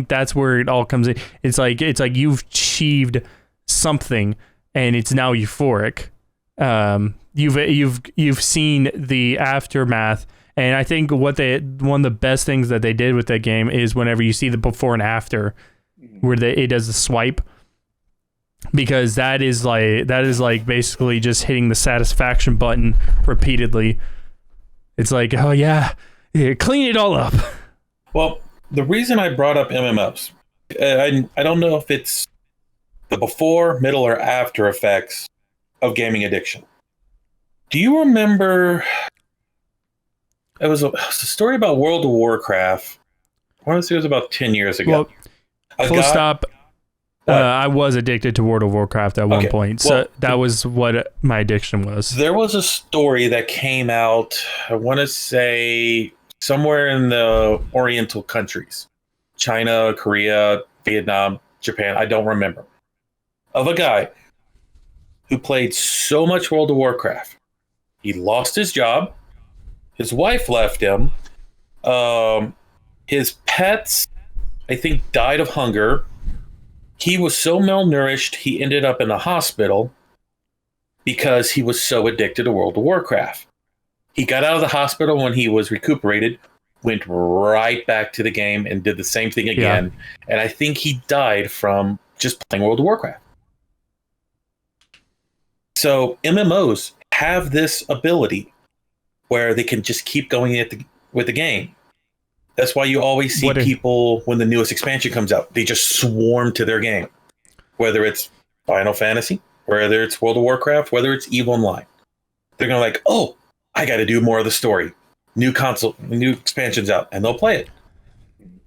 that's where it all comes in. It's like you've achieved something, and it's now euphoric. You've seen the aftermath, and I think one of the best things that they did with that game is whenever you see the before and after, where it does the swipe, because that is like basically just hitting the satisfaction button repeatedly. It's like, oh yeah, clean it all up. Well, the reason I brought up MMOs, I don't know if it's the before, middle, or after effects of gaming addiction. Do you remember? It was a story about World of Warcraft. I want to say it was about 10 years ago. Well, stop. I was addicted to World of Warcraft at one point. So that was what my addiction was. There was a story that came out, I want to say, somewhere in the Oriental countries. China, Korea, Vietnam, Japan, I don't remember. Of a guy who played so much World of Warcraft. He lost his job. His wife left him. His pets, I think, died of hunger. He was so malnourished, he ended up in a hospital because he was so addicted to World of Warcraft. He got out of the hospital when he was recuperated, went right back to the game and did the same thing again. Yeah. And I think he died from just playing World of Warcraft. So MMOs have this ability where they can just keep going with the game. That's why you always see people, when the newest expansion comes out, they just swarm to their game. Whether it's Final Fantasy, whether it's World of Warcraft, whether it's EVE Online. They're going to like, oh, I got to do more of the story. New expansion's out, and they'll play it.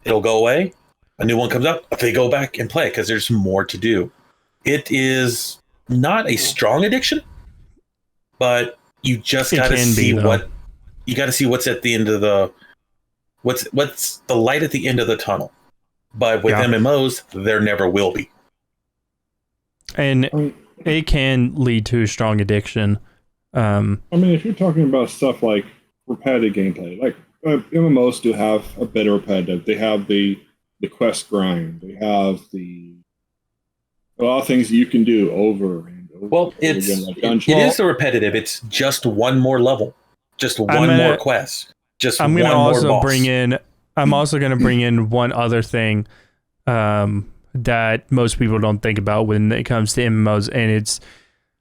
It'll go away. A new one comes out. They go back and play because there's more to do. It is not a strong addiction, but you just got to see what's at the end of the... What's the light at the end of the tunnel? But with MMOs, there never will be. And it can lead to a strong addiction. If you're talking about stuff like repetitive gameplay, like MMOs do have a bit of repetitive. They have the quest grind. They have a lot of things that you can do over and over. Well, it is the repetitive. It's just one more level, just one more quest. I'm also going to bring in one other thing that most people don't think about when it comes to MMOs, and it's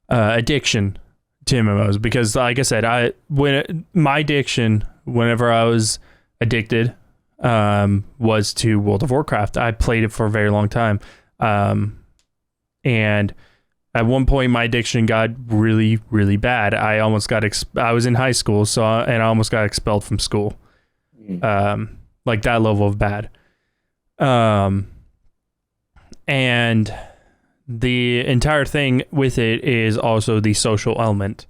addiction to MMOs. Because, like I said, my addiction, whenever I was addicted, was to World of Warcraft. I played it for a very long time, and at one point, my addiction got really, really bad. I almost got I was in high school, and I almost got expelled from school. Like that level of bad. And the entire thing with it is also the social element,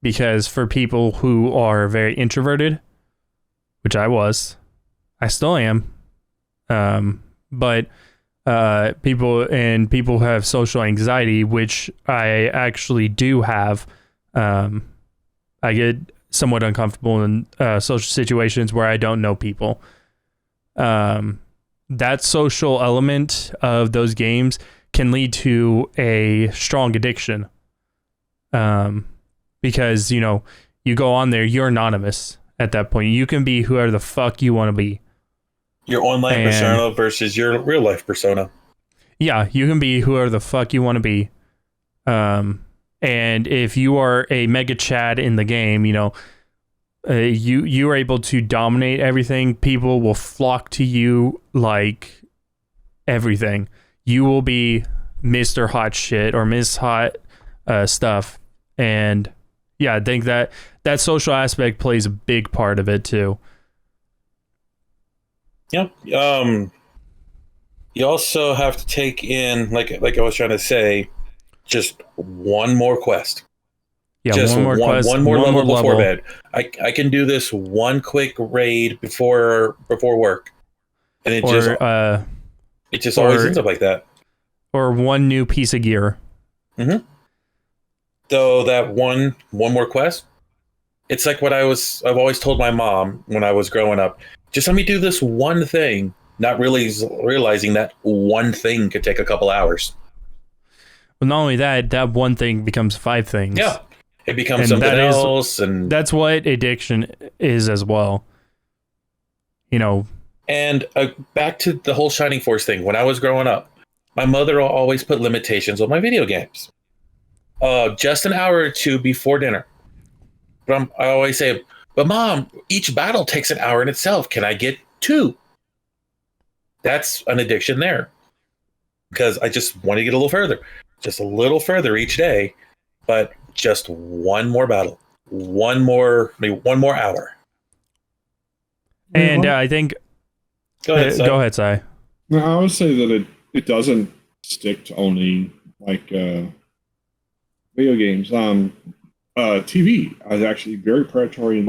because for people who are very introverted, which I still am, but people have social anxiety, which I actually do have. I get somewhat uncomfortable in social situations where I don't know people. That social element of those games can lead to a strong addiction. Because, you go on there, you're anonymous at that point. You can be whoever the fuck you want to be. Your online persona versus your real life persona. Yeah, you can be whoever the fuck you want to be. And if you are a mega Chad in the game, you are able to dominate everything. People will flock to you like everything. You will be Mr. Hot Shit or Miss Hot stuff. And yeah, I think that social aspect plays a big part of it too. Yep. You also have to take in, like I was trying to say, just one more quest. Yeah, just one more quest, one more level before bed. I can do this one quick raid before work, and it just always ends up like that. Or one new piece of gear. Mm-hmm. So that one more quest, it's like what I've always told my mom when I was growing up. Just let me do this one thing, not really realizing that one thing could take a couple hours. Well, not only that one thing becomes 5 things. Yeah. It becomes something else. And that's what addiction is as well. You know. And back to the whole Shining Force thing. When I was growing up, my mother always put limitations on my video games. Just an hour or two before dinner. But I always say, but Mom, each battle takes an hour in itself. Can I get 2? That's an addiction there. Because I just want to get a little further. Just a little further each day. But just one more battle. One more hour. And I think... Go ahead, Si. No, I would say that it doesn't stick to only like video games. TV is actually very predatory in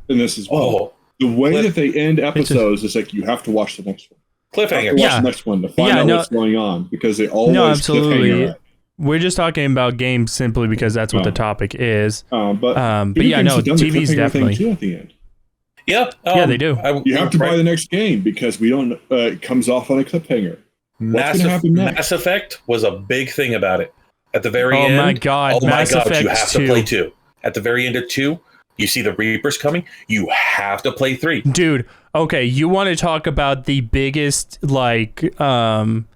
this as well. The way that they end episodes is like you have to watch the next one. Cliffhanger. Watch the next one to find out what's going on because they always cliffhanger. We're just talking about games simply because that's what the topic is. But yeah, no, TV's definitely too at the end. Yep. Yeah, they do. You have to buy the next game because we don't. It comes off on a cliffhanger. What's going to happen next? Mass Effect was a big thing about it. At the very end, my God, Mass Effect, you have 2. to play 2. At the very end of 2, you see the Reapers coming. You have to play 3. Dude, okay, you want to talk about the biggest cliffhanger?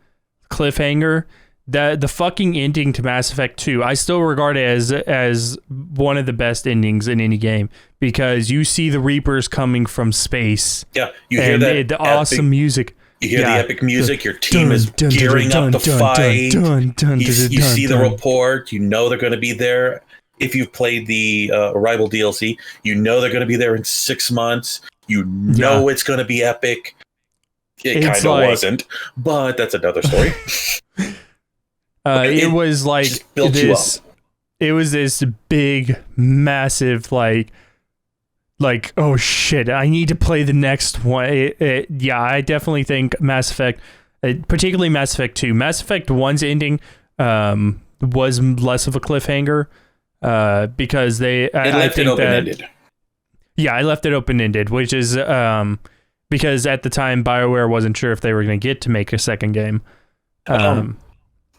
The fucking ending to Mass Effect 2, I still regard it as one of the best endings in any game because you see the Reapers coming from space. Yeah, you hear that the awesome music. You hear the epic music. Your team is gearing up to fight. You see the report. You know they're going to be there. If you've played the Arrival DLC, you know they're going to be there in 6 months. You know it's going to be epic. It kind of wasn't, but that's another story. It was like this. It was this big, massive, like, oh shit! I need to play the next one. Yeah, I definitely think Mass Effect, particularly Mass Effect 2. Mass Effect 1's ending was less of a cliffhanger because they. I left it open-ended. Yeah, I left it open-ended, which is because at the time BioWare wasn't sure if they were going to get to make a second game.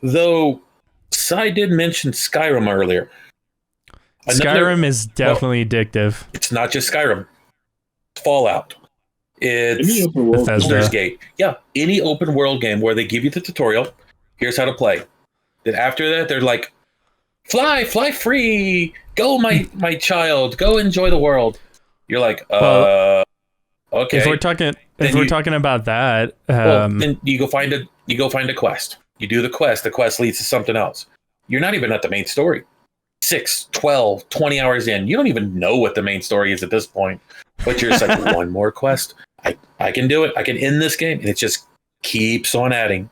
Though, Sai did mention Skyrim earlier. Skyrim is definitely addictive. It's not just Skyrim. It's Fallout. It's Baldur's Gate. Yeah, any open world game where they give you the tutorial, here's how to play. Then after that, they're like, fly free, go my child, go enjoy the world. You're like, okay. If we're talking about that, then you go find a quest. You do the quest leads to something else. You're not even at the main story. 6, 12, 20 hours in, you don't even know what the main story is at this point. But you're just like, one more quest. I can do it. I can end this game. And it just keeps on adding.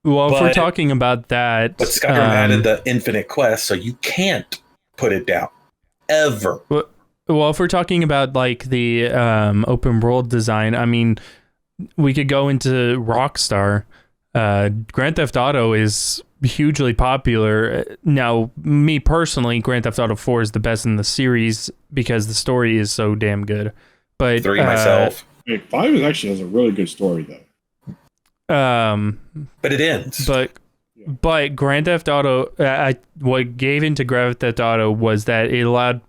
Well, if we're talking about that... But Skyrim added the infinite quest, so you can't put it down. Ever. Well, if we're talking about like the open world design, I mean, we could go into Rockstar. Grand Theft Auto is hugely popular. Now, me personally, Grand Theft Auto 4 is the best in the series because the story is so damn good. But 3 myself. 5 actually has a really good story though. But it ends. But Grand Theft Auto, what gave into Grand Theft Auto was that it allowed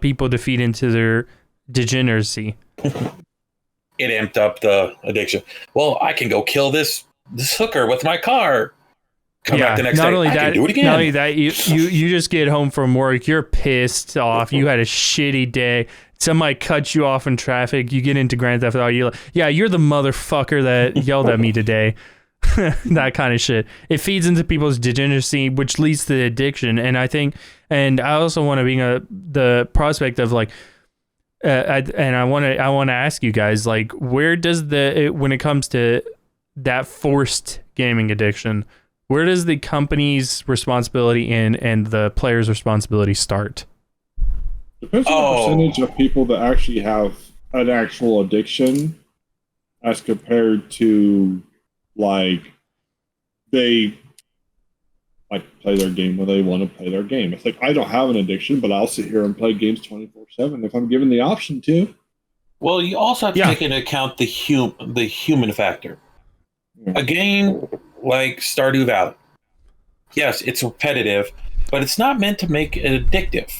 people to feed into their degeneracy. It amped up the addiction. Well, I can go kill this hooker with my car. Come back the next day. I can do it again. Not only that, you just get home from work, you're pissed off, you had a shitty day, somebody cuts you off in traffic, you get into Grand Theft Auto, you're like, yeah, you're the motherfucker that yelled at me today. That kind of shit. It feeds into people's degeneracy, which leads to addiction. And I think, and I also want to be the prospect of like, I want to ask you guys, like, where does when it comes to that forced gaming addiction, where does the company's responsibility and the player's responsibility start? Depends on the percentage of people that actually have an actual addiction as compared to like they like play their game when they want to play their game. It's like I don't have an addiction, but I'll sit here and play games 24/7 if I'm given the option to. Well, you also have to take into account the human factor. A game like Stardew Valley, yes, it's repetitive, but it's not meant to make it addictive.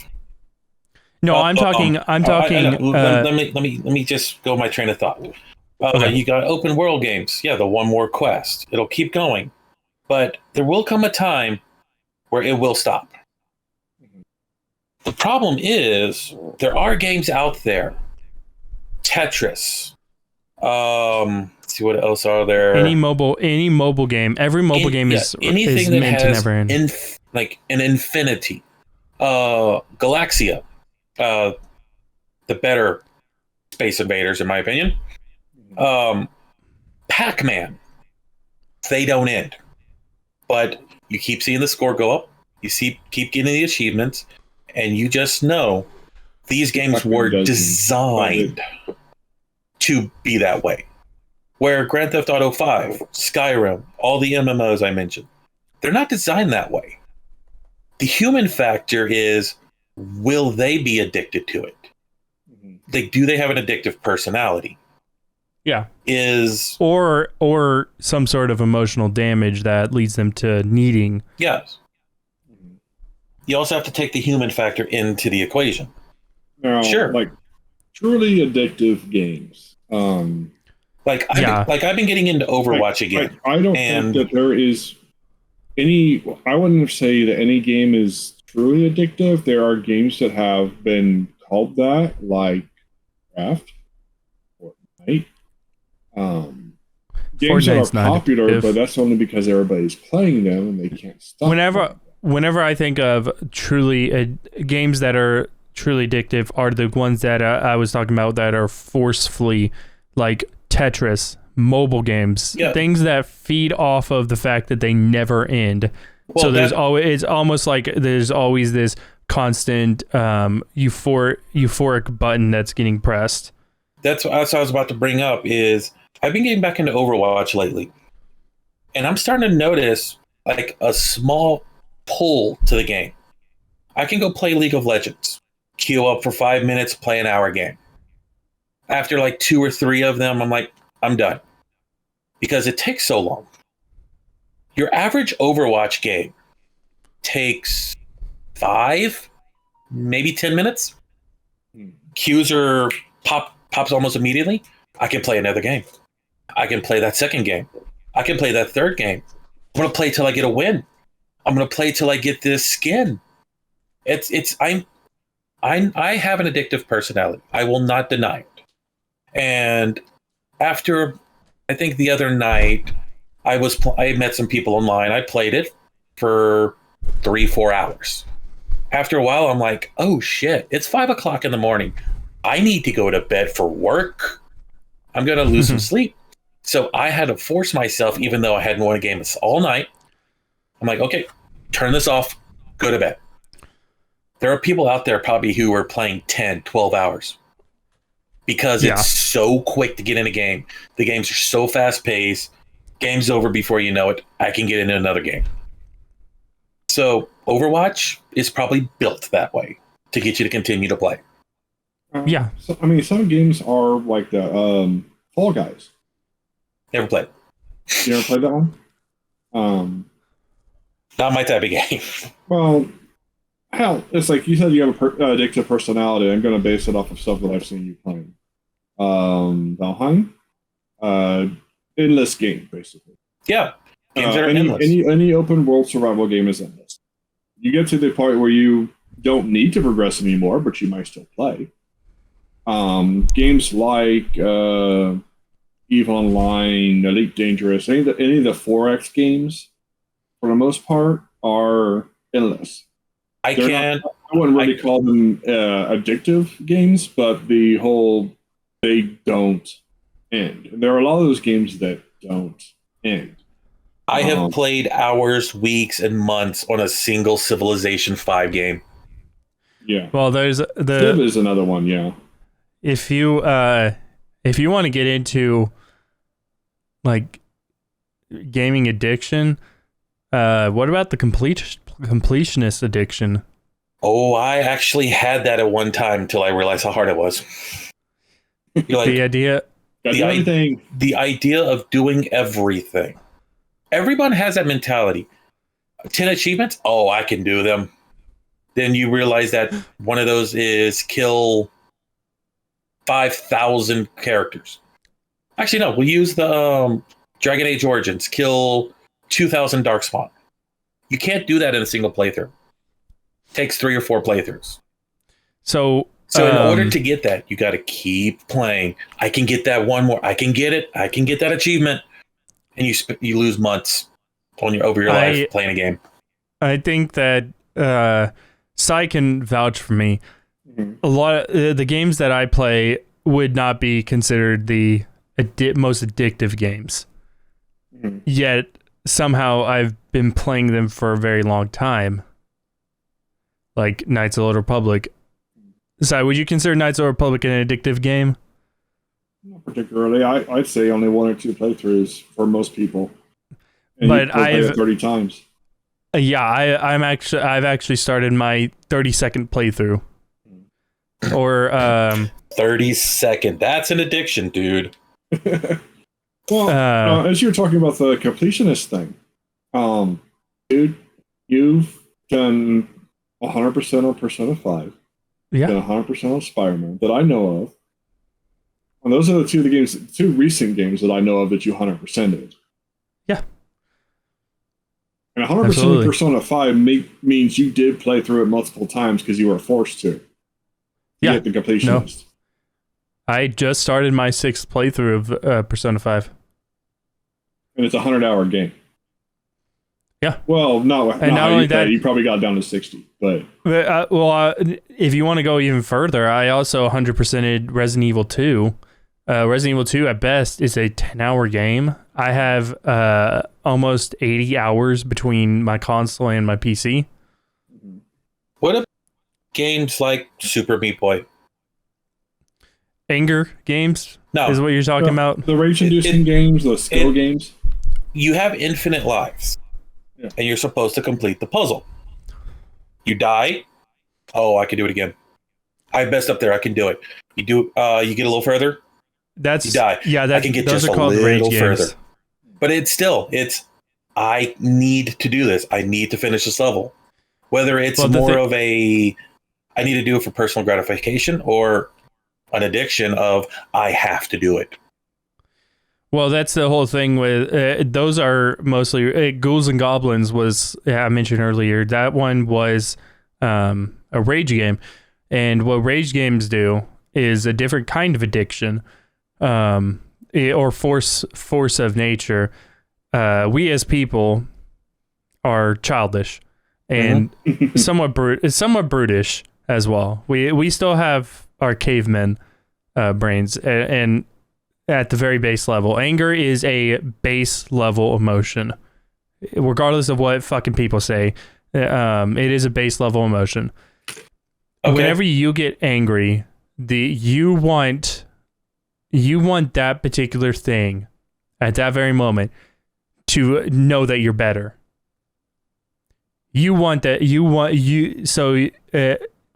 No, I'm talking. Let me just go my train of thought. Okay. You got open world games. Yeah, the one more quest. It'll keep going. But there will come a time where it will stop. The problem is there are games out there. Tetris. Let's see what else are there. Any mobile game. Every mobile game is anything that meant has to never end. Like an infinity. Galaxia. The better Space Invaders, in my opinion. Pac-Man, they don't end, but you keep seeing the score go up, you keep getting the achievements, and you just know these games were designed to be that way. Where Grand Theft Auto 5, Skyrim, all the MMOs I mentioned, they're not designed that way. The human factor is, will they be addicted to it? Do they have an addictive personality? Yeah. Or some sort of emotional damage that leads them to needing. Yes. You also have to take the human factor into the equation. Now, sure. Like truly addictive games. I've been getting into Overwatch again. I don't think that there is any. I wouldn't say that any game is truly addictive. There are games that have been called that, like Craft, Fortnite. Games that are popular, but that's only because everybody's playing them and they can't stop. Whenever I think of truly games that are truly addictive, are the ones that I was talking about that are forcefully, like Tetris, mobile games, things that feed off of the fact that they never end. Well, so it's almost like there's always this constant euphoric button that's getting pressed. That's what I was about to bring up. Is I've been getting back into Overwatch lately, and I'm starting to notice like a small pull to the game. I can go play League of Legends, queue up for 5 minutes, play an hour game. After like 2 or 3 of them, I'm like, I'm done. Because it takes so long. Your average Overwatch game takes 5, maybe 10 minutes. Queues are pops almost immediately. I can play another game. I can play that second game. I can play that third game. I'm gonna play till I get a win. I'm gonna play till I get this skin. I have an addictive personality. I will not deny it. And after, I think the other night, I met some people online. I played it for 3-4 hours. After a while, I'm like, oh shit, it's 5 o'clock in the morning. I need to go to bed for work. I'm going to lose some sleep. So I had to force myself, even though I hadn't won a game all night. I'm like, okay, turn this off, go to bed. There are people out there probably who are playing 10, 12 hours because it's so quick to get in a game. The games are so fast paced. Game's over before you know it. I can get into another game. So Overwatch is probably built that way to get you to continue to play. So, I mean, some games are like the Fall Guys. Never played. You ever played that one? Not my type of game. Well, hell, it's like you said you have an addictive personality. I'm going to base it off of stuff that I've seen you playing. Valheim, endless game, basically. Yeah. Games that are endless. Any open world survival game is endless. You get to the part where you don't need to progress anymore, but you might still play. Games like EVE Online, Elite Dangerous, any of the 4X games, for the most part, are endless. I wouldn't really call them addictive games, but they don't end. And there are a lot of those games that don't end. I have played hours, weeks, and months on a single Civilization 5 game. Yeah. Well, there's Civ is another one, yeah. If you want to get into like gaming addiction, what about the completionist addiction? Oh, I actually had that at one time until I realized how hard it was. You're like, the idea of doing everything. Everyone has that mentality. 10 achievements? Oh, I can do them. Then you realize that one of those is kill 5,000 characters. Actually, no, we'll use the Dragon Age Origins. Kill 2,000 Darkspawn. You can't do that in a single playthrough. It takes 3 or 4 playthroughs. So in order to get that, you got to keep playing. I can get that one more. I can get it. I can get that achievement. And you lose months over your life playing a game. I think that Sai can vouch for me. Mm-hmm. A lot of the games that I play would not be considered the most addictive games. Mm-hmm. Yet somehow I've been playing them for a very long time. Like Knights of the Old Republic. Sai, would you consider Knights of the Old Republic an addictive game? Not particularly. I'd say only 1 or 2 playthroughs for most people. And but I've 30 times. Yeah, I've actually started my 30-second playthrough. Or 30-second. That's an addiction, dude. Well, as you were talking about the completionist thing, dude, you've done 100% on Persona 5. Yeah. Done 100% on Spider-Man that I know of. And those are the two recent games that I know of that you 100%ed. Yeah. And 100% of Persona 5 means you did play through it multiple times because you were forced to. Yeah. Get the completionist. No. I just started my 6th playthrough of Persona 5. And it's a 100-hour game. Yeah. Well, not only that, you probably got down to 60. But if you want to go even further, I also 100%ed Resident Evil 2. Resident Evil 2 at best is a 10-hour game. I have almost 80 hours between my console and my PC. What about games like Super Meat Boy? Anger games? No. Is what you're talking about? The rage-inducing games, the skill games. You have infinite lives. Yeah. And you're supposed to complete the puzzle. You die. Oh, I can do it again. I messed up there. I can do it. You do. You get a little further. You die. Yeah, I can get those just are called a little rage further. games. But it's. I need to do this. I need to finish this level. Whether it's more of a, I need to do it for personal gratification, or an addiction of I have to do it. Well, that's the whole thing with those are mostly Ghouls and Goblins was I mentioned earlier. That one was a rage game, and what rage games do is a different kind of addiction, or force of nature. We as people are childish and somewhat brutish as well. We still have our caveman brains and at the very base level. Anger is a base level emotion. Regardless of what fucking people say, it is a base level emotion. Okay. Whenever you get angry, you want that particular thing at that very moment to know that you're better.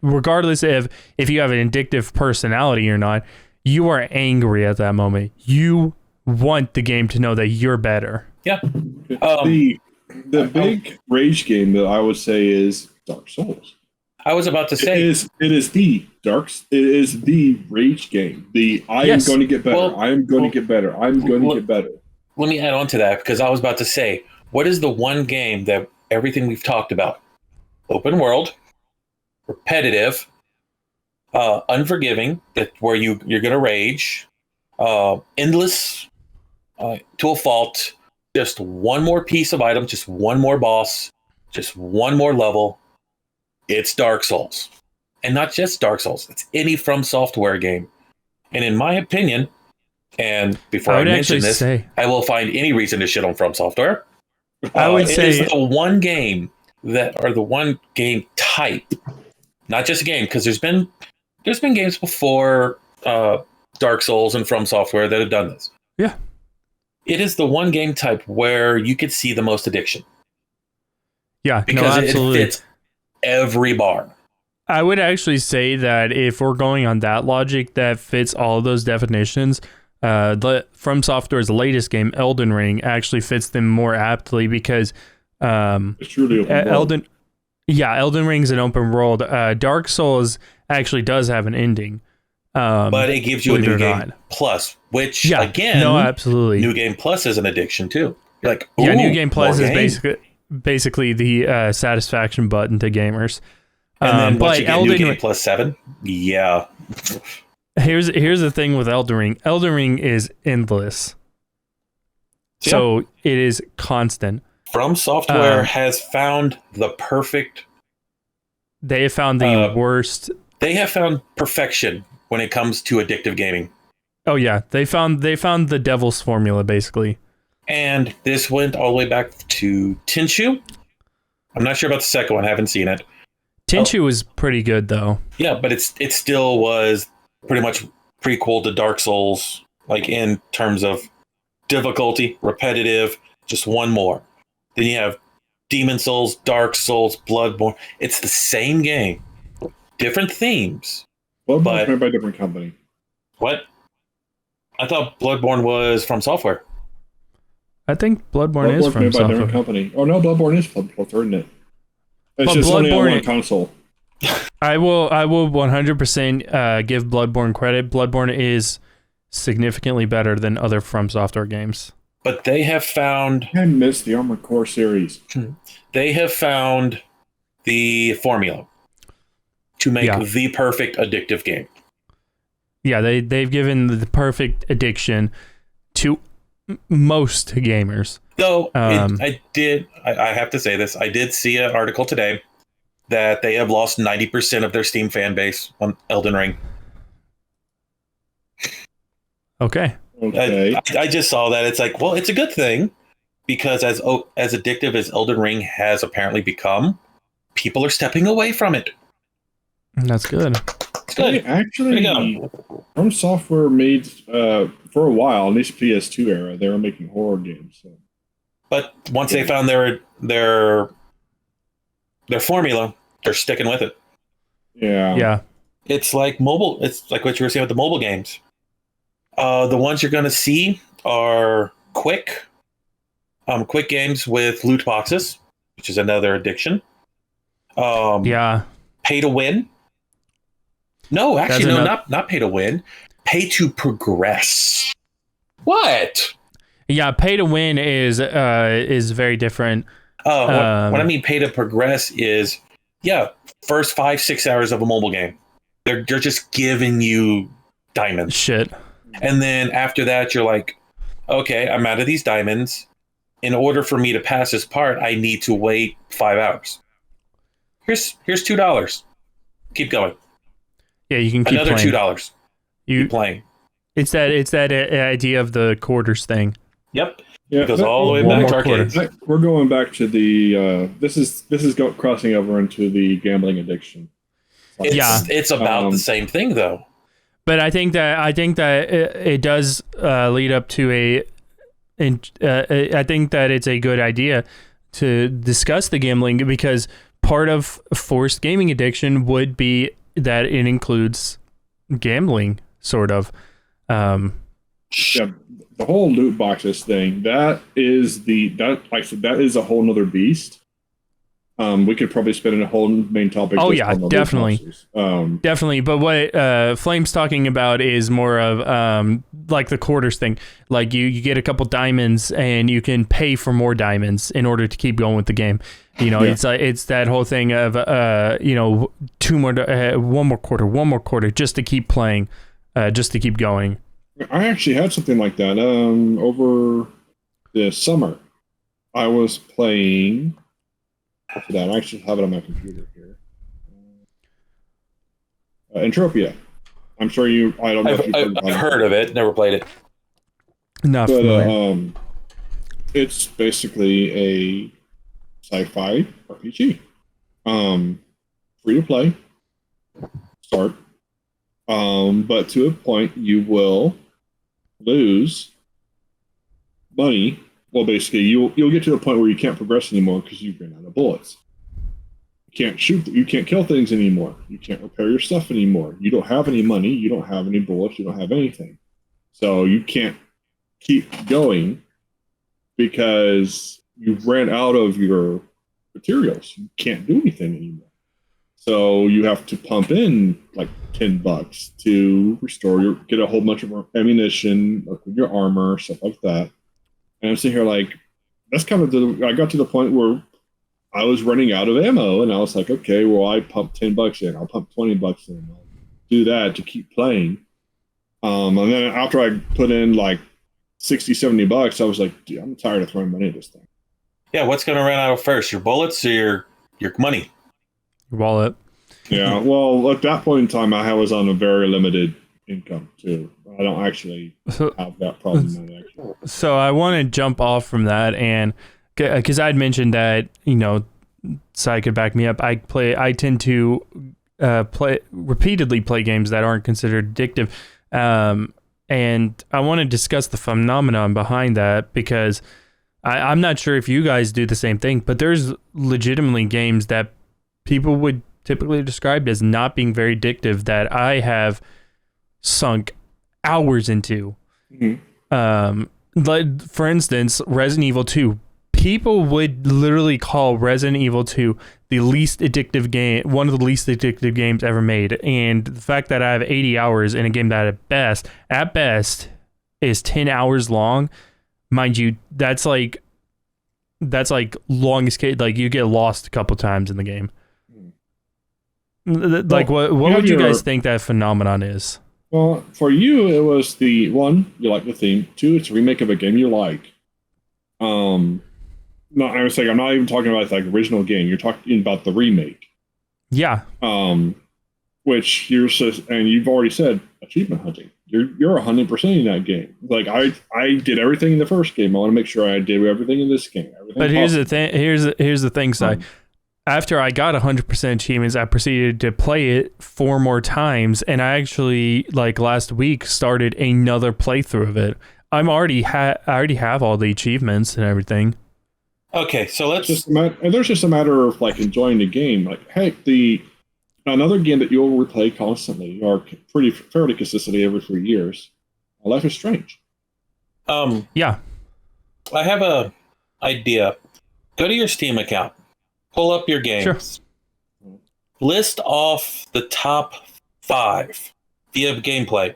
Regardless of if you have an addictive personality or not, you are angry at that moment. You want the game to know that you're better. Yeah. The big rage game that I would say is Dark Souls. I was about to say it is the rage game. I am going to get better. I am going to get better. I'm going to get better. Let me add on to that, because I was about to say, what is the one game that everything we've talked about? Open world, repetitive, unforgiving, that where you're gonna rage, endless to a fault, just one more piece of item, just one more boss, just one more level. It's Dark Souls. And not just Dark Souls, it's any From Software game. And in my opinion, and before I mention this, I will find any reason to shit on From Software. I would say it is the one game the one game type, not just a game, because there's been games before Dark Souls and From Software that have done this. Yeah. It is the one game type where you could see the most addiction. Yeah, because it fits every bar. I would actually say that if we're going on that logic, that fits all of those definitions. From Software's latest game, Elden Ring, actually fits them more aptly because it's truly open world. Elden Ring's an open world. Dark Souls actually does have an ending. But it gives you a new game plus, which again, no, absolutely, new game plus is an addiction too. You're like, new game plus is basically the satisfaction button to gamers. And then once you get New Game plus 7, yeah. Here's the thing with Elden Ring. Elden Ring is endless. Yeah. So it is constant. From Software has found the perfect... They have found the worst... They have found perfection when it comes to addictive gaming. Oh yeah, they found the devil's formula, basically. And this went all the way back to Tenchu. I'm not sure about the second one. I haven't seen it. Tenchu was pretty good, though. Yeah, but it still was pretty much prequel to Dark Souls, like in terms of difficulty, repetitive, just one more. Then you have Demon Souls, Dark Souls, Bloodborne. It's the same game, different themes. Bloodborne's made by a different company. What? I thought Bloodborne was From Software. I think Bloodborne is from made by Software. a different company. Oh no, Bloodborne is from Software, isn't it? It's but just Bloodborne, only on one console. I will 100% give Bloodborne credit. Bloodborne is significantly better than other From Software games. But they have found... I missed the Armored Core series. They have found the formula to make the perfect addictive game. Yeah, they've given the perfect addiction to most gamers. Though I have to say this, I did see an article today that they have lost 90% of their Steam fan base on Elden Ring. Okay. I just saw that. It's like, well, it's a good thing because as addictive as Elden Ring has apparently become, people are stepping away from it. That's good. It's good. Hey, actually, From Software made for a while, in this PS2 era, they were making horror games. So. But once they found their formula, they're sticking with it. Yeah. Yeah. It's like mobile. It's like what you were saying with the mobile games. The ones you're going to see are quick games with loot boxes, which is another addiction. Pay to win. No, actually, not pay to win. Pay to progress. What? Yeah, pay to win is very different. What I mean pay to progress is, first 5-6 hours of a mobile game. They're just giving you diamonds. Shit. And then after that, you're like, okay, I'm out of these diamonds. In order for me to pass this part, I need to wait 5 hours. Here's $2. Keep going. Yeah, you can keep another playing. $2. Keep playing. It's that idea of the quarters thing. Yep. Yeah, it goes all the way back to arcades. We're going back to the. This is crossing over into the gambling addiction. It's about the same thing though. But I think that it does lead up to I think that it's a good idea to discuss the gambling because part of forced gaming addiction would be that it includes gambling, sort of. The whole loot boxes thing, that is a whole nother beast. We could probably spend a whole main topic. Oh just yeah, on the definitely, definitely. But what Flame's talking about is more of like the quarters thing. Like you get a couple diamonds and you can pay for more diamonds in order to keep going with the game. You know, it's like it's that whole thing of one more quarter, just to keep playing, just to keep going. I actually had something like that over the summer. I was playing. For that, I actually have it on my computer here. Entropia. I'm sure you. I don't know if you've heard of it. Never played it. Not familiar. It's basically a sci-fi RPG. Free to play. Start. But to a point, you will lose money. Well, basically, you'll get to a point where you can't progress anymore because you've run out of bullets. You can't shoot. You can't kill things anymore. You can't repair your stuff anymore. You don't have any money. You don't have any bullets. You don't have anything. So you can't keep going because you've ran out of your materials. You can't do anything anymore. So you have to pump in like $10 to restore get a whole bunch of ammunition, upgrade your armor, stuff like that. And I'm sitting here like, that's kind of I got to the point where I was running out of ammo, and I was like, okay, well, I pumped $10 in, I'll pump $20 in, I'll do that to keep playing. And then after I put in like $60-$70, I was like, dude, I'm tired of throwing money at this thing. Yeah, what's going to run out first, your bullets or your money? Your wallet. Yeah, well, at that point in time, I was on a very limited income too. I don't actually have that problem. So I want to jump off from that, and because I'd mentioned that, you know, Sai could back me up. I tend to repeatedly play games that aren't considered addictive, and I want to discuss the phenomenon behind that, because I'm not sure if you guys do the same thing, but there's legitimately games that people would typically describe as not being very addictive that I have sunk hours into. Like, for instance, Resident Evil 2. People would literally call Resident Evil 2 the least addictive game, one of the least addictive games ever made. And the fact that I have 80 hours in a game that at best is 10 hours long, mind you, that's like longest case. Like, you get lost a couple times in the game. Like, what would you guys think that phenomenon is? Well, for you, it was the one, you like the theme. Two, it's a remake of a game you like. No, I was saying, I'm not even talking about like original game. You're talking about the remake. Yeah. Which and you've already said achievement hunting. You're 100% in that game. Like I did everything in the first game. I want to make sure I did everything in this game. But here's the thing. Here's the thing, Si. After I got 100% achievements, I proceeded to play it 4 more times, and I actually, like, last week started another playthrough of it. I already have all the achievements and everything. Okay, so let's there's just a matter of like enjoying the game. Like, heck, another game that you'll replay constantly or fairly consistently every 3 years. Life is Strange. Yeah. I have a idea. Go to your Steam account. Pull up your games. Sure. List off the top 5 via gameplay.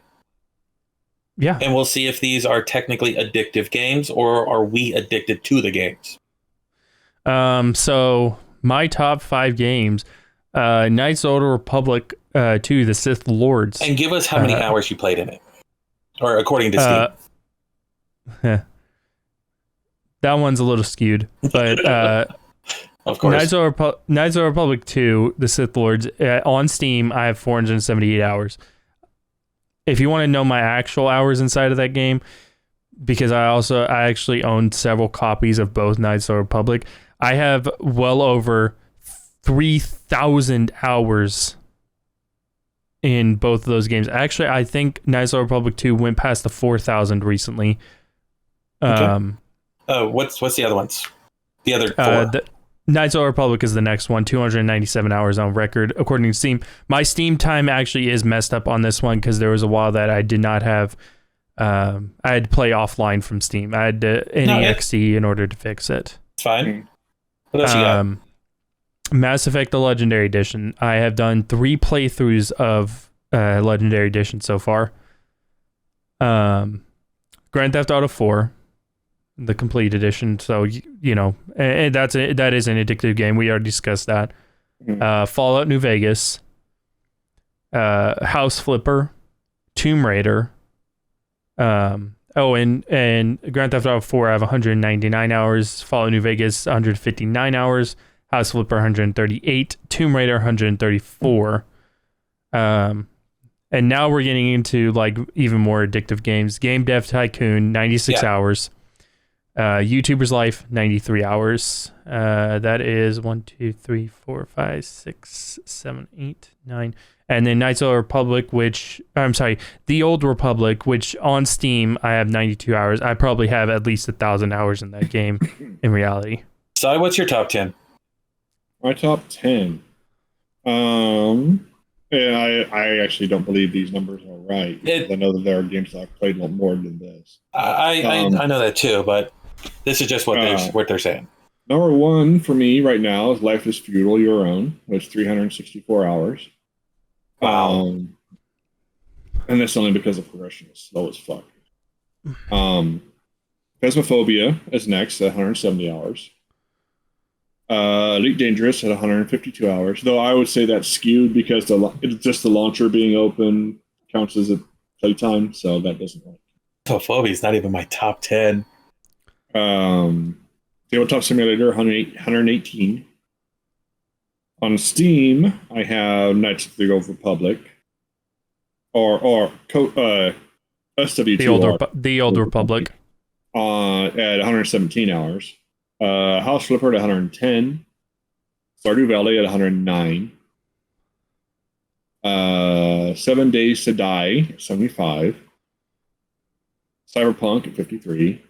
Yeah. And we'll see if these are technically addictive games or are we addicted to the games. So my top 5 games, Knights of the Old Republic 2, The Sith Lords. And give us how many hours you played in it. Or according to Steam. That one's a little skewed, but of course. Knights of the Republic 2, The Sith Lords, on Steam, I have 478 hours. If you want to know my actual hours inside of that game, because I actually own several copies of both Knights of the Republic, I have well over 3,000 hours in both of those games. Actually, I think Knights of the Republic 2 went past the 4,000 recently. Okay. What's the other ones? The other 4? Knights of the Republic is the next one, 297 hours on record, according to Steam. My Steam time actually is messed up on this one because there was a while that I did not have... I had to play offline from Steam. I had to NEXT in order to fix it. It's fine. What else you got? Mass Effect: The Legendary Edition. I have done 3 playthroughs of Legendary Edition so far. Grand Theft Auto 4, the complete edition. So you know, and that is an addictive game. We already discussed that. Fallout New Vegas, House Flipper, Tomb Raider. And Grand Theft Auto 4, I have 199 hours. Fallout New Vegas, 159 hours. House Flipper, 138. Tomb Raider, 134. And now we're getting into like even more addictive games. Game Dev Tycoon, 96 hours. YouTuber's Life, 93 hours. That is 1, 2, 3, 4, 5, 6, 7, 8, 9. And then Knights of the Republic, The Old Republic, which on Steam, I have 92 hours. I probably have at least 1,000 hours in that game in reality. Si, what's your top 10? My top 10. And I actually don't believe these numbers are right. I know that there are games that I've played a lot more than this. I know that too, but this is just what they're saying. Number 1 for me right now is Life is Feudal, Your Own, with 364 hours. Wow. And that's only because the progression is slow as fuck. Phasmophobia is next at 170 hours. Elite Dangerous at 152 hours, though I would say that's skewed because it's just the launcher being open counts as a playtime, so that doesn't work. Phasmophobia is not even my top 10. Tabletop Simulator 118. On Steam, I have Knights of the Old Republic, or SW2. The Old Republic. At 117 hours. House Flipper at 110. Stardew Valley at 109. 7 Days to Die at 75. Cyberpunk at 53.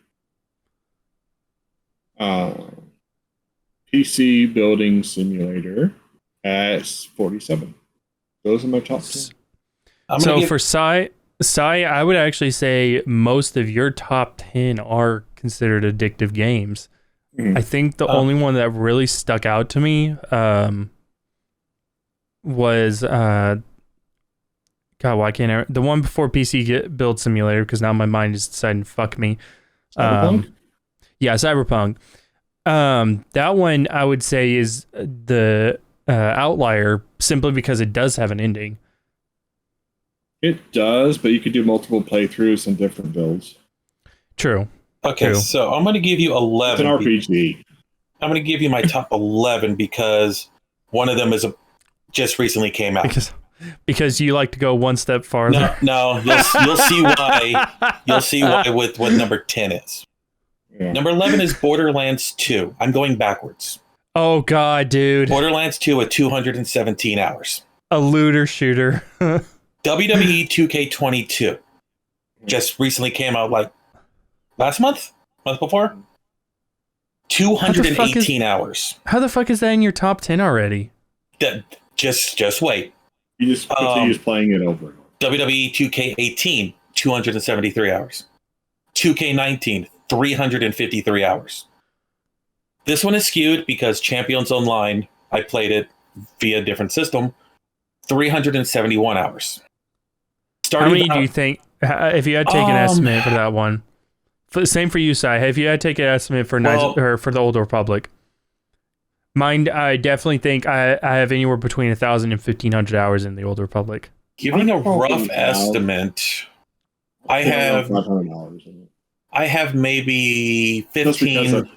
PC Building Simulator at 47. Those are my top 10. For Sai, I would actually say most of your top 10 are considered addictive games. I think the only one that really stuck out to me was God, why can't I? The one before PC Build Simulator, because now my mind is deciding to fuck me. Cyberpunk? Yeah, Cyberpunk. That one I would say is the outlier simply because it does have an ending. It does, but you could do multiple playthroughs and different builds. True. Okay, so I'm going to give you 11. It's an RPG. I'm going to give you my top 11 because one of them just recently came out. Because you like to go one step farther. No, you'll see why. You'll see why with what number 10 is. Yeah. Number 11 is Borderlands 2. I'm going backwards. Oh, God, dude. Borderlands 2 at 217 hours. A looter shooter. WWE 2K22 just recently came out like last month before. 218 hours. How the fuck is that in your top 10 already? Just wait. You just continues playing it over. WWE 2K18, 273 hours. 2K19, 353 hours. This one is skewed because Champions Online, I played it via a different system, 371 hours. How many do you think, if you had to take an estimate for that one? Same for you, Sai. Have you had to take an estimate for for the Old Republic? Mine, I definitely think I have anywhere between 1,000 and 1,500 hours in the Old Republic. Giving a rough estimate, I have maybe 15. Just because of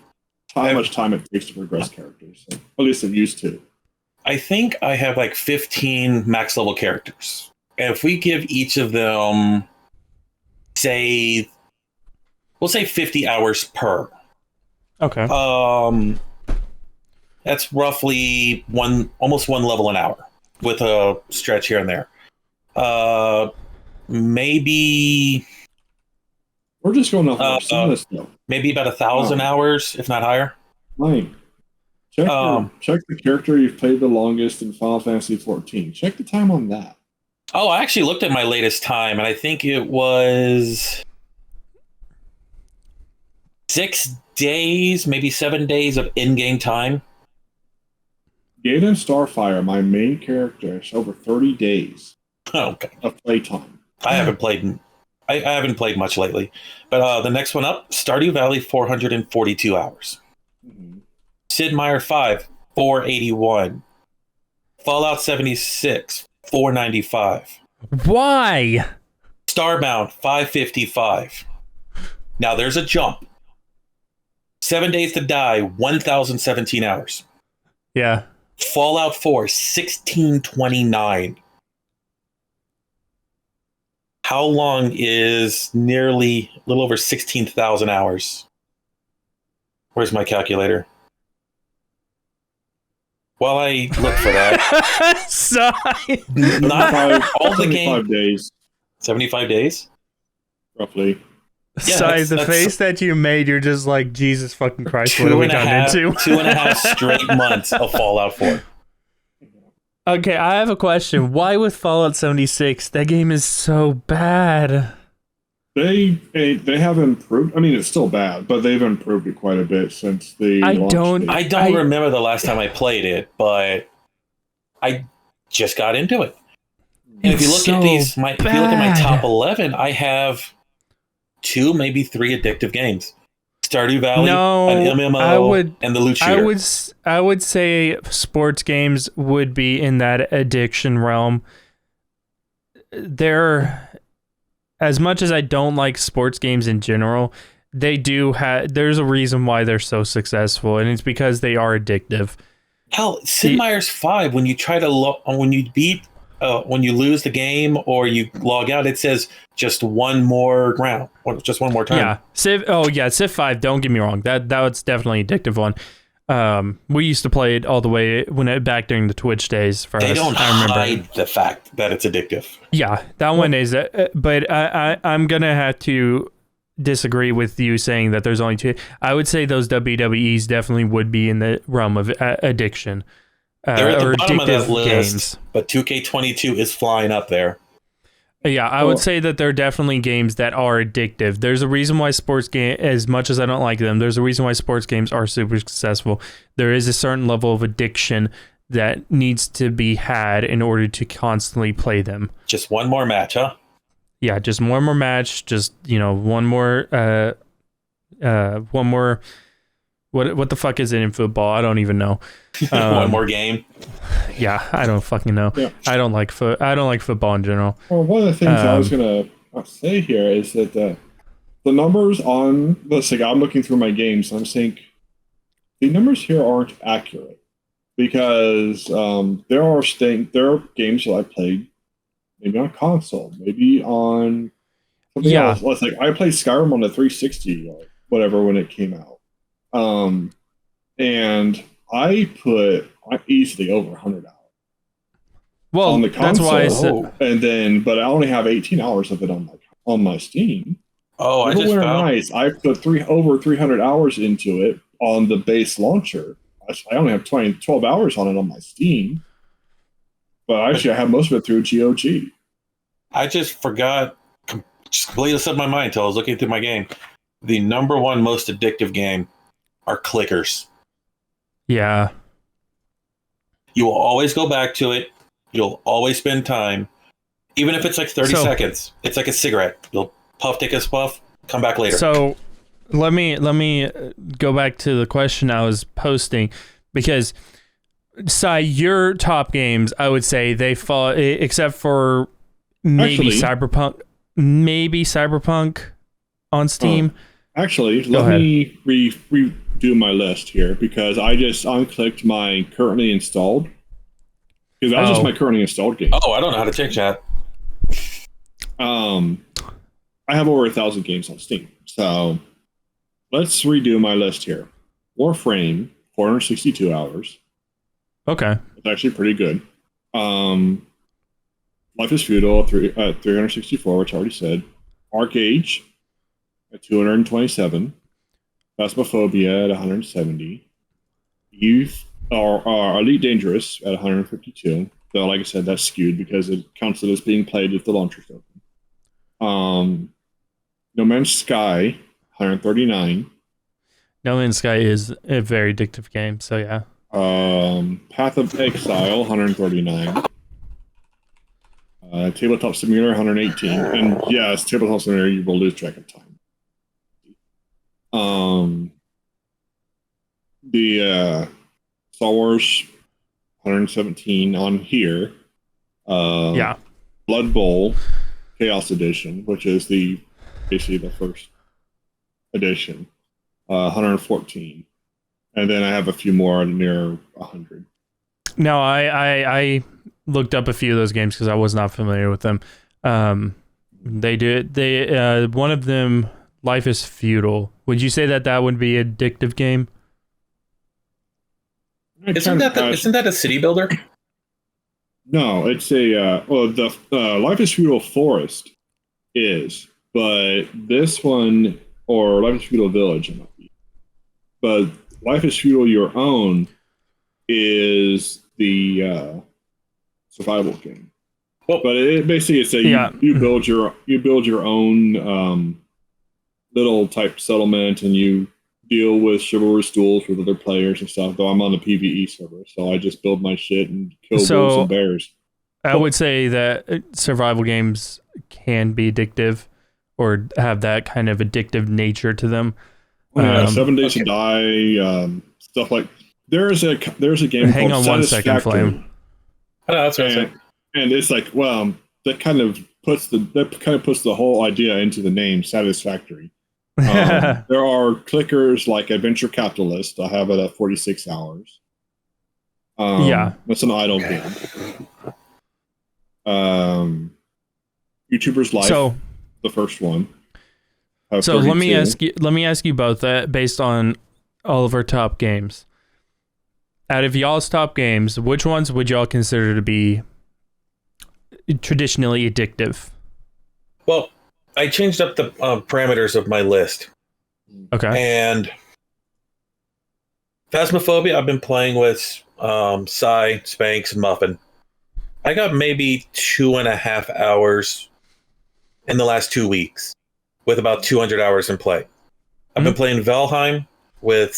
how much time it takes to progress characters. So, at least it used to. I think I have like 15 max level characters. And if we give each of them, we'll say 50 hours per. Okay. That's roughly almost one level an hour with a stretch here and there. Maybe we're just going off this though. Maybe about 1,000 hours, if not higher. Right. Check the character you've played the longest in Final Fantasy 14. Check the time on that. Oh, I actually looked at my latest time, and I think it was 6 days, maybe 7 days of in-game time. Gate and Starfire, my main character, is over 30 days Okay. of playtime. I haven't played. I haven't played much lately, but the next one up, Stardew Valley, 442 hours. Mm-hmm. Sid Meier 5, 481. Fallout 76, 495. Why? Starbound, 555. Now there's a jump. 7 Days to Die, 1,017 hours. Yeah. Fallout 4, 1629. How long is nearly a little over 16,000 hours? Where's my calculator? While I look for that, Sigh. not all the 75 game. days, 75 days? roughly. Yeah, Sigh, the that's face that you made, you're just like, Jesus fucking Christ, what Two have we and a gotten half, into? 2.5 straight months of Fallout 4. Okay, I have a question. Why with Fallout 76? That game is so bad. They have improved. I mean, it's still bad, but they've improved it quite a bit since the I launch don't- date. I don't remember the last time I played it, but I just got into it. And if you look at these, if you look at my top 11, I have 2, maybe 3 addictive games: Stardew Valley, No, an MMO, and the loot shooter. I would say sports games would be in that addiction realm. They're, as much as I don't like sports games in general, they do have. There's a reason why they're so successful, and it's because they are addictive. Hell, Sid Meier's 5. When you try to when you beat, when you lose the game or you log out, it says just one more round, or just one more turn. Yeah, Civ 5. Don't get me wrong. That's definitely an addictive one. We used to play it all the way back during the Twitch days. For They us. don't I remember. hide the fact that it's addictive. Yeah, that one is. But I'm gonna have to disagree with you saying that there's only 2. I would say those WWEs definitely would be in the realm of addiction. They're at the or bottom of that addictive list, games. but 2K22 is flying up there. Yeah, I would say that they're definitely games that are addictive. There's a reason why sports game, as much as I don't like them, there's a reason why sports games are super successful. There is a certain level of addiction that needs to be had in order to constantly play them. Just one more match, huh? Yeah, just one more match, just, one more what the fuck is it in football? I don't even know. One more game. Yeah, I don't fucking know. Yeah. I don't like football in general. Well, one of the things I was gonna say here is that the numbers on I'm looking through my games and I'm saying the numbers here aren't accurate because there are games that I played maybe on console, maybe on something else. Let's I played Skyrim on the 360 or whatever when it came out, and I put easily over 100 hours. Well, on the console, that's why but I only have 18 hours of it on my Steam. Oh, I just found. Nice. I put over 300 hours into it on the base launcher. I only have 12 hours on it on my Steam, but actually I have most of it through GOG. I just forgot. Just completely slipped my mind until I was looking through my game. The number 1 most addictive game are clickers. Yeah. You will always go back to it. You'll always spend time, even if it's like 30 seconds. It's like a cigarette. You'll take a puff, come back later. So let me go back to the question I was posting, because your top games, I would say they fall, except for maybe Cyberpunk on Steam. Let me redo my list here because I just unclicked my currently installed. Because that was just my currently installed game. Oh, I don't know how to change that. I have over 1,000 games on Steam. So let's redo my list here. Warframe, 462 hours. Okay. It's actually pretty good. Life is Feudal, 364, which I already said. Arcade at 227. Phasmophobia at 170. Youth or Elite Dangerous at 152. Though, like I said, that's skewed because it counts it as being played if the launcher's open. No Man's Sky, 139. No Man's Sky is a very addictive game, so yeah. Path of Exile, 139. Tabletop Simulator, 118. And yes, Tabletop Simulator, you will lose track of time. The Star Wars, 117 on here. Yeah. Blood Bowl, Chaos Edition, which is basically the first edition, 114. And then I have a few more near 100. No, I looked up a few of those games because I was not familiar with them. They one of them, Life is Feudal. Would you say that would be an addictive game? Isn't that a city builder? No, it's the Life is Feudal Forest is, but this one, or Life is Feudal Village, it might be. But Life is Feudal Your Own is the survival game. Well, but it basically it's you build your own little type settlement, and you deal with chivalrous duels with other players and stuff. Though I'm on the PvE server, so I just build my shit and kill wolves and bears. I would say that survival games can be addictive, or have that kind of addictive nature to them. Yeah, 7 Days to Die, stuff like there's a game. Hang on 1 second, Flame. That's what I'm saying. And it's like, well, that kind of puts the whole idea into the name, Satisfactory. There are clickers like Adventure Capitalist. I have it at 46 hours. That's an idle game. YouTuber's Life, the first one. So let me ask you both that based on all of our top games. Out of y'all's top games, which ones would y'all consider to be traditionally addictive? Well, I changed up the parameters of my list. Okay. And Phasmophobia, I've been playing with Psy, Spanx, and Muffin. I got maybe 2.5 hours in the last 2 weeks, with about 200 hours in play. I've been playing Valheim with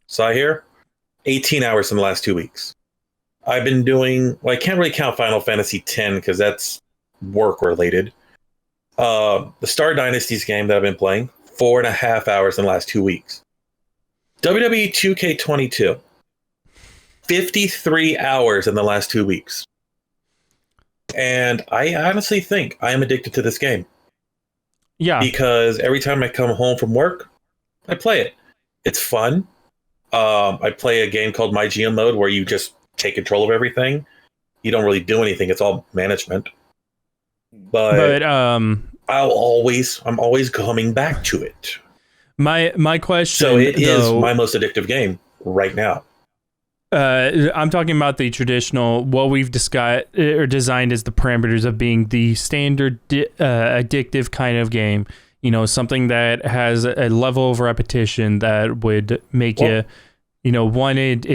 Psy here, 18 hours in the last 2 weeks. I've been doing, I can't really count Final Fantasy X because that's work related. The Star Dynasties game that I've been playing, 4.5 hours in the last 2 weeks. WWE 2K22, 53 hours in the last 2 weeks. And I honestly think I am addicted to this game. Yeah. Because every time I come home from work, I play it. It's fun. I play a game called My GM Mode where you just take control of everything. You don't really do anything. It's all management. But I'm always coming back to it. My question. So it is my most addictive game right now. I'm talking about the traditional, what we've discussed or designed as the parameters of being the standard addictive kind of game. You know, something that has a level of repetition that would make you want it,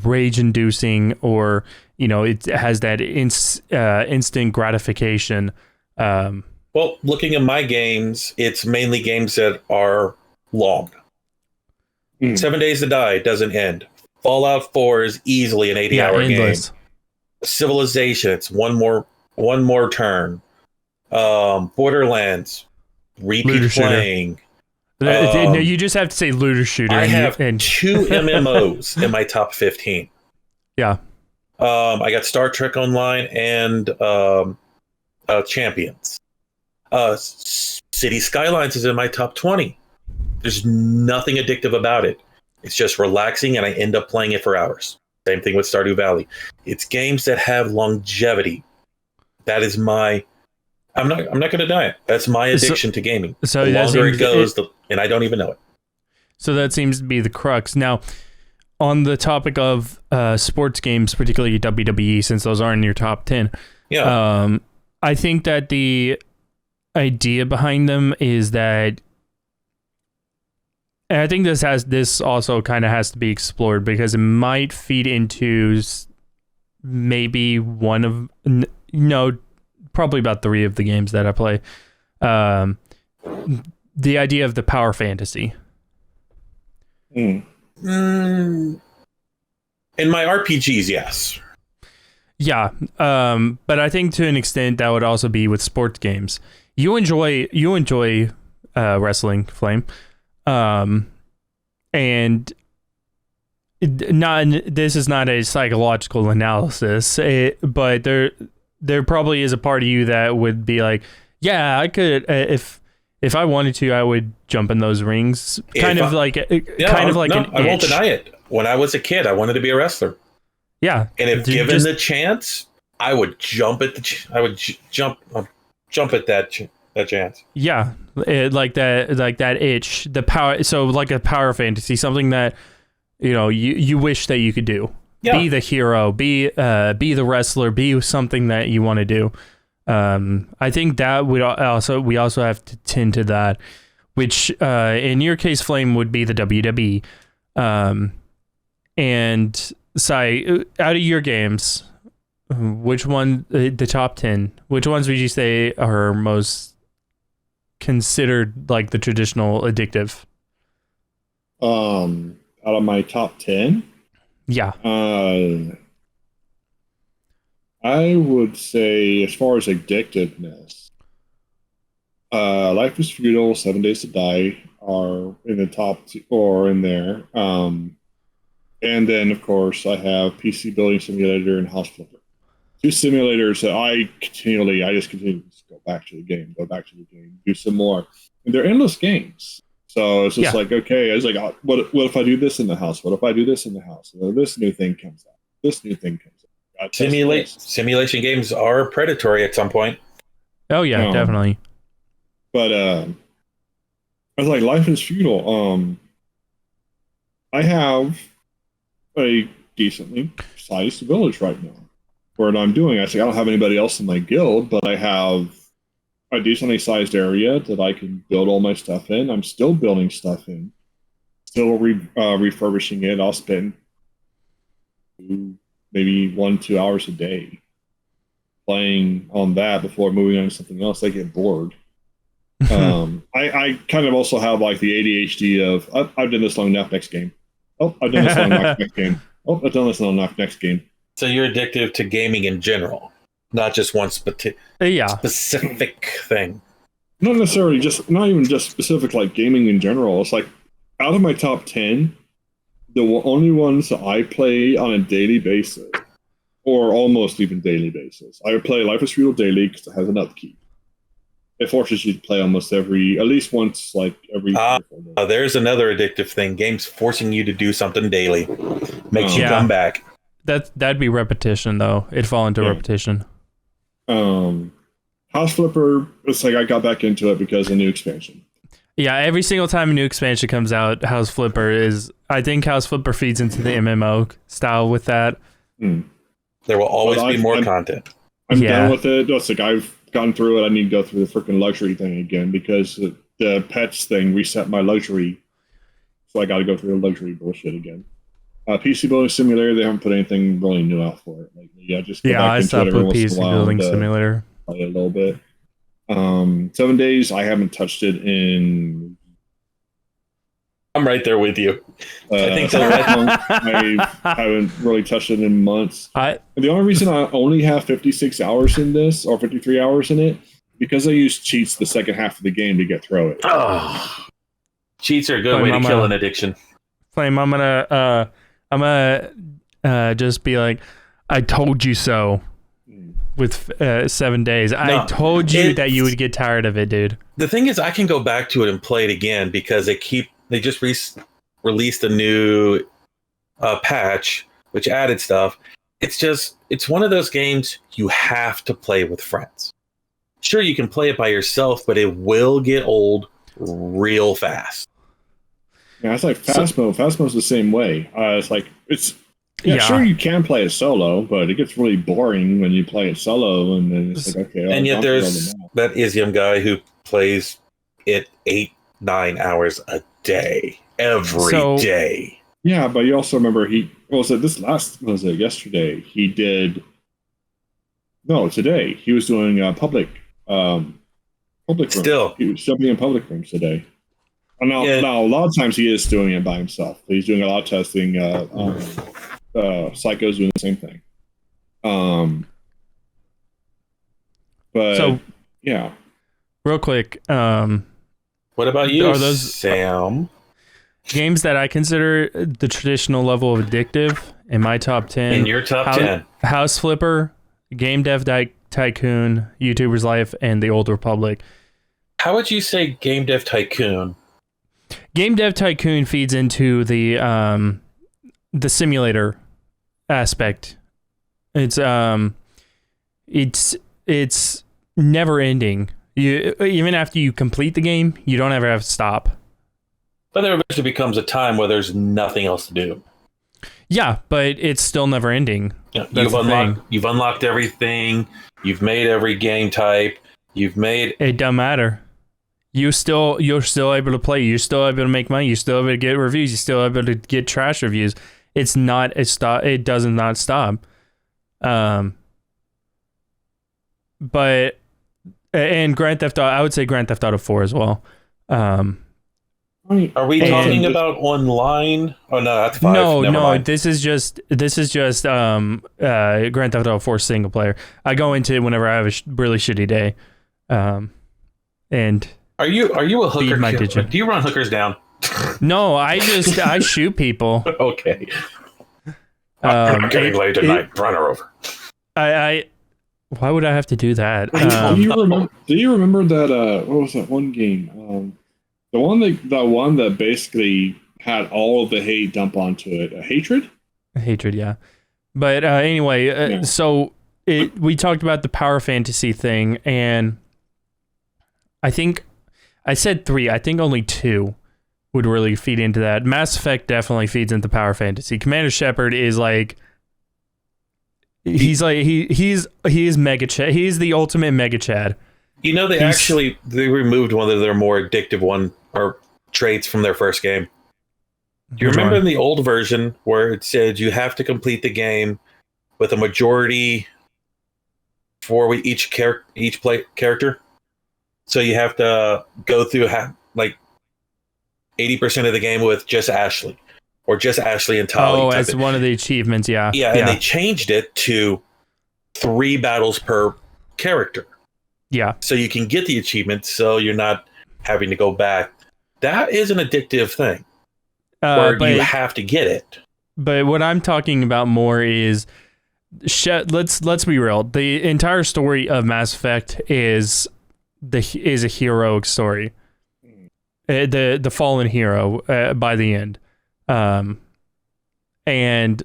rage-inducing, or it has that instant gratification. Well, looking at my games, it's mainly games that are long. 7 Days to Die doesn't end. Fallout 4 is easily an 80-hour game. Civilization, it's one more turn. Borderlands, repeat playing. No, you just have to say looter shooter. I have 2 MMOs in my top 15. Yeah. I got Star Trek Online and Champions. City Skylines is in my top 20. There's nothing addictive about it. It's just relaxing, and I end up playing it for hours. Same thing with Stardew Valley. It's games that have longevity. That is my... I'm not going to deny it. That's my addiction to gaming. So the longer it goes, and I don't even know it. So that seems to be the crux. Now, on the topic of sports games, particularly WWE, since those are in your top 10, I think that the idea behind them is that, and I think this also kind of has to be explored because it might feed into maybe one of probably about 3 of the games that I play. The idea of the power fantasy. In my RPGs, yes. Yeah, but I think to an extent that would also be with sports games. You enjoy wrestling, Flame, and this is not a psychological analysis, but there probably is a part of you that would be like, yeah, I could if I wanted to, I would jump in those rings. I won't deny it. When I was a kid, I wanted to be a wrestler. Yeah, and if given the chance, I would jump at jump at that chance. Yeah, like that itch, the power. So like a power fantasy, something that you wish that you could do. Yeah. Be the hero, be the wrestler, be something that you want to do. I think that we also have to tend to that, which in your case, Flame, would be the WWE. And Sai, out of your games, which one, the top 10, which ones would you say are most considered like the traditional addictive? Out of my top 10? Yeah. I would say, as far as addictiveness, Life is Futile, 7 Days to Die are in the top two, or in there. And then, of course, I have PC Building Simulator and House Flipper. Two simulators that I just continue to go back to the game, do some more. And they're endless games. So it's just like, okay, I was like, what if I do this in the house? What if I do this in the house? This new thing comes out. This new thing comes out. Simulation games are predatory at some point. Oh, yeah, definitely. But I was like, Life is Futile. I have a decently sized village right now. Where I'm doing, I don't have anybody else in my guild, but I have a decently sized area that I can build all my stuff in. I'm still building stuff in, still refurbishing it. I'll spend maybe 1-2 hours a day playing on that before moving on to something else. I get bored. I kind of also have like the ADHD of I've done this long enough. Next game. Oh, I've done this long enough. Next game. Oh, I've done this long enough. Next game. So you're addicted to gaming in general, not just one specific thing. Not necessarily not even just specific like gaming in general. It's like out of my top 10, the only ones that I play on a daily basis, or almost even daily basis, I would play Life is Futile daily because it has an upkeep. It forces you to play at least once, like every. There's another addictive thing. Games forcing you to do something daily makes you come back. That'd be repetition, though. It'd fall into repetition. House Flipper, it's like I got back into it because of the new expansion. Yeah, every single time a new expansion comes out, House Flipper feeds into the MMO style with that. There will always be more content. I'm done with it. It's like I've gone through it. I need to go through the freaking luxury thing again because the pets thing reset my luxury. So I got to go through the luxury bullshit again. PC Building Simulator, they haven't put anything really new out for it. Like, I stopped with PC Building Simulator. Play a little bit. 7 days, I haven't touched it in. I'm right there with you. I think so. I haven't really touched it in months. The only reason I only have 56 hours in this, or 53 hours in it, because I use cheats the second half of the game to get through it. Oh, cheats are a good way to kill an addiction. Flame, I'm gonna just be like, I told you so. With 7 days, I told you that you would get tired of it, dude. The thing is, I can go back to it and play it again because they just released a new patch which added stuff. It's one of those games you have to play with friends. Sure, you can play it by yourself, but it will get old real fast. Yeah, it's like Fast Mode. Fast Mode's the same way. Sure, you can play it solo, but it gets really boring when you play it solo, and then it's like, okay. And yet there's that Islam guy who plays it 8-9 hours a day, every day. Yeah, but you also remember yesterday? Today. He was doing public rooms. Still. He was jumping in public rooms today. Now, a lot of times he is doing it by himself. He's doing a lot of testing. Psycho's doing the same thing. But So, yeah, real quick, what about you, are those Sam? games that I consider the traditional level of addictive in my top 10? In your top 10? House Flipper, Game Dev Tycoon, YouTuber's Life, and The Old Republic. How would you say Game Dev Tycoon? Game Dev Tycoon feeds into the simulator aspect. It's never ending. You even after you complete the game, you don't ever have to stop. But there eventually becomes a time where there's nothing else to do. Yeah, but it's still never ending. Yeah, you've unlocked everything. You've made every game type. It doesn't matter. You're still able to play. You're still able to make money. You're still able to get reviews. You're still able to get trash reviews. It does not stop. But and Grand Theft Auto, I would say Grand Theft Auto 4 as well. Are we talking about online? Oh no, that's 5. No, mind. This is just Grand Theft Auto 4 single player. I go into it whenever I have a really shitty day. And are you a hooker? Do you run hookers down? No, I shoot people. Okay. I'm getting laid tonight. Run her over. Why would I have to do that? Do you remember that? What was that one game? The one that basically had all of the hate dump onto it. Hatred. Hatred, yeah. But anyway, so we talked about the power fantasy thing, and I think I said 3. I think only 2 would really feed into that. Mass Effect definitely feeds into power fantasy. Commander Shepard is like. He's Mega Chad. He's the ultimate Mega Chad. You know, they removed one of their more addictive traits from their first game. Do you remember in the old version where it said you have to complete the game with a majority for each character? So you have to go through like 80% of the game with just Ashley. Or just Ashley and Tali. Oh, as one of the achievements, yeah. Yeah, and they changed it to 3 battles per character. Yeah. So you can get the achievement, so you're not having to go back. That is an addictive thing. Where you have to get it. But what I'm talking about more is, let's be real. The entire story of Mass Effect is a heroic story. The fallen hero by the end. And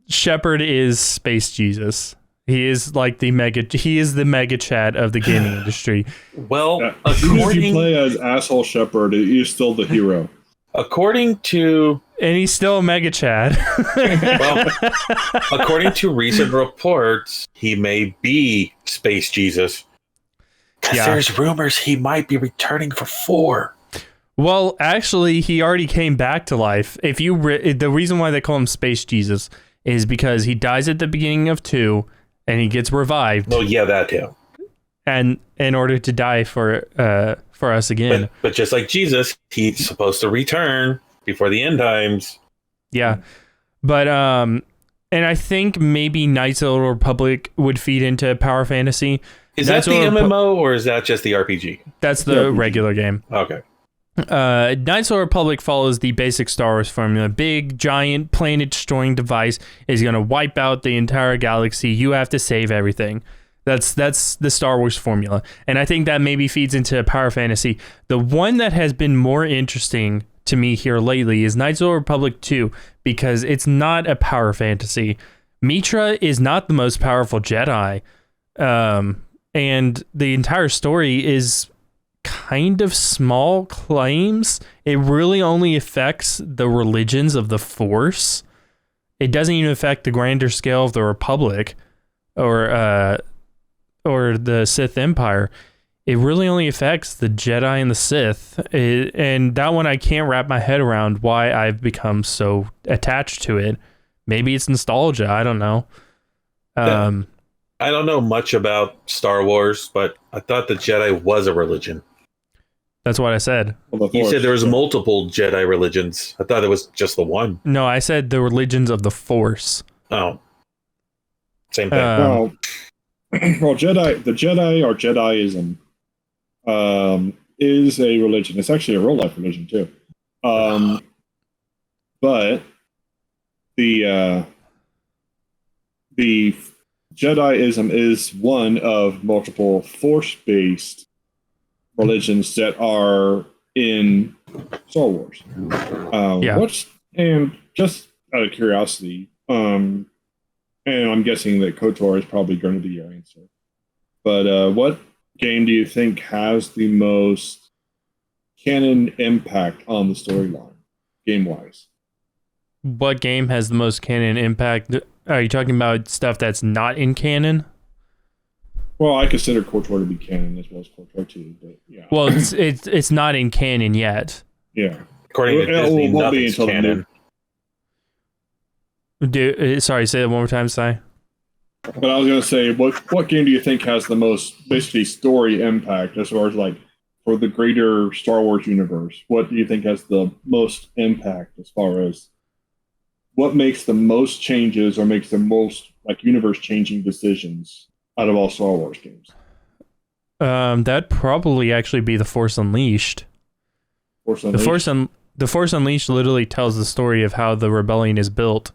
Shepard is Space Jesus. He is like the Mega Chad of the gaming industry. Well, if you play as asshole Shepard, he's still the hero. According to... And he's still a Mega Chad. Well, according to recent reports, he may be Space Jesus. Because there's rumors he might be returning for 4. Well, actually, he already came back to life. The reason why they call him Space Jesus is because he dies at the beginning of 2, and he gets revived. Oh yeah, that too. And in order to die for us again. But just like Jesus, he's supposed to return before the end times. Yeah, but and I think maybe Knights of the Old Republic would feed into power fantasy. Is that the MMO or is that just the RPG? That's the regular game. Okay. Knights of the Republic follows the basic Star Wars formula. Big, giant, planet-destroying device is going to wipe out the entire galaxy. You have to save everything. That's the Star Wars formula. And I think that maybe feeds into power fantasy. The one that has been more interesting to me here lately is Knights of the Republic 2, because it's not a power fantasy. Mitra is not the most powerful Jedi. And the entire story is kind of small claims. It really only affects the religions of the Force. It doesn't even affect the grander scale of the Republic or the Sith Empire. It really only affects the Jedi and the Sith. And that one I can't wrap my head around why I've become so attached to it. Maybe it's nostalgia. I don't know. I don't know much about Star Wars, but I thought the Jedi was a religion. That's what I said. You said there was multiple Jedi religions. I thought it was just the one. No, I said the religions of the Force. Oh, same thing. Well, Jedi, the Jedi or Jediism, is a religion. It's actually a real life religion too. But the Jediism is one of multiple Force-based religions that are in Star Wars. And just out of curiosity, and I'm guessing that KOTOR is probably going to be your answer. But what game do you think has the most canon impact on the storyline, game-wise? What game has the most canon impact? Are you talking about stuff that's not in canon? Well, I consider KOTOR to be canon as well as KOTOR 2, but yeah. Well, it's not in canon yet. Yeah. According to Disney, nothing's canon. Sorry, say that one more time, Si. But I was going to say, what game do you think has the most, basically, story impact as far as, like, for the greater Star Wars universe? What do you think has the most impact as far as what makes the most changes or makes the most, like, universe-changing decisions out of all Star Wars games? That'd probably actually be The Force Unleashed. The Force Unleashed literally tells the story of how the rebellion is built.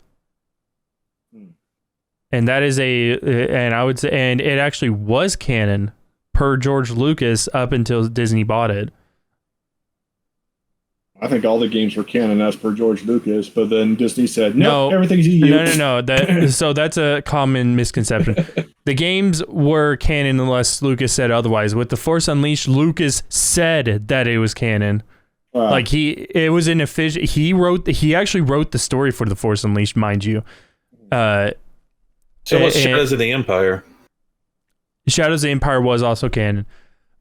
And that is and it actually was canon per George Lucas up until Disney bought it. I think all the games were canon as per George Lucas, but then Disney said, no, everything's EU. No. So that's a common misconception. The games were canon unless Lucas said otherwise. With The Force Unleashed, Lucas said that it was canon. Like it was an official. He actually wrote the story for The Force Unleashed, mind you. So what's Shadows of the Empire? Shadows of the Empire was also canon.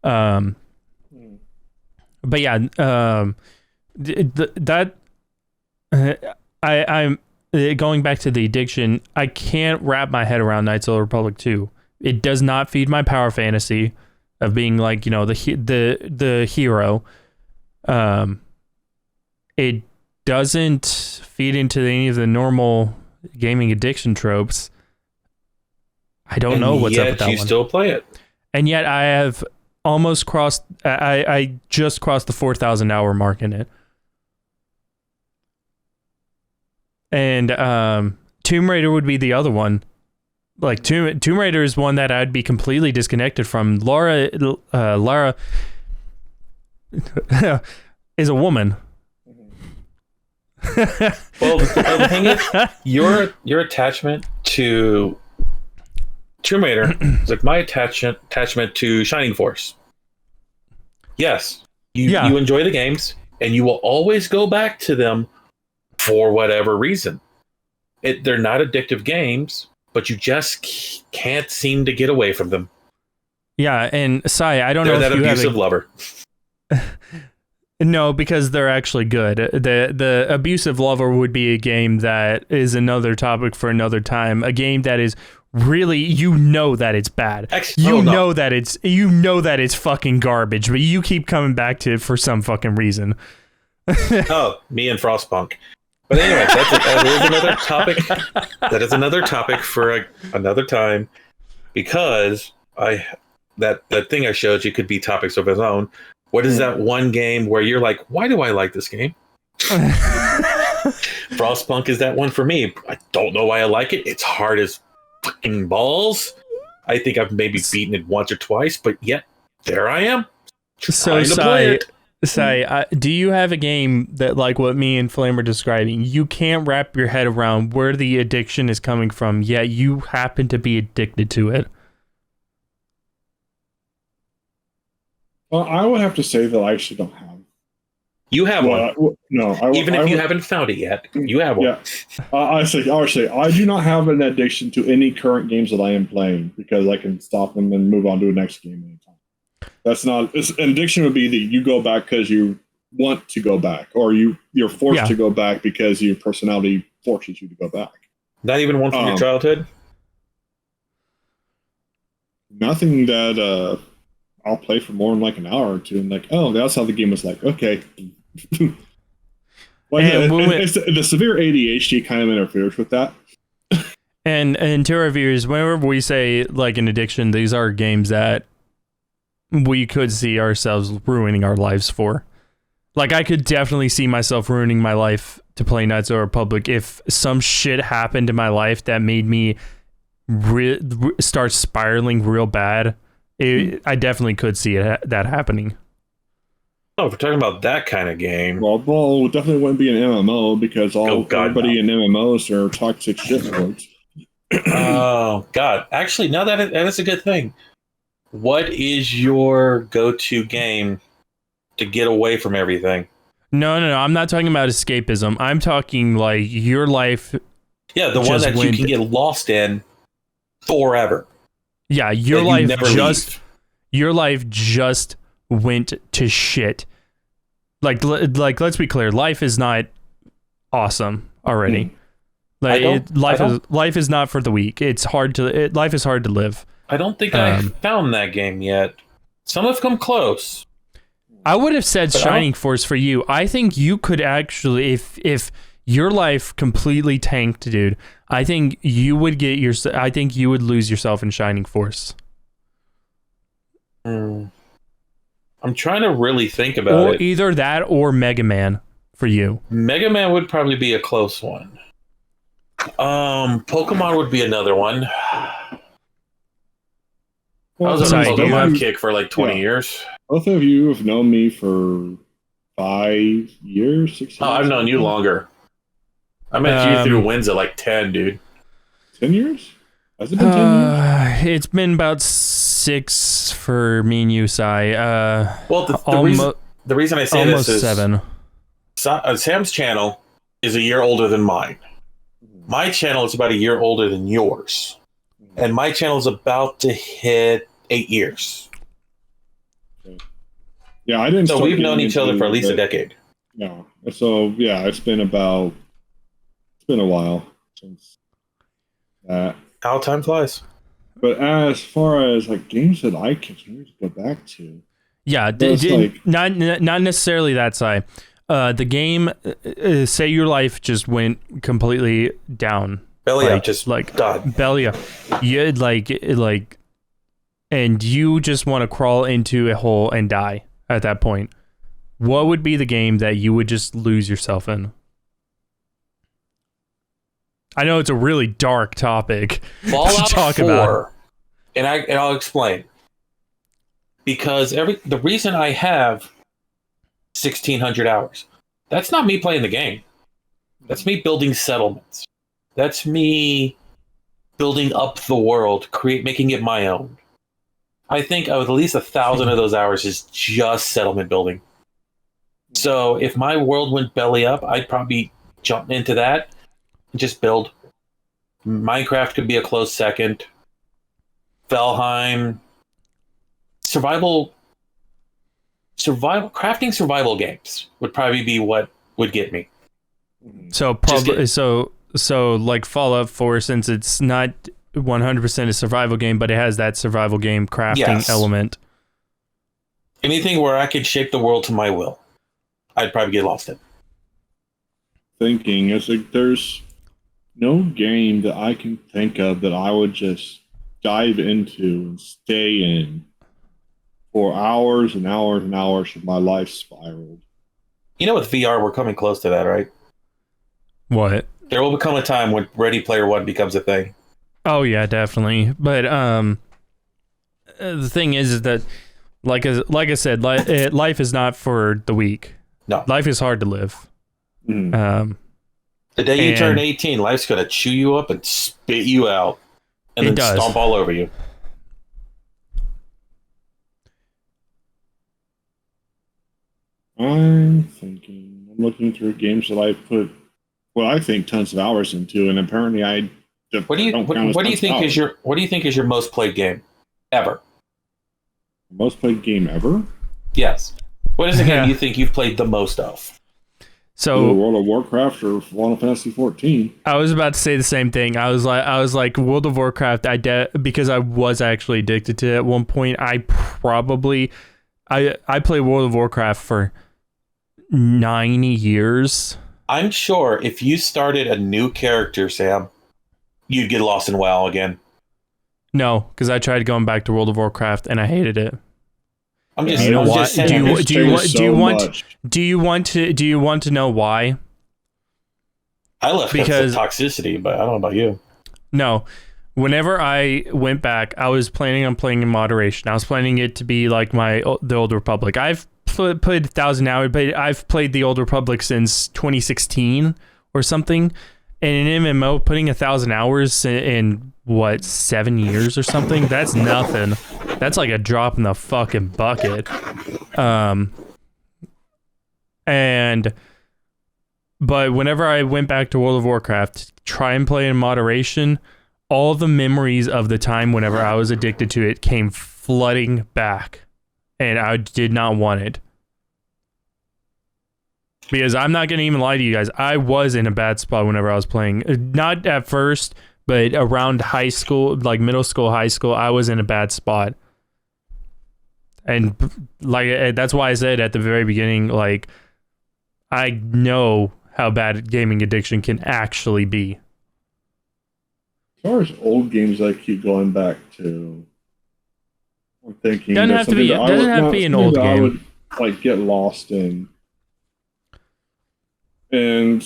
But yeah, I'm going back to the addiction. I can't wrap my head around Knights of the Republic 2. It does not feed my power fantasy of being like, the hero. It doesn't feed into any of the normal gaming addiction tropes. I don't know what's up with that one. You still play it. And yet I have almost crossed, I just crossed the 4,000 hour mark in it. And Tomb Raider would be the other one. Like Tomb Raider is one that I'd be completely disconnected from. Lara is a woman. Well, the thing is, your attachment to Tomb Raider is like my attachment to Shining Force. Yes, you enjoy the games, and you will always go back to them for whatever reason. They're not addictive games, but you just can't seem to get away from them. Yeah, and Sai, I don't know if that you abusive lover. No, because they're actually good. The abusive lover would be a game that is another topic for another time. A game that is really, that it's bad. Know that it's fucking garbage, but you keep coming back to it for some fucking reason. Oh, me and Frostpunk. But anyway, that is another topic. That is another topic for another time, because that thing I showed you could be topics of its own. What is that one game where you're like, why do I like this game? Frostpunk is that one for me. I don't know why I like it. It's hard as fucking balls. I think I've maybe beaten it once or twice, but yet there I am. So, do you have a game that, like what me and Flame are describing, you can't wrap your head around where the addiction is coming from, yet you happen to be addicted to it? Well, I would have to say that I actually don't have. You have one. Even if you would, haven't found it yet, you have one. Yeah, I do not have an addiction to any current games that I am playing, because I can stop them and move on to the next game anytime. An addiction would be that you go back because you want to go back, or you're forced to go back because your personality forces you to go back. Not even one from your childhood? Nothing that I'll play for more than like an hour or two, and like, oh, that's how the game was like. Okay. The severe ADHD kind of interferes with that. And to our viewers, whenever we say like an addiction, these are games that we could see ourselves ruining our lives for. Like, I could definitely see myself ruining my life to play Knights of the Republic if some shit happened in my life that made me start spiraling real bad. I definitely could see that happening. Oh, if we're talking about that kind of game. Well, it definitely wouldn't be an MMO because everybody in MMOs are toxic shitlords. Oh, God. Actually, no, that is a good thing. What is your go-to game to get away from everything? No. I'm not talking about escapism. I'm talking like your life. Yeah, the one that you can get lost in forever. Yeah, your life just went to shit. Like let's be clear, life is not awesome already. Life is not for the weak. Life is hard to live. I don't think I found that game yet. Some have come close. I would have said Shining Force for you. I think you could actually, if your life completely tanked, dude, I think you would lose yourself in Shining Force. I'm trying to really think about it. Or either that or Mega Man for you. Mega Man would probably be a close one. Pokemon would be another one. I was on a Pokemon kick for like 20 years. Both of you have known me for 5 years, 6 years. Oh, I've known you longer. I met you through Winds at like 10, dude. 10 years? Has it been 10 years? It's been about 6 for me and you, Sai. Well, the reason I say this is 7. Sam's channel is a year older than mine. My channel is about a year older than yours. And my channel is about to hit 8 years. Yeah, I didn't. So we've known each other for at least a decade. Yeah. So yeah, it's been a while since that. How time flies. But as far as like games that I continue to go back to, yeah, not necessarily that side. The game, say your life just went completely down, belly up, just like God, belly up. You like, and you just want to crawl into a hole and die at that point. What would be the game that you would just lose yourself in? I know it's a really dark topic Fallout to talk 4, about. And I'll explain. Because the reason I have 1,600 hours, that's not me playing the game. That's me building settlements. That's me building up the world, making it my own. I think at least 1,000 of those hours is just settlement building. So if my world went belly up, I'd probably jump into that and just build. Minecraft could be a close second. Valheim. Crafting survival games would probably be what would get me. So probably so like Fallout 4, since it's not 100% a survival game, but it has that survival game crafting element. Anything where I could shape the world to my will, I'd probably get lost in. Thinking, it's like there's no game that I can think of that I would just dive into and stay in for hours and hours and hours of my life spiraled. You know, with VR, we're coming close to that, right? What? There will become a time when Ready Player One becomes a thing. Oh yeah, definitely. But the thing is that, like I said, life is not for the weak. No, life is hard to live. The day you turn 18, life's gonna chew you up and spit you out, and then stomp all over you. I'm looking through games that I've put, I think tons of hours into, and apparently What do you think is your most played game ever? Most played game ever? Yes. What is the game you think you've played the most of? So World of Warcraft or Final Fantasy 14. I was about to say the same thing. I was like World of Warcraft. Because I was actually addicted to it at one point. I played World of Warcraft for 9 years. I'm sure if you started a new character, Sam, you'd get lost in WoW again. No, because I tried going back to World of Warcraft and I hated it. I'm just, you know I'm what? just saying. Do you want to know why? I left because of toxicity, but I don't know about you. No. Whenever I went back, I was planning on playing in moderation. I was planning it to be like the Old Republic. I've played 1,000 hours, but I've played the Old Republic since 2016 or something. And in MMO, putting 1,000 hours in what, 7 years or something? That's nothing. That's like a drop in the fucking bucket. But whenever I went back to World of Warcraft, try and play in moderation, all the memories of the time whenever I was addicted to it came flooding back, and I did not want it. Because I'm not going to even lie to you guys, I was in a bad spot whenever I was playing. Not at first, but around high school, like middle school, high school, I was in a bad spot. And like that's why I said at the very beginning, like, I know how bad gaming addiction can actually be. As far as old games I keep going back to, I'm thinking doesn't have to be an old game. I would like get lost in. And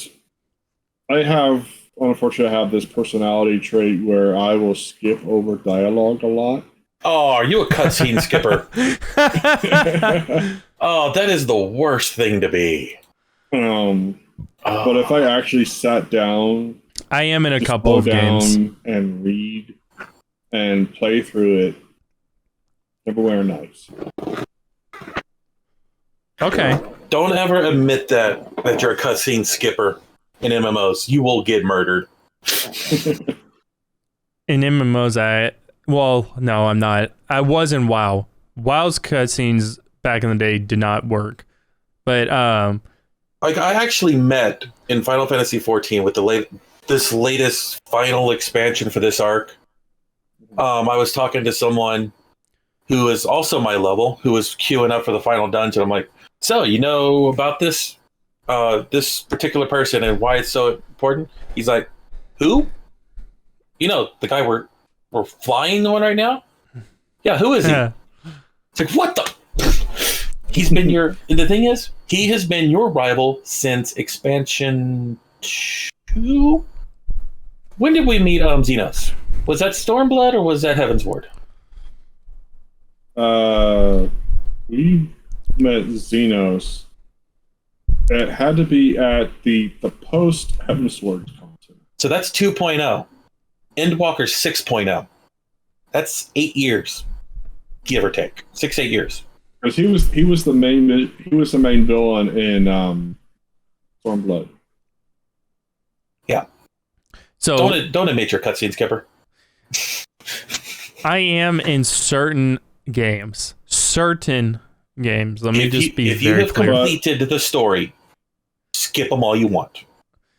unfortunately, I have this personality trait where I will skip over dialogue a lot. Oh, are you a cutscene skipper? Oh, that is the worst thing to be. But if I actually sat down, I am in a couple of games and read and play through it, everywhere nice. Okay. Don't ever admit that you're a cutscene skipper in MMOs. You will get murdered. In MMOs, no, I'm not. I was in WoW. WoW's cutscenes back in the day did not work. But like I actually met in Final Fantasy XIV with this latest final expansion for this arc. I was talking to someone who is also my level, who was queuing up for the final dungeon. I'm like, so you know about this particular person and why it's so important? He's like, who? You know, the guy we're flying on right now? Yeah, who is he? It's like, what the? He's been the thing is, he has been your rival since expansion 2? When did we meet Xenos? Was that Stormblood or was that Heaven's Ward? We met Xenos. It had to be at the post Heaven's Ward content. So that's 2.0. Endwalker's 6.0. That's 8 years, give or take. 6-8 years. Because he was the main villain in Stormblood. Yeah. So don't admit your cutscene skipper. I am in certain games. Let me just be very clear. If you have completed the story, skip them all you want.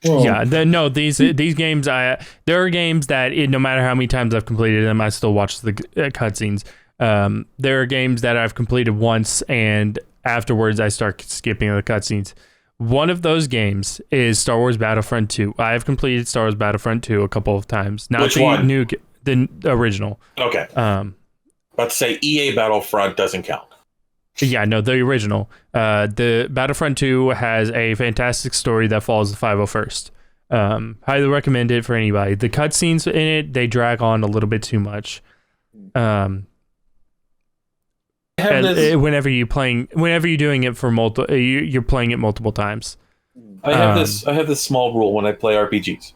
Well, yeah, these games. There are games that no matter how many times I've completed them, I still watch the cutscenes. There are games that I've completed once, and afterwards I start skipping the cutscenes. One of those games is Star Wars Battlefront 2. I have completed Star Wars Battlefront 2 a couple of times. Not Which the one? The original. Okay. About to say EA Battlefront doesn't count. Yeah, no, the original. The Battlefront 2 has a fantastic story that follows the 501st. Highly recommend it for anybody. The cutscenes in it, they drag on a little bit too much. Whenever you're doing it for you're playing it multiple times. I have this small rule when I play RPGs.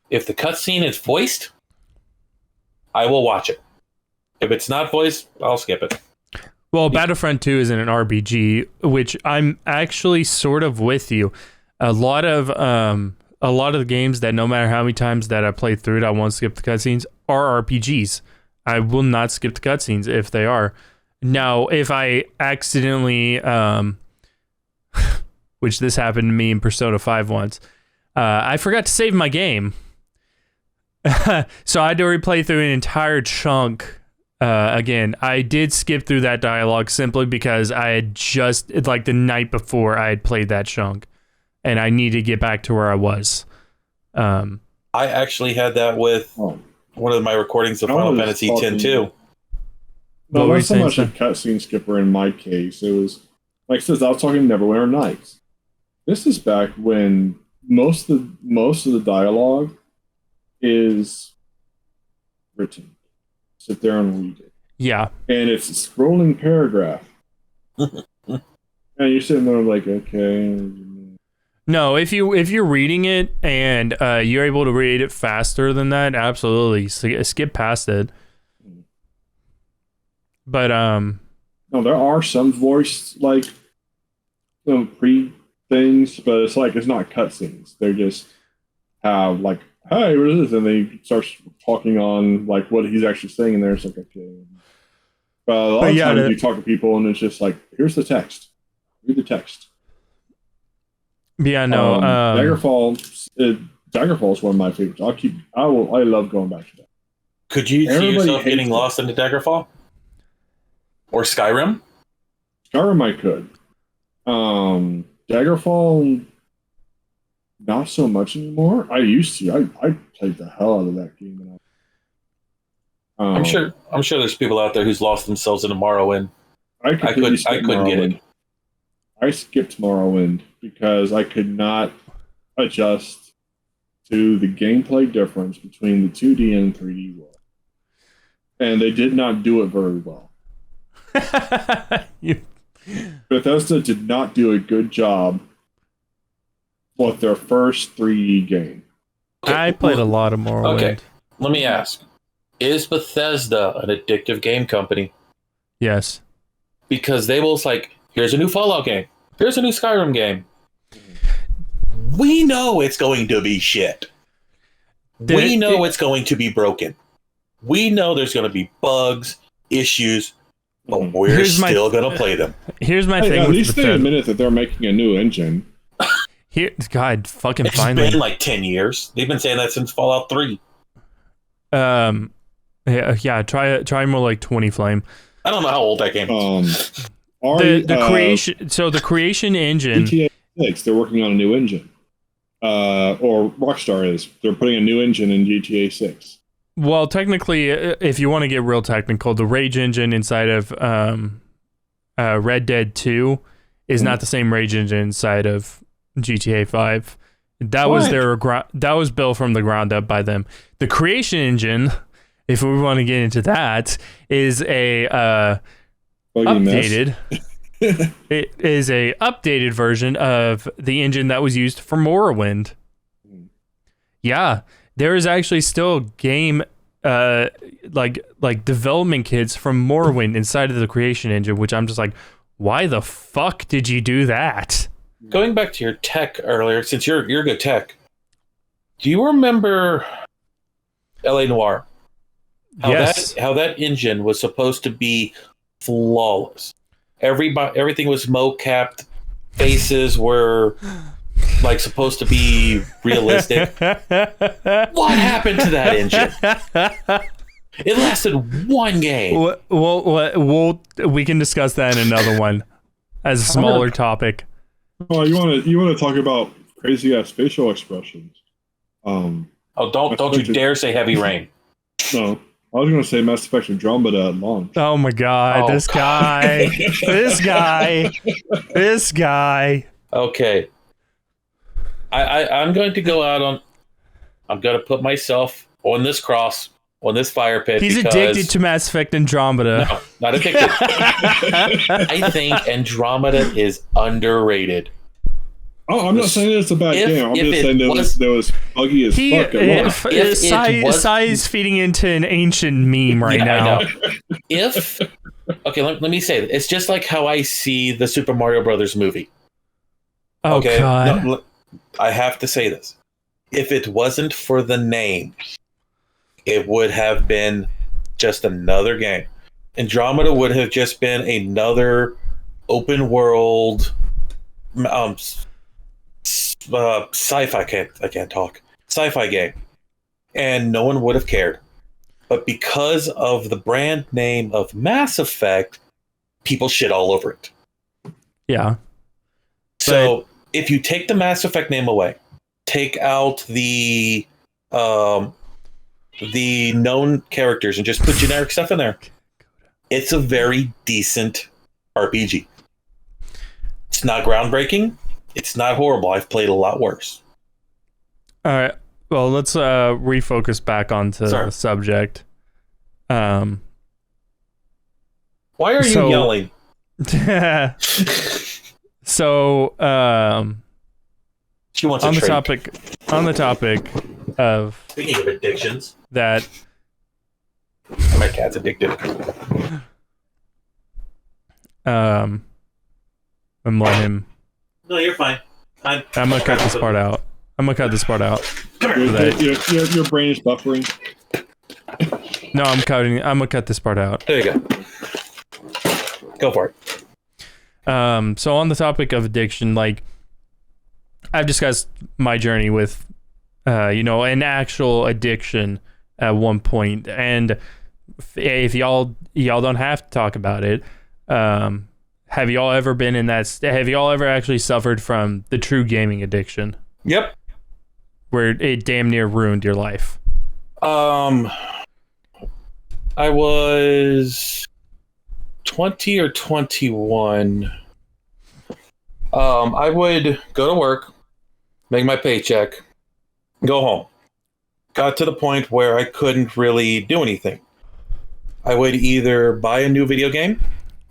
If the cutscene is voiced, I will watch it. If it's not voiced, I'll skip it. Well, Battlefront 2 isn't an RPG, which I'm actually sort of with you. A lot of the games that no matter how many times that I play through it, I won't skip the cutscenes are RPGs. I will not skip the cutscenes if they are. Now, if I accidentally, which this happened to me in Persona 5 once, I forgot to save my game. So I had to replay through an entire chunk. Again, I did skip through that dialogue simply because I had just, like the night before, I had played that chunk. And I needed to get back to where I was. I actually had that with one of my recordings of Final Fantasy X too. No, not so much a cutscene skipper in my case. It was, like I said, I was talking Neverwinter Nights. This is back when most of the dialogue is written. Sit there and read it. Yeah. And it's a scrolling paragraph. And you're sitting there like, okay. No, if you're reading it and you're able to read it faster than that, absolutely skip past it. But no, there are some voice like pre things, but it's like it's not cutscenes. They just have like, hey, what is this? And they start talking on like what he's actually saying in there. It's like, okay. But a lot of times you talk to people and it's just like, here's the text. Read the text. Yeah, no. Daggerfall is one of my favorites. I love going back to that. Could you see yourself getting lost into Daggerfall? Or Skyrim? Skyrim I could. Daggerfall, not so much anymore. I used to. I played the hell out of that game. I'm sure there's people out there who's lost themselves in a Morrowind. I couldn't get it. I skipped Morrowind because I could not adjust to the gameplay difference between the 2D and 3D world. And they did not do it very well. Bethesda did not do a good job with their first 3D game. I played a lot of Morrowind. Okay, let me ask. Is Bethesda an addictive game company? Yes. Because they will like, here's a new Fallout game. Here's a new Skyrim game. We know it's going to be shit. We know it's going to be broken. We know there's going to be bugs, issues, but we're still going to play them. Here's my thing. At least they admitted that they're making a new engine. God, fucking finally. It's been like 10 years. They've been saying that since Fallout 3. Yeah. Try more like 20 Flame. I don't know how old that game is. The creation engine. GTA 6, they're working on a new engine. Or Rockstar is. They're putting a new engine in GTA 6. Well, technically, if you want to get real technical, the Rage engine inside of Red Dead 2 is not the same Rage engine inside of GTA 5. That was built from the ground up by them. The creation engine, if we want to get into that, is a updated. It is a updated version of the engine that was used for Morrowind. Yeah, there is actually still game like development kits from Morrowind inside of the creation engine, which I'm just like, why the fuck did you do that? Going back to your tech earlier, since you're good tech, do you remember LA Noire? Yes. How that engine was supposed to be flawless. Everything was mo-capped. Faces were like supposed to be realistic. What happened to that engine? It lasted one game. Well, we can discuss that in another one as a smaller topic. Oh, you want to talk about crazy ass facial expressions? Don't you dare say Heavy Rain. No. I was going to say Mass Effect Andromeda at launch. Oh my god, this guy. This guy. Okay. I'm going to go out on... I'm going to put myself on this cross, on this fire pit. He's addicted to Mass Effect Andromeda. No, not addicted. I think Andromeda is underrated. Oh, I'm not saying it's a bad game. I'm just saying there was buggy as fuck at launch. Sai's feeding into an ancient meme right now. Okay, let me say it. It's just like how I see the Super Mario Brothers movie. Oh, okay? God. No, I have to say this. If it wasn't for the name, it would have been just another game. Andromeda would have just been another open world sci-fi sci-fi game, and no one would have cared. But because of the brand name of Mass Effect, people shit all over it. Yeah. So if you take the Mass Effect name away, take out the the known characters and just put generic stuff in there. It's a very decent RPG. It's not groundbreaking. It's not horrible. I've played a lot worse. All right. Well, let's refocus back onto the subject. Why are you yelling? So, she wants on a the treat. on the topic of Speaking of addictions, that my cat's addicted. I'm letting him. No, you're fine. I'm gonna cut this part out. Your brain is buffering. No, I'm gonna cut this part out. There you go. Go for it. So on the topic of addiction, like I've discussed my journey with, an actual addiction at one point, and if y'all don't have to talk about it, have y'all ever been in that? Have y'all ever actually suffered from the true gaming addiction? Yep. Where it damn near ruined your life. I was 20 or 21. I would go to work, make my paycheck, go home. Got to the point where I couldn't really do anything. I would either buy a new video game,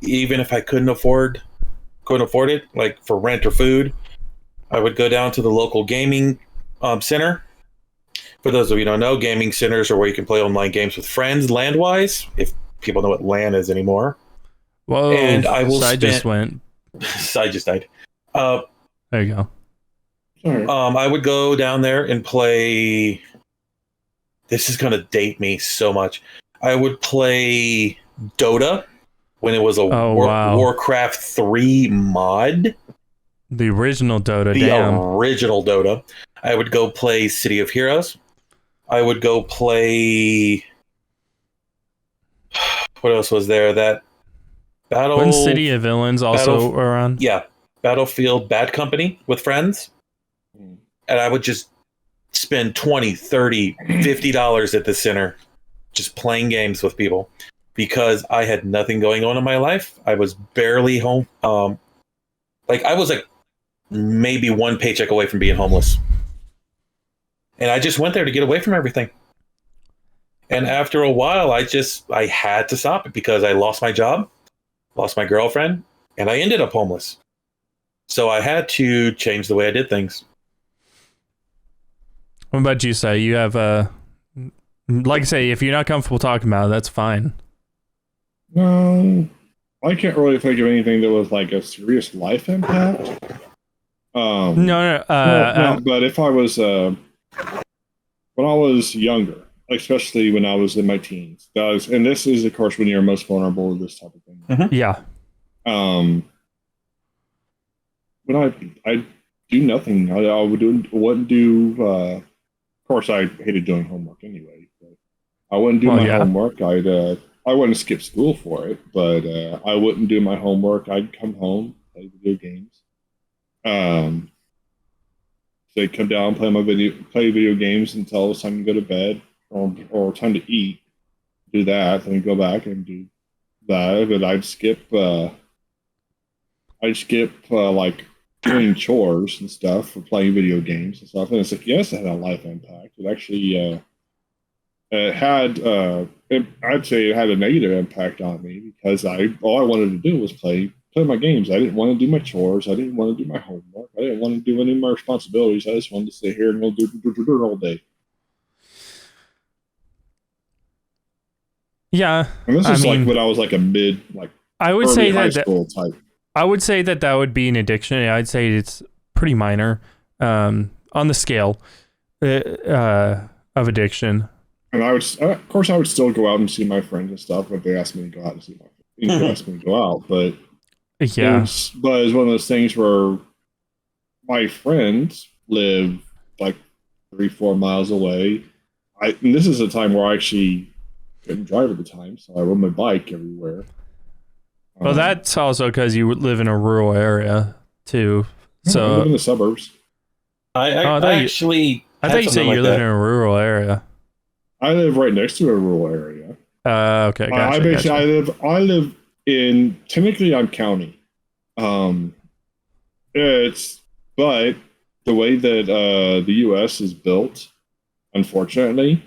even if I couldn't afford it, like for rent or food. I would go down to the local gaming center. For those of you who don't know, gaming centers are where you can play online games with friends, land-wise, if people know what LAN is anymore. Whoa! And I will. Just went. I just died. There you go. Sorry. I would go down there and play. This is going to date me so much. I would play Dota when it was a Warcraft 3 mod. The original Dota. The original Dota. I would go play City of Heroes. I would go play. What else was there? That Battle. Wasn't City of Villains also around? Yeah, Battlefield Bad Company with friends, and I would just spend $20, $30, $50 at the center, just playing games with people, because I had nothing going on in my life. I was barely home. I was maybe one paycheck away from being homeless. And I just went there to get away from everything. And after a while, I had to stop it because I lost my job, lost my girlfriend, and I ended up homeless. So I had to change the way I did things. What about you, Sai? You have, like I say, if you're not comfortable talking about it, that's fine. No, I can't really think of anything that was like a serious life impact. No, but if I was, when I was younger, especially when I was in my teens, and this is, of course, when you're most vulnerable to this type of thing. Mm-hmm. Yeah. When I do nothing, I wouldn't do. Of course, I hated doing homework anyway. But I wouldn't do my homework. I wouldn't skip school for it, but I wouldn't do my homework. I'd come home, play video games. So I'd come down, play video games until it was time to go to bed or time to eat. Do that, then go back and do that. But I'd skip like doing chores and stuff for playing video games and stuff. And it's like, yes, it had a life impact. It actually I'd say it had a negative impact on me because all I wanted to do was play my games. I didn't want to do my chores. I didn't want to do my homework. I didn't want to do any of my responsibilities. I just wanted to sit here and do all day. Yeah. And this is like when I was like a mid, like I would say high school type. I would say that would be an addiction. I'd say it's pretty minor on the scale of addiction. And I would, of course, I would still go out and see my friends and stuff if they asked me to go out and see my friends. They asked me to go out, but yeah, but it's one of those things where my friends live like 3-4 miles away. And this is a time where I actually couldn't drive at the time, so I rode my bike everywhere. Well, that's also because you live in a rural area too. So I live in the suburbs. I thought you said you lived in a rural area. I live right next to a rural area. Okay, gotcha, I basically gotcha. I live in technically I'm county. Um, it's but the way that the U.S. is built, unfortunately,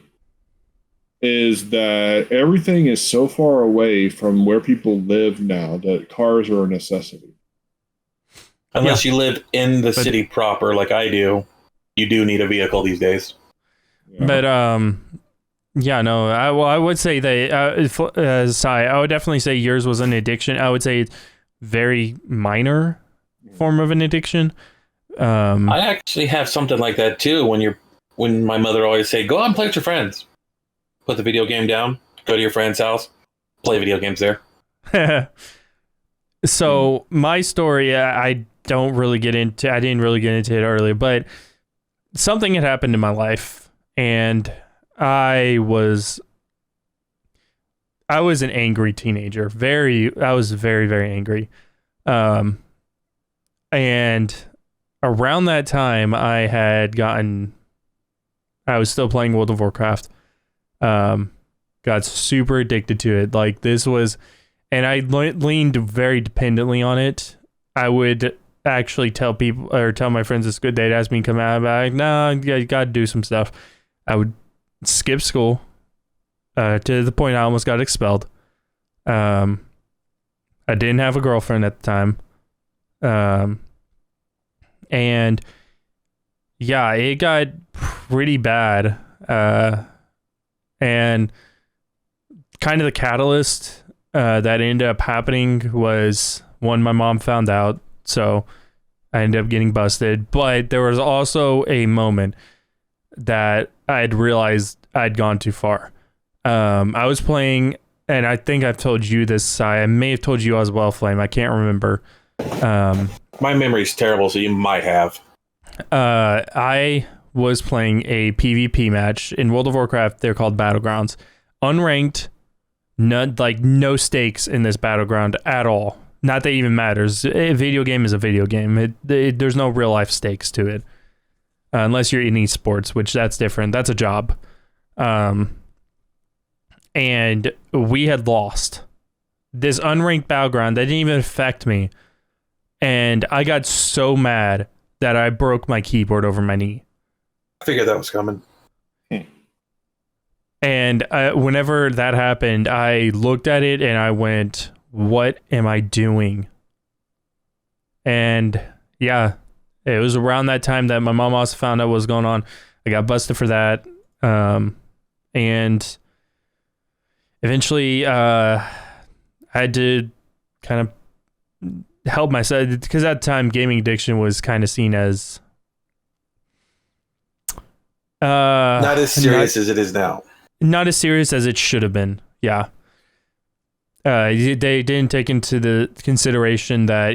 is that everything is so far away from where people live now that cars are a necessity. Unless Yeah, you live in the but city proper, like I do, you do need a vehicle these days. Yeah. but yeah, no, I would say that I would definitely say yours was an addiction. I would say it's very minor form of an addiction. I actually have something like that too. When my mother always say, "Go out and play with your friends," put the video game down, go to your friend's house, play video games there. So my story, I don't really get into. I didn't really get into it earlier, but something had happened in my life, and I was an angry teenager. I was very, very angry. And around that time, I was still playing World of Warcraft. Got super addicted to it. Like this was, and I leaned very dependently on it. I would actually tell people or tell my friends it's good. They'd ask me to come out. I'd be like, no, you got to do some stuff. I would skip school to the point I almost got expelled. I didn't have a girlfriend at the time. And yeah, it got pretty bad. And kind of the catalyst that ended up happening was one, my mom found out, so I ended up getting busted. But there was also a moment that I'd realized I'd gone too far. I was playing, and I think I've told you this. I may have told you as well, Flame. I can't remember. My memory's terrible, so you might have. I was playing a PvP match in World of Warcraft. They're called Battlegrounds. Unranked, no stakes in this battleground at all. Not that it even matters. A video game is a video game. There's no real life stakes to it. Unless you're in esports, which that's different. That's a job. And we had lost. This unranked battleground that didn't even affect me. And I got so mad that I broke my keyboard over my knee. I figured that was coming. And whenever that happened, I looked at it and I went, what am I doing? And yeah, it was around that time that my mom also found out what was going on. I got busted for that. And eventually I had to kind of help myself, because at the time gaming addiction was kind of seen as Not as serious as it is now. Not as serious as it should have been. Yeah. They didn't take into the consideration that,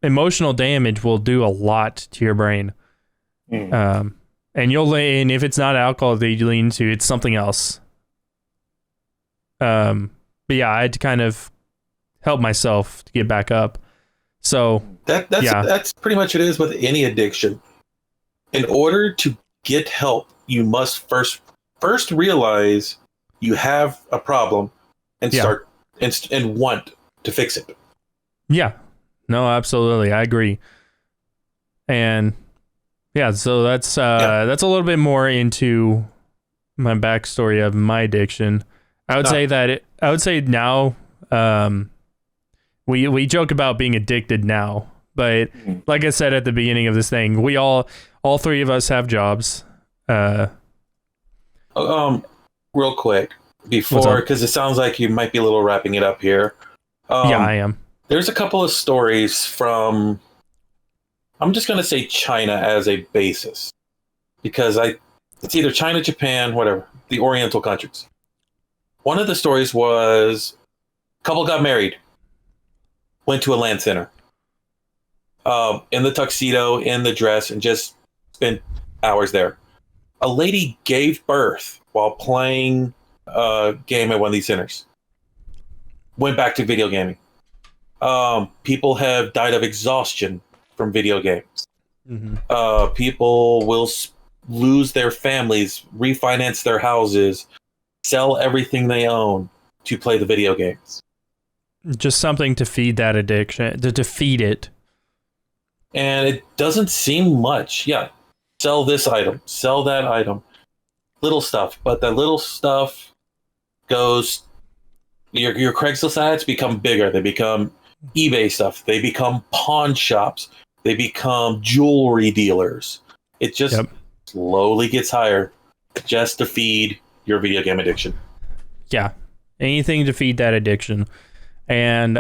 emotional damage will do a lot to your brain. And if it's not alcohol that you lean to, it's something else. But yeah, I had to kind of help myself to get back up. So that's pretty much it is with any addiction. In order to get help, you must first realize you have a problem and start and want to fix it. Yeah. No, absolutely. I agree. And yeah, so that's a little bit more into my backstory of my addiction. I would say now, we joke about being addicted now, but like I said at the beginning of this thing, we all three of us have jobs. Real quick before, because it sounds like you might be a little wrapping it up here. Yeah, I am. There's a couple of stories from, I'm just going to say China as a basis, because it's either China, Japan, whatever, the Oriental countries. One of the stories was a couple got married, went to a LAN center, in the tuxedo, in the dress, and just spent hours there. A lady gave birth while playing a game at one of these centers. Went back to video gaming. People have died of exhaustion from video games. People will lose their families, refinance their houses, sell everything they own to play the video games. Just something to feed that addiction, to feed it. And it doesn't seem much. Yeah, sell this item, sell that item. Little stuff. But that little stuff goes... Your Craigslist ads become bigger. They become eBay stuff. They become pawn shops. They become jewelry dealers. It just slowly gets higher just to feed your video game addiction. Yeah. Anything to feed that addiction. And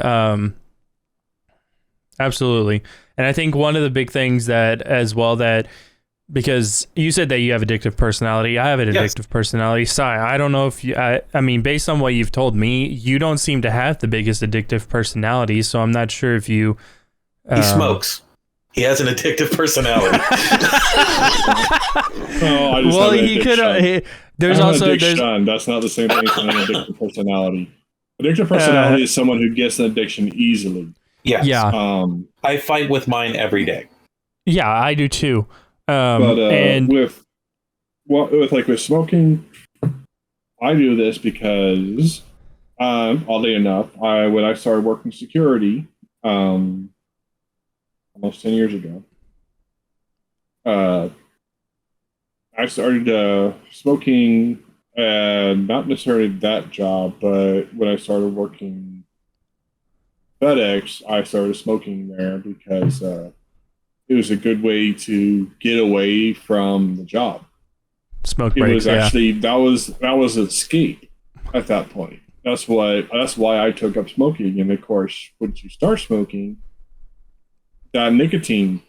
absolutely. And I think one of the big things that as well that, because you said that you have addictive personality. I have an addictive personality. Sai, I don't know if you, I mean, based on what you've told me, you don't seem to have the biggest addictive personality. So I'm not sure if you... He smokes. He has an addictive personality. Well, he could. There's also addiction. That's not the same thing as an addictive personality. Addictive personality is someone who gets an addiction easily. Yes. Yeah. I fight with mine every day. Yeah, I do too. And with smoking, I do this because, oddly enough, when I started working security, almost 10 years ago, I started smoking, not necessarily that job, but when I started working FedEx, I started smoking there because it was a good way to get away from the job. Smoke breaks. It was actually that was escape at that point. That's why I took up smoking. And of course, once you start smoking, that nicotine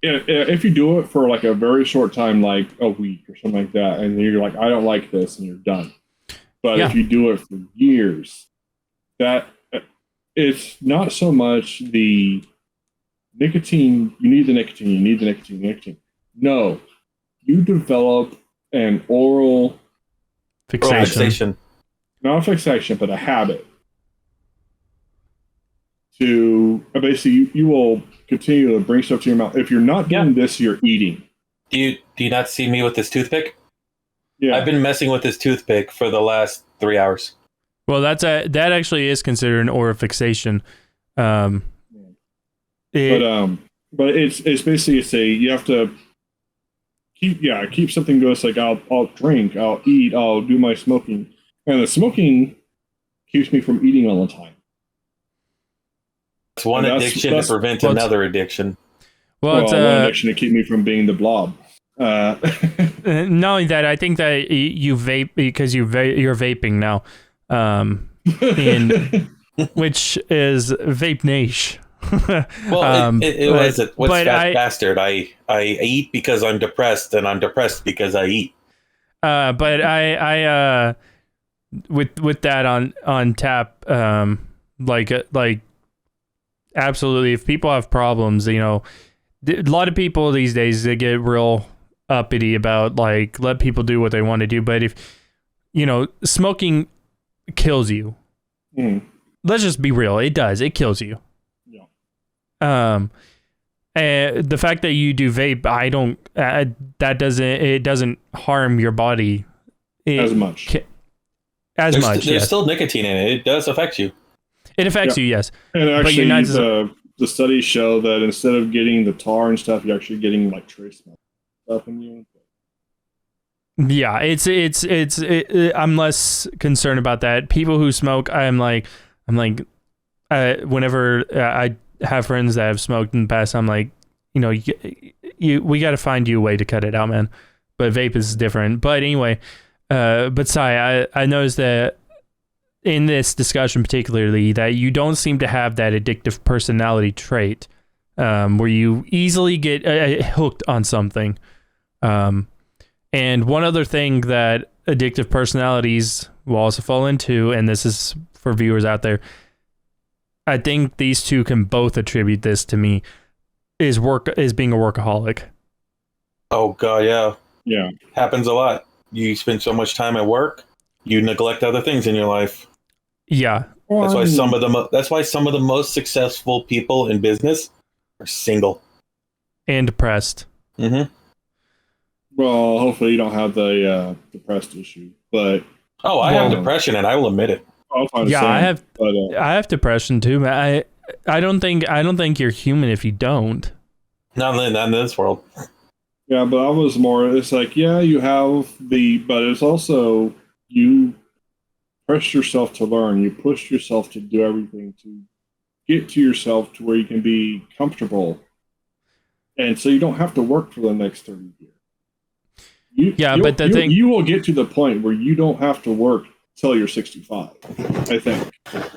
if you do it for like a very short time, like a week or something like that, and you're like, I don't like this, and you're done. But if you do it for years, that it's not so much the nicotine. You need the nicotine. No, you develop an oral fixation. Not a fixation, but a habit. To basically, you will continue to bring stuff to your mouth. If you're not doing this, you're eating. Do you not see me with this toothpick? Yeah, I've been messing with this toothpick for the last 3 hours. Well, that actually is considered an oral fixation. But it's basically you have to keep something going. It's like I'll drink, I'll eat, I'll do my smoking, and the smoking keeps me from eating all the time. It's one addiction to prevent another addiction. Well, it's one addiction to keep me from being the blob. Not only that, I think that you vape because you're vaping now, which is vape niche. Well, it was what's fat bastard. I eat because I'm depressed, and I'm depressed because I eat. But I with that on tap, like. Absolutely. If people have problems, a lot of people these days, they get real uppity about like, let people do what they want to do. But if, smoking kills you, let's just be real. It does. It kills you. Yeah. And the fact that you do vape, it doesn't harm your body as much. There's still nicotine in it. It does affect you. It affects you, yes. And actually, the studies show that instead of getting the tar and stuff, you're actually getting like trace stuff in you. Yeah, I'm less concerned about that. People who smoke, I'm like, whenever I have friends that have smoked in the past, I'm like, we got to find you a way to cut it out, man. But vape is different. But anyway, but Sai, I noticed that in this discussion particularly, that you don't seem to have that addictive personality trait where you easily get hooked on something. And one other thing that addictive personalities will also fall into, and this is for viewers out there, I think these two can both attribute this to me, is being a workaholic. Oh, God, yeah. Yeah. Happens a lot. You spend so much time at work, you neglect other things in your life. Yeah, that's why some of the most successful people in business are single and depressed. Mm-hmm. Well, hopefully you don't have the depressed issue, but Oh, I have depression, and I will admit it. I'll find Yeah, but, I have depression too, man. I don't think you're human if you don't. Not in this world. yeah, but I was more. It's like, yeah, you have but it's also you press yourself to learn. You push yourself to do everything to get to yourself to where you can be comfortable, and so you don't have to work for the next 30 years. But the thing, you will get to the point where you don't have to work till you're 65. I think.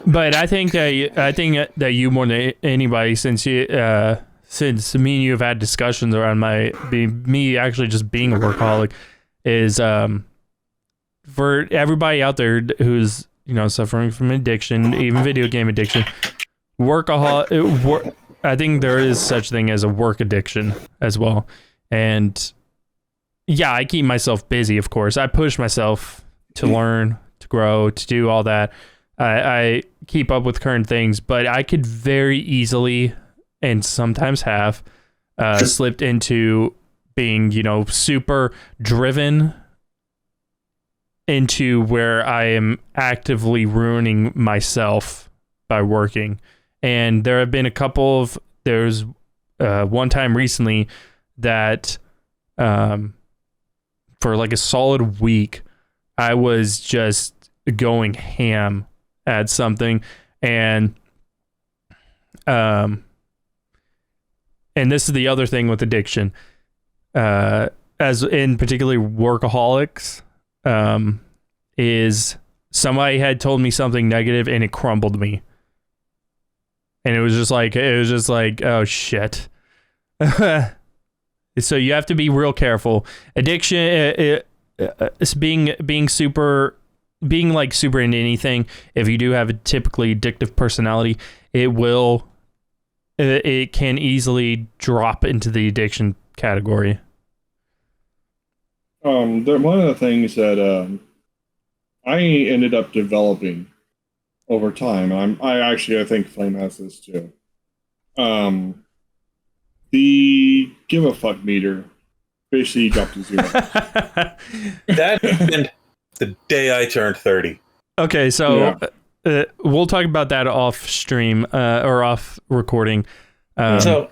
But I think that you more than anybody, since me and you have had discussions around me actually just being a workaholic, is for everybody out there who's suffering from addiction, even video game addiction, I think there is such thing as a work addiction as well, and yeah, I keep myself busy. Of course, I push myself to learn, to grow, to do all that. I keep up with current things, but I could very easily, and sometimes have, slipped into being, super driven into where I am actively ruining myself by working. And there have been there's one time recently that for like a solid week, I was just going ham at something, and this is the other thing with addiction, as in particularly workaholics, is somebody had told me something negative and it crumbled me, and it was just like oh shit. So you have to be real careful. Addiction, it's being super into anything. If you do have a typically addictive personality, it can easily drop into the addiction category. One of the things that I ended up developing over time, I think Flame has this too. The give a fuck meter basically dropped to 0. That happened the day I turned 30. Okay, so we'll talk about that off stream or off recording. So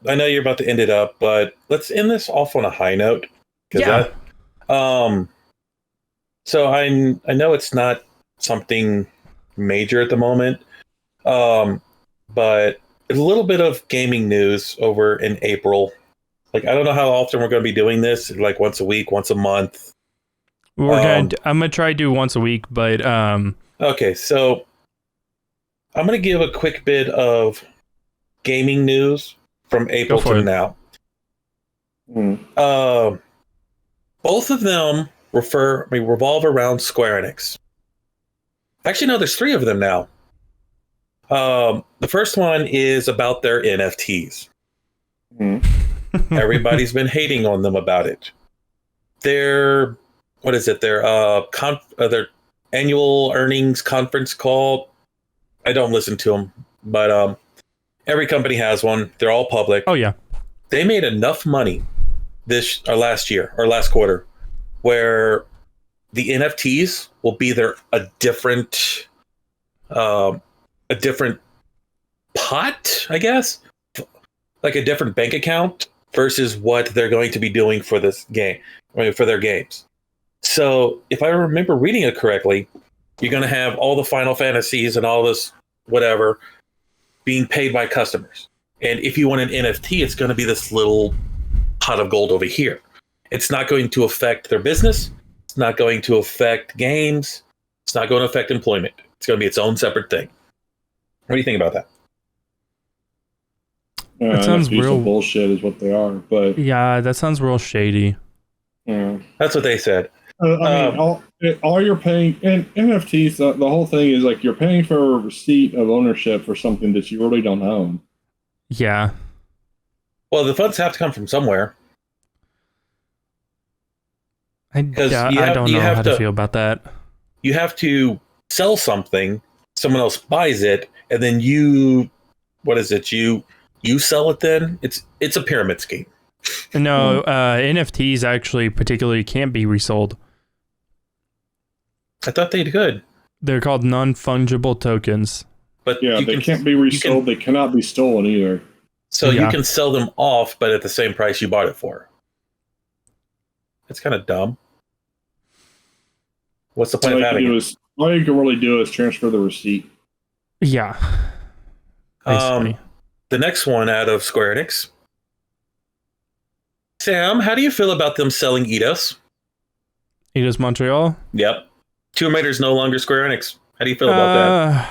I know you're about to end it up, but let's end this off on a high note. Yeah. So I know it's not something major at the moment, but a little bit of gaming news over in April. Like, I don't know how often we're going to be doing this, like once a week, once a month. I'm gonna try to do once a week, but okay, so I'm gonna give a quick bit of gaming news from April to now. Both of them revolve around Square Enix. Actually, no, there's 3 of them now. The first one is about their NFTs. Everybody's been hating on them about it. Their annual earnings conference call. I don't listen to them, but every company has one. They're all public. Oh yeah. They made enough money last quarter, where the NFTs will be a different pot, I guess, like a different bank account versus what they're going to be doing for this game, for their games. So if I remember reading it correctly, you're going to have all the Final Fantasies and all this whatever being paid by customers. And if you want an NFT, it's going to be this little pot of gold over here. It's not going to affect their business. It's not going to affect games. It's not going to affect employment. It's going to be its own separate thing. What do you think about that? That sounds real bullshit is what they are, but yeah, that sounds real shady. Yeah, that's what they said. I mean, all you're paying in NFTs, the whole thing is like you're paying for a receipt of ownership for something that you really don't own. Yeah. Well, the funds have to come from somewhere. I don't know how to feel about that. You have to sell something, someone else buys it, and then you you sell it then? It's a pyramid scheme. No, NFTs actually particularly can't be resold. I thought they could. They're called non-fungible tokens. But they can't be resold. They cannot be stolen either. So you can sell them off, but at the same price you bought it for. It's kind of dumb. What's the point of having it? All you can really do is transfer the receipt. Yeah. The next one out of Square Enix. Sam, how do you feel about them selling Eidos? Eidos Montreal? Yep. Tomb Raider's no longer Square Enix. How do you feel about that?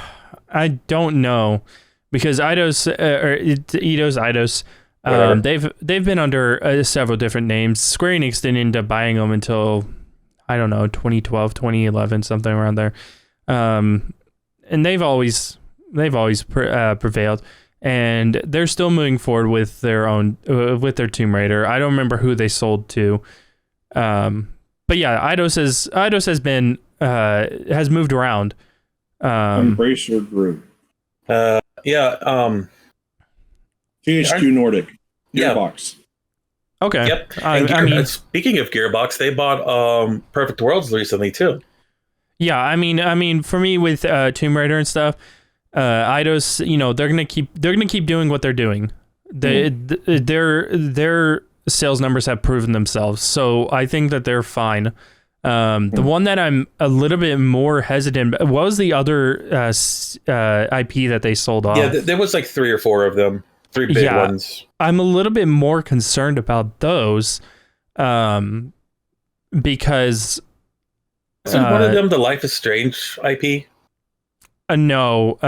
I don't know, because Eidos, they've been under several different names. Square Enix didn't end up buying them until, I don't know, 2012, 2011, something around there. And they've always prevailed, and they're still moving forward with their own with their Tomb Raider. I don't remember who they sold to, but yeah, Eidos has been has moved around. Embracer Group. THQ Nordic. Gearbox. Okay. Yep. I mean, speaking of Gearbox, they bought Perfect Worlds recently too. Yeah, I mean, for me with Tomb Raider and stuff, Eidos, they're gonna keep doing what they're doing. Their sales numbers have proven themselves, so I think that they're fine. The one that I'm a little bit more hesitant, what was the other IP that they sold off? Yeah, there was like 3 or 4 of them, 3 big ones. I'm a little bit more concerned about those, because isn't one of them the Life is Strange IP? No,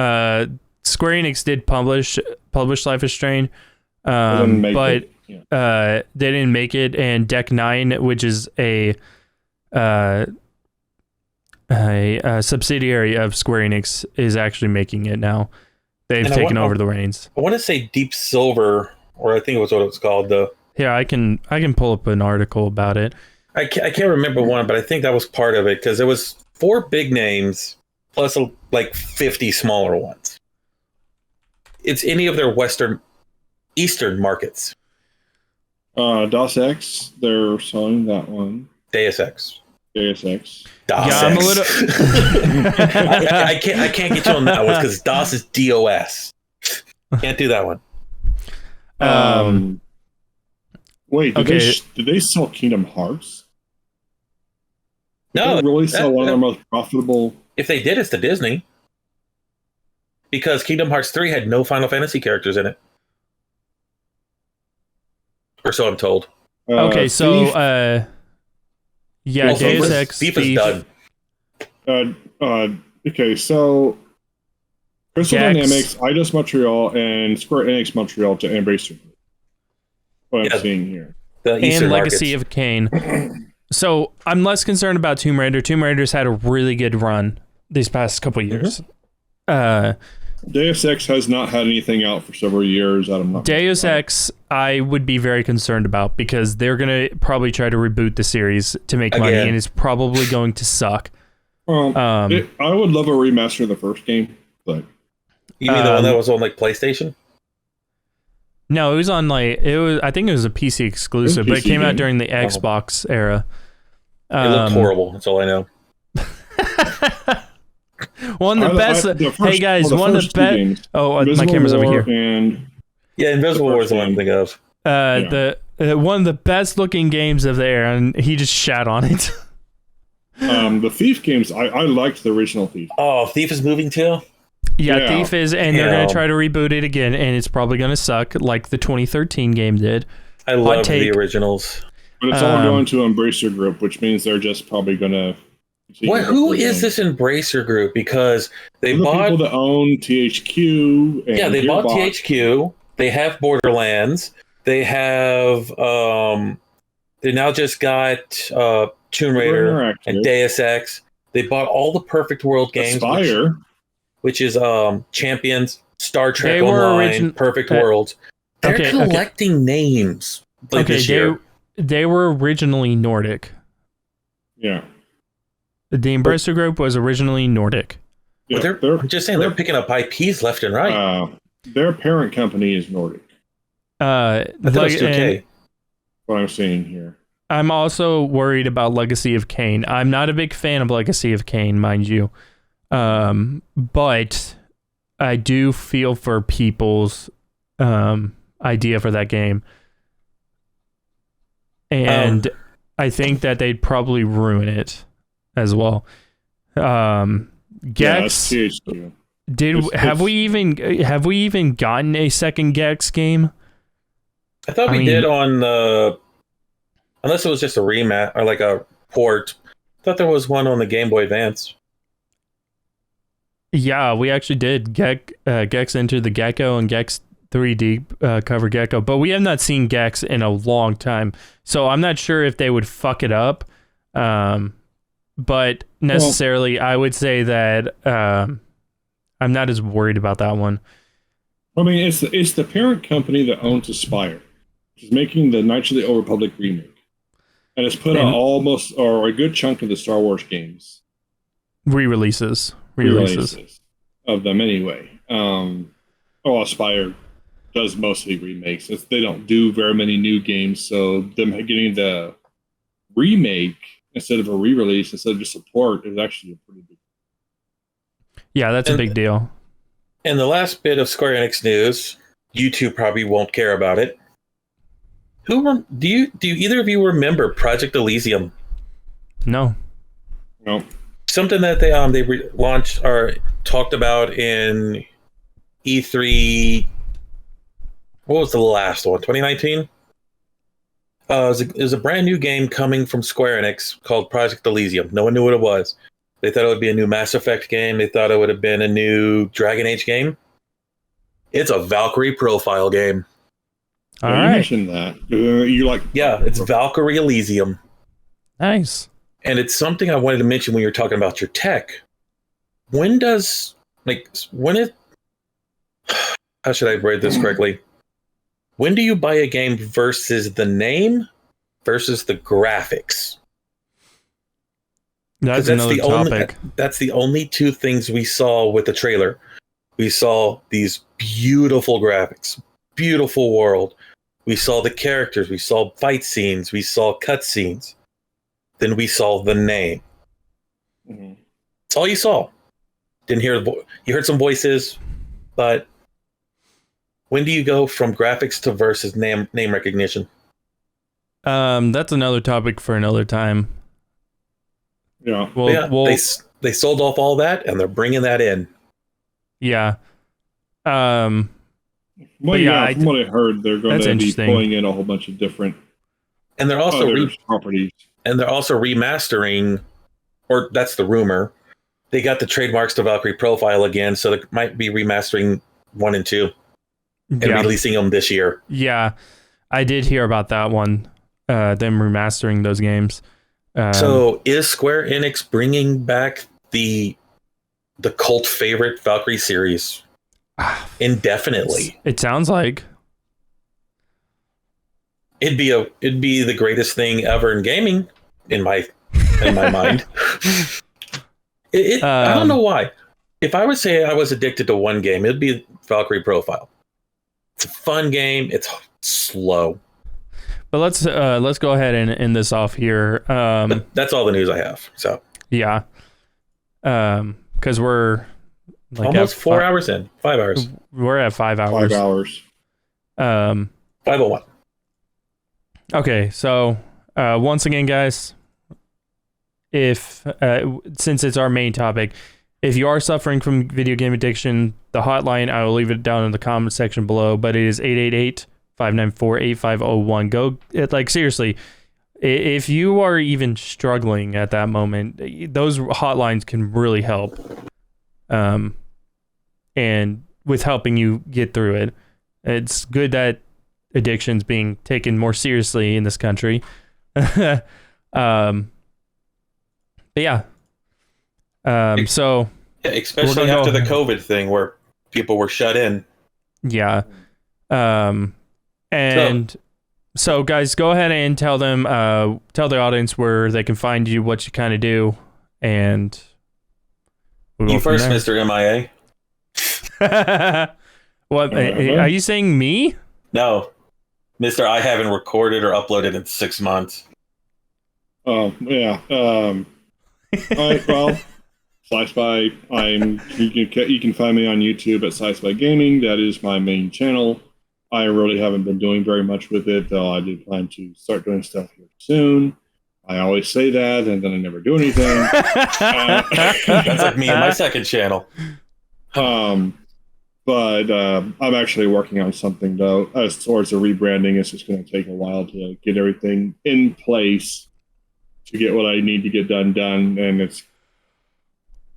Square Enix did publish Life is Strange, but they didn't make it. And Deck 9, which is a subsidiary of Square Enix, is actually making it now. They've taken over the reins. I want to say Deep Silver, or I think it was what it was called. Yeah, I can pull up an article about it. I can't remember one, but I think that was part of it, because there was 4 big names plus like 50 smaller ones. It's any of their Eastern markets. DOS X, they're selling that one. Deus Ex. Deus Ex. DOS X. I'm a little... I can't get you on that one because DOS is DOS. Can't do that one. Wait, did they sell Kingdom Hearts? No, did they really sell one of their most profitable. If they did, it's to Disney, because Kingdom Hearts 3 had no Final Fantasy characters in it, or so I'm told. Okay, so Deus Ex. Thief is done. Okay, so Crystal Dynamics, Eidos Montreal, and Square Enix Montreal to Embracer. What I'm seeing here. And Legacy of Kain. So I'm less concerned about Tomb Raider. Tomb Raider's had a really good run these past couple years. Deus Ex has not had anything out for several years. Deus Ex, I would be very concerned about, because they're going to probably try to reboot the series to make money, and it's probably going to suck. I would love a remaster of the first game, but you mean the one that was on like PlayStation? No, it was on I think it was a PC exclusive, but it came out during the Xbox era. It looked horrible. That's all I know. One of the best. Hey guys, one of the best. Oh, my camera's over here. Invisible War is the one I'm thinking of. One of the best looking games of the era, and he just shat on it. The Thief games, I liked the original Thief. Oh, Thief is moving too? Yeah, Thief is, and they're going to try to reboot it again, and it's probably going to suck like the 2013 game did. I love the originals. But it's all going to Embracer Group, which means they're just probably going to... Who is this Embracer Group? Because they bought... people that own THQ and they bought THQ. They have Borderlands. They have... they now just got Tomb Raider and Deus Ex. They bought all the Perfect World games. Aspire. Which is Champions, Star Trek Online, Perfect Worlds. They're collecting names this year. They were originally Nordic. Yeah. The Embracer Group was originally Nordic. Yeah, I'm just saying, they're picking up IPs left and right. Their parent company is Nordic. I thought it was 2K. What I'm seeing here. I'm also worried about Legacy of Kain. I'm not a big fan of Legacy of Kain, mind you. But I do feel for people's idea for that game. And I think that they'd probably ruin it as well. Gex, have we even gotten a second Gex game? I thought we did on the, unless it was just a rematch or like a port. I thought there was one on the Game Boy Advance. Yeah, we actually did. Gex Enter the Gecko and Gex 3D cover Gecko, but we have not seen Gex in a long time, so I'm not sure if they would fuck it up. But necessarily, I would say that I'm not as worried about that one. I mean, it's the parent company that owns Aspyr, which is making the Knights of the Old Republic remake, and it's put out almost or a good chunk of the Star Wars games. Re-releases of them anyway. Aspyr does mostly remakes. They don't do very many new games, so them getting the remake instead of a re-release, instead of just a port, is actually a pretty big. Yeah, that's a big deal. And the last bit of Square Enix news, you two probably won't care about it. Do either of you remember Project Elysium? No. Something that they launched or talked about in E3. What was the last one? 2019? It was a brand new game coming from Square Enix called Project Elysium. No one knew what it was. They thought it would be a new Mass Effect game. They thought it would have been a new Dragon Age game. It's a Valkyrie profile game. All right. You mentioned that. It's Valkyrie Elysium. Nice. And it's something I wanted to mention when you're talking about your tech. How should I word this correctly? When do you buy a game versus the name versus the graphics? That's another topic. That's the only two things we saw with the trailer. We saw these beautiful graphics, beautiful world. We saw the characters. We saw fight scenes. We saw cutscenes. Then we saw the name. Mm-hmm. That's all you saw. Didn't hear you heard some voices, but when do you go from graphics to versus name recognition? That's another topic for another time. Yeah. They sold off all that and they're bringing that in. Yeah. From what I heard, they're going to be pulling in a whole bunch of different and they're also properties. And they're also remastering, or that's the rumor. They got the trademarks to Valkyrie Profile again, so they might be remastering 1 and 2 and releasing them this year. Yeah, I did hear about that one. Them remastering those games. So is Square Enix bringing back the cult favorite Valkyrie series indefinitely? It sounds like it'd be the greatest thing ever in gaming in my mind. I don't know why. If I would say I was addicted to one game, it'd be Valkyrie Profile. It's a fun game. It's slow. But let's go ahead and end this off here. But that's all the news I have. So yeah, because we're like almost 4 hours in. 5 hours. We're at 5 hours. 5 hours. 5:01. Okay, so once again, guys, if since it's our main topic, if you are suffering from video game addiction, the hotline, I will leave it down in the comment section below, but it is 888-594-8501. Go, seriously, if you are even struggling at that moment, those hotlines can really help. And with helping you get through it. It's good that addiction's being taken more seriously in this country. But yeah. So especially after the COVID thing where people were shut in. Yeah. And so guys, go ahead and tell them, tell the audience where they can find you, what you kind of do, and you first, Mr. MIA. What are you saying? Me? No, Mister, I haven't recorded or uploaded in 6 months. Oh, yeah. All right, well, Sci-Fi, you can find me on YouTube at Sci-Fi Gaming. That is my main channel. I really haven't been doing very much with it, though I do plan to start doing stuff here soon. I always say that, and then I never do anything. That's like me and my second channel. But I'm actually working on something, though. As towards the rebranding, it's just going to take a while to get everything in place to get what I need to get done.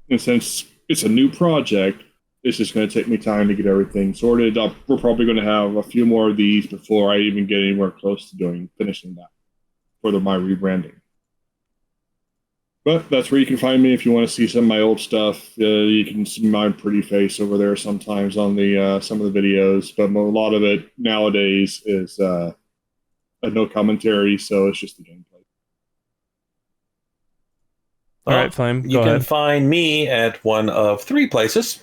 And since it's a new project, it's just going to take me time to get everything sorted. We're probably going to have a few more of these before I even get anywhere close to finishing that for my rebranding. But that's where you can find me if you want to see some of my old stuff. You can see my pretty face over there sometimes on the some of the videos, but a lot of it nowadays is no commentary, so it's just the gameplay. All right, Flame, you can find me at one of 3 places.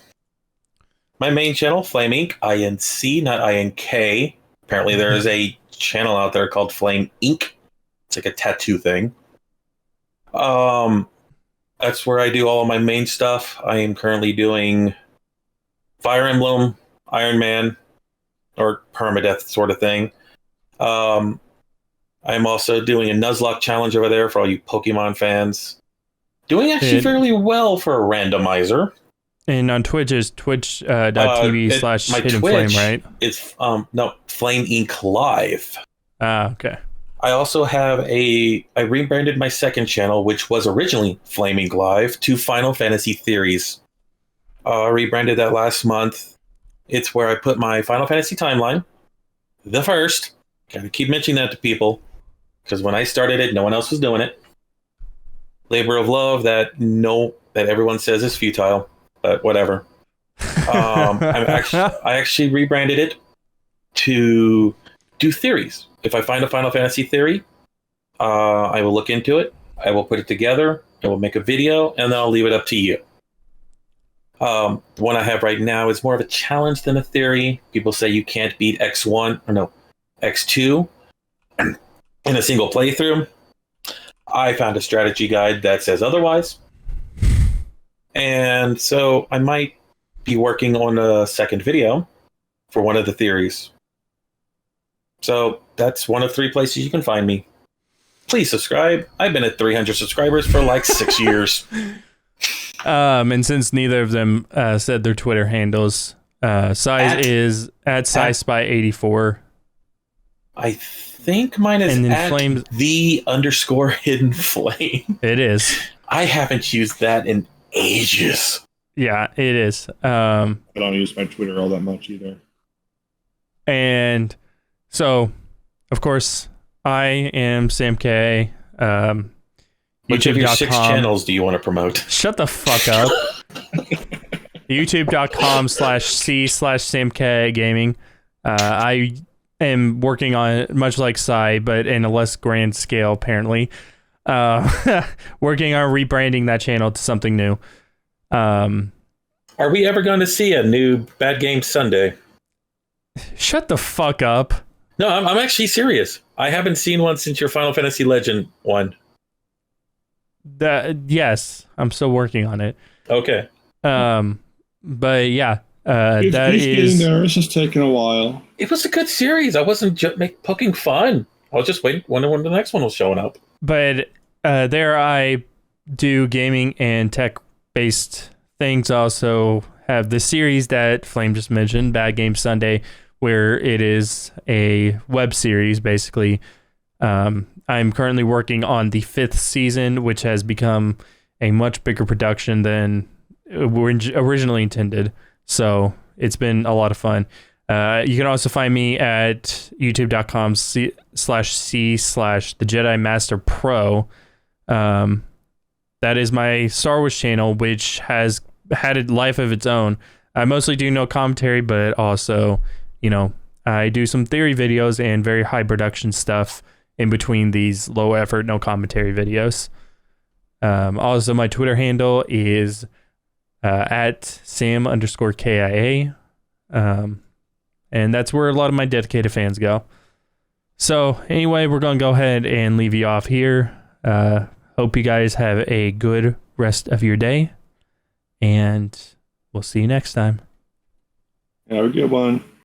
My main channel, Flame Inc., INC, not INK. Apparently there is a channel out there called Flame Inc. It's like a tattoo thing. That's where I do all of my main stuff. I am currently doing Fire Emblem, Iron Man, or permadeath sort of thing. I'm also doing a Nuzlocke challenge over there for all you Pokemon fans. Doing actually fairly well for a randomizer. And on Twitch is twitch.tv/Hidden Flame, right? It's no, Flame Inc. Live. Ah, okay. I also have I rebranded my second channel, which was originally Flame Inc. Live, to Final Fantasy Theories. I rebranded that last month. It's where I put my Final Fantasy timeline. The first. Gotta keep mentioning that to people, because when I started it, no one else was doing it. Labor of love that everyone says is futile, but whatever. I actually rebranded it to do theories. If I find a Final Fantasy theory, I will look into it. I will put it together. I will make a video, and then I'll leave it up to you. The one I have right now is more of a challenge than a theory. People say you can't beat X2 in a single playthrough. I found a strategy guide that says otherwise. And so I might be working on a second video for one of the theories. So that's one of 3 places you can find me. Please subscribe. I've been at 300 subscribers for like 6 years. And since neither of them said their Twitter handles, Size is at SciSpy84. I think mine is and then at Flames _Hidden Flame. It is. I haven't used that in ages. Yeah, it is. I don't use my Twitter all that much either. And so, of course, I am Sam K. Which of your 6 channels do you want to promote? Shut the fuck up. YouTube.com/C/SamK Gaming. I am working on it, much like Psy, but in a less grand scale, apparently. Working on rebranding that channel to something new. Are we ever going to see a new Bad Game Sunday? Shut the fuck up. No, I'm actually serious. I haven't seen one since your Final Fantasy Legend one. Yes, I'm still working on it. Okay. But yeah, He's getting there. It's just taking a while. It was a good series. I wasn't poking fun. I was just wondering when the next one was showing up. But there I do gaming and tech-based things. I also have the series that Flame just mentioned, Bad Game Sunday, where it is a web series, basically. I'm currently working on the 5th season, which has become a much bigger production than originally intended. So it's been a lot of fun. You can also find me at youtube.com/C/The Jedi Master Pro. That is my Star Wars channel, which has had a life of its own. I mostly do no commentary, but also, I do some theory videos and very high production stuff in between these low effort, no commentary videos. Also, my Twitter handle is at Sam_KIA. And that's where a lot of my dedicated fans go. So anyway, we're going to go ahead and leave you off here. Hope you guys have a good rest of your day, and we'll see you next time. Have a good one.